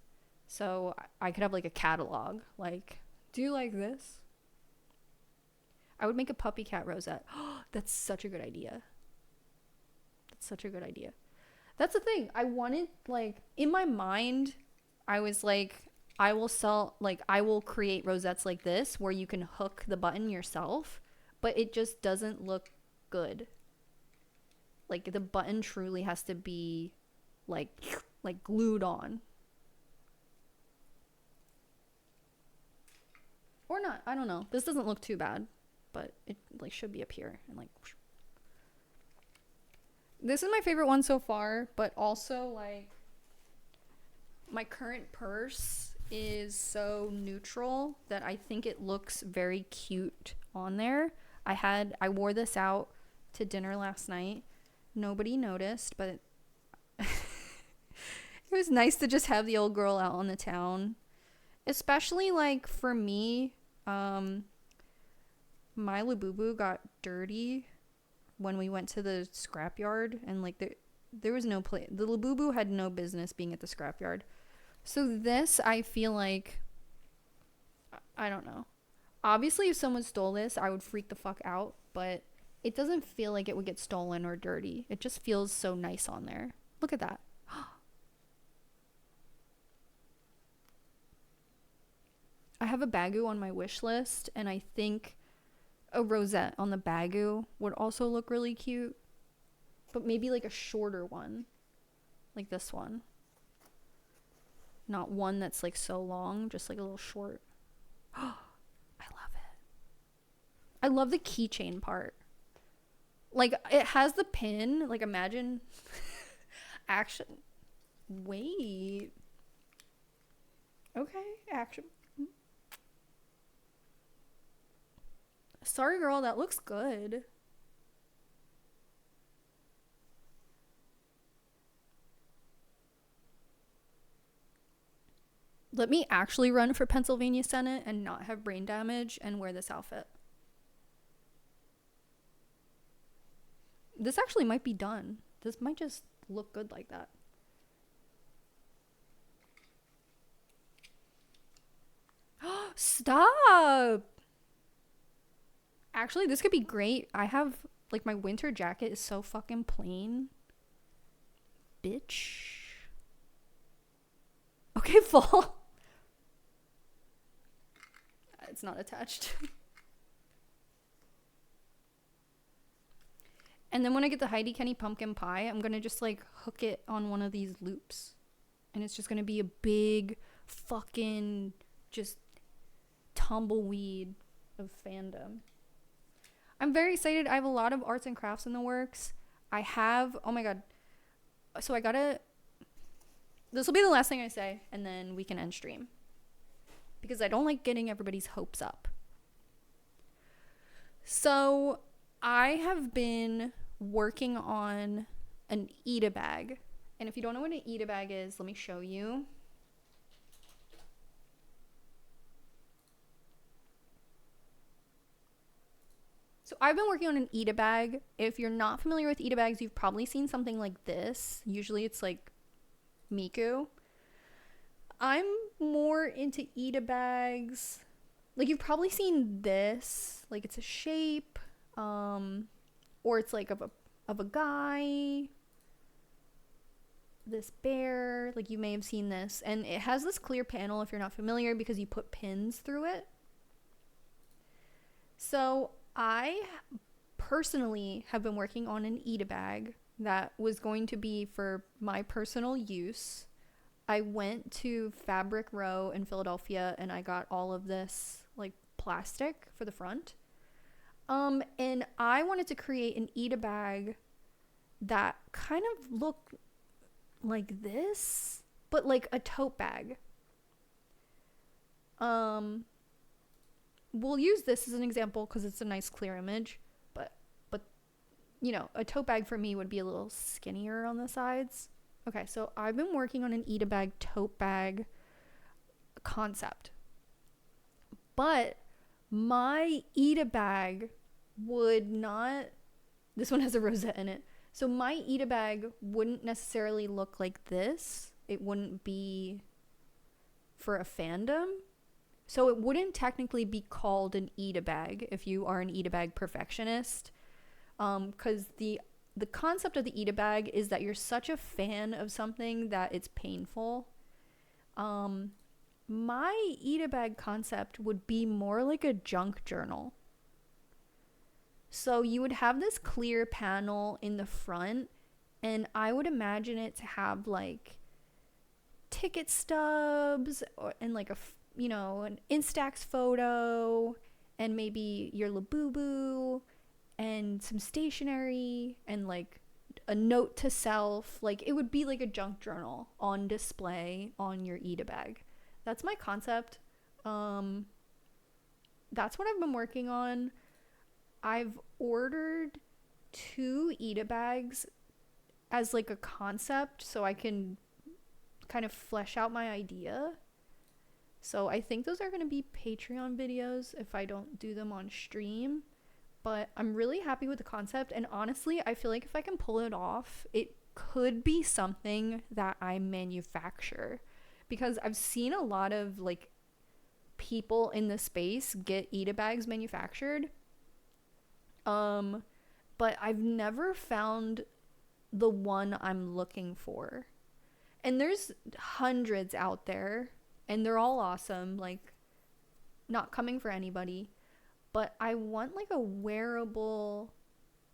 So I could have like a catalog. Like, do you like this? I would make a puppy cat rosette. That's such a good idea. That's such a good idea. That's the thing. I wanted, like, in my mind, I was like, I will create rosettes like this where you can hook the button yourself, but it just doesn't look good. Like, the button truly has to be like glued on. Or not. I don't know. This doesn't look too bad, but it like should be up here and like whoosh. This is my favorite one so far, but also like my current purse is so neutral that I think it looks very cute on there. I wore this out to dinner last night. Nobody noticed, but it was nice to just have the old girl out on the town. Especially like for me, my Labubu got dirty when we went to the scrapyard, and like there was no place. The Labubu had no business being at the scrapyard. So this, I feel like, I don't know. Obviously, if someone stole this, I would freak the fuck out, but it doesn't feel like it would get stolen or dirty. It just feels so nice on there. Look at that. I have a Bagu on my wish list, and I think a rosette on the Bagu would also look really cute. But maybe like a shorter one. Like this one. Not one that's like so long, just like a little short. I love it. I love the keychain part. Like, it has the pin. Like, imagine. Action. Wait. Okay, action. Sorry, girl, that looks good. Let me actually run for Pennsylvania Senate and not have brain damage and wear this outfit. This actually might be done. This might just look good like that. Stop! Actually, this could be great. I have, like, my winter jacket is so fucking plain. Bitch. Okay, fall. It's not attached. And then when I get the Heidi Kenny pumpkin pie, I'm gonna just, like, hook it on one of these loops. And it's just gonna be a big fucking just tumbleweed of fandom. I'm very excited. I have a lot of arts and crafts in the works. I have, oh my god. So I gotta, this will be the last thing I say, and then we can end stream. Because because I don't like getting everybody's hopes up. So I have been working on an Ita bag. And if you don't know what an Ita bag is, let me show you. So I've been working on an Ita bag. If you're not familiar with Ita bags, you've probably seen something like this. Usually it's like Miku. I'm more into Ita bags. Like, you've probably seen this. Like, it's a shape. Or it's like of a guy. This bear. Like, you may have seen this. And it has this clear panel if you're not familiar because you put pins through it. So I personally have been working on an Ita bag that was going to be for my personal use. I went to Fabric Row in Philadelphia and I got all of this like plastic for the front. And I wanted to create an Ita bag that kind of looked like this, but like a tote bag. We'll use this as an example because it's a nice clear image, but you know, a tote bag for me would be a little skinnier on the sides. Okay, so I've been working on an Ita bag tote bag concept, but my Ita bag would not, this one has a rosette in it, so my Ita bag wouldn't necessarily look like this. It wouldn't be for a fandom. So it wouldn't technically be called an Ita bag if you are an Ita bag perfectionist. Because the concept of the Ita bag is that you're such a fan of something that it's painful. My Ita bag concept would be more like a junk journal. So you would have this clear panel in the front, and I would imagine it to have like ticket stubs and like an Instax photo and maybe your Labubu and some stationery and like a note to self. Like, it would be like a junk journal on display on your Ita bag. That's my concept. That's what I've been working on. I've ordered 2 Ita bags as like a concept so I can kind of flesh out my idea. So I think those are going to be Patreon videos if I don't do them on stream. But I'm really happy with the concept. And honestly, I feel like if I can pull it off, it could be something that I manufacture. Because I've seen a lot of like people in the space get Ita bags manufactured. But I've never found the one I'm looking for. And there's hundreds out there. And they're all awesome, like, not coming for anybody. But I want, like, a wearable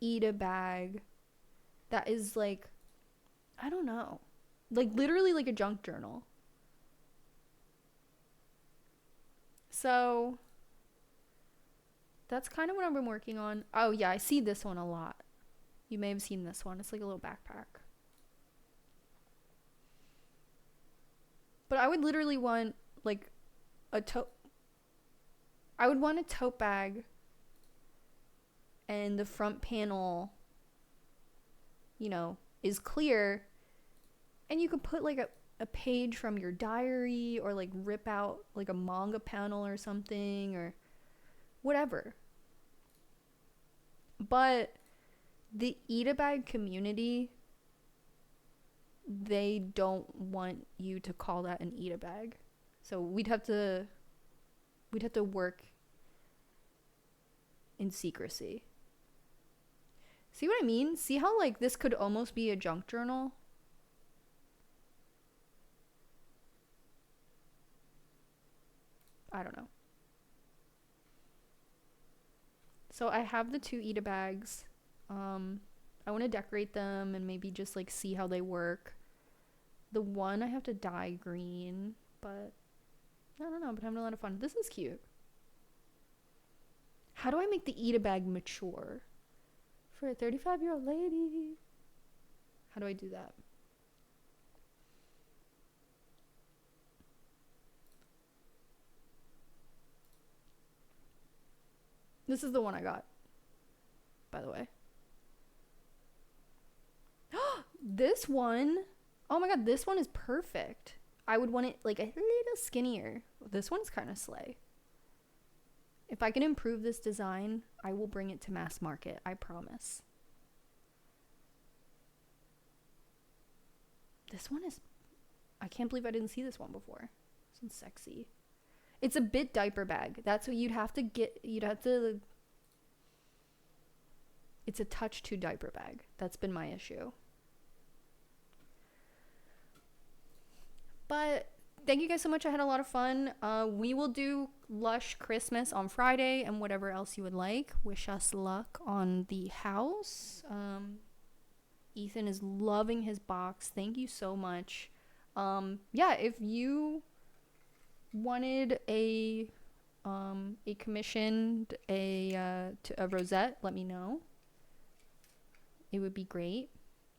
Ita bag that is, like, I don't know. Like, literally like a junk journal. So, that's kind of what I've been working on. Oh, yeah, I see this one a lot. You may have seen this one. It's like a little backpack. But I would literally want, like, I would want a tote bag and the front panel, you know, is clear. And you could put, like, a page from your diary or, like, rip out, like, a manga panel or something or whatever. But the Ita bag community, they don't want you to call that an Ita bag. So we'd have to work in secrecy. See what I mean? See how like this could almost be a junk journal? I don't know. So I have the 2 Ita bags. I want to decorate them and maybe just like see how they work. The one I have to dye green, but I don't know, but I'm having a lot of fun. This is cute. How do I make the Ita bag mature for a 35-year-old lady? How do I do that? This is the one I got, by the way. This one, oh my god, this one is perfect. I would want it like a little skinnier. This one's kind of slay. If I can improve this design, I will bring it to mass market, I promise. This one is, I can't believe I didn't see this one before. This one's sexy. It's a bit diaper bag. That's what you'd have to get, it's a touch too diaper bag. That's been my issue. But thank you guys so much. I had a lot of fun. We will do Lush Christmas on Friday and whatever else you would like. Wish us luck on the house. Ethan is loving his box. Thank you so much. Yeah, if you wanted a commissioned a rosette, let me know. It would be great.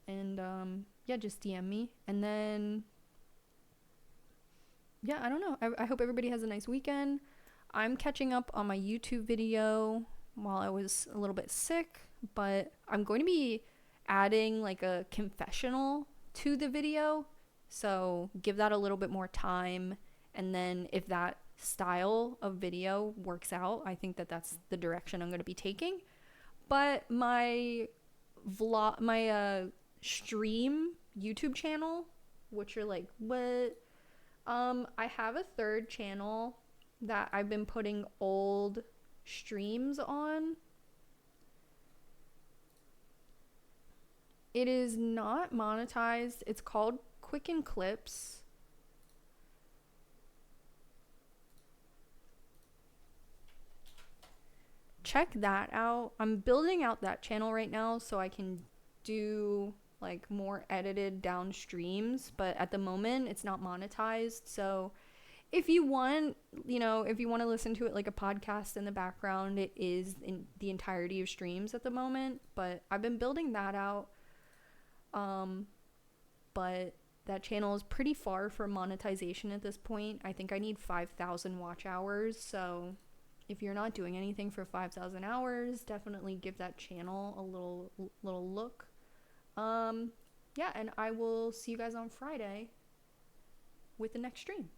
And yeah, just DM me. And then yeah, I don't know. I hope everybody has a nice weekend. I'm catching up on my YouTube video while I was a little bit sick, but I'm going to be adding like a confessional to the video. So give that a little bit more time. And then if that style of video works out, I think that that's the direction I'm going to be taking. But my vlog, my stream YouTube channel, which you're like, what? I have a third channel that I've been putting old streams on. It is not monetized. It's called Quicken Clips. Check that out. I'm building out that channel right now so I can do like more edited down streams, but at the moment it's not monetized. So if you want, if you want to listen to it like a podcast in the background, it is in the entirety of streams at the moment, but I've been building that out. But that channel is pretty far from monetization at this point. I think I need 5,000 watch hours. So if you're not doing anything for 5,000 hours, definitely give that channel a little look. Yeah, and I will see you guys on Friday with the next stream.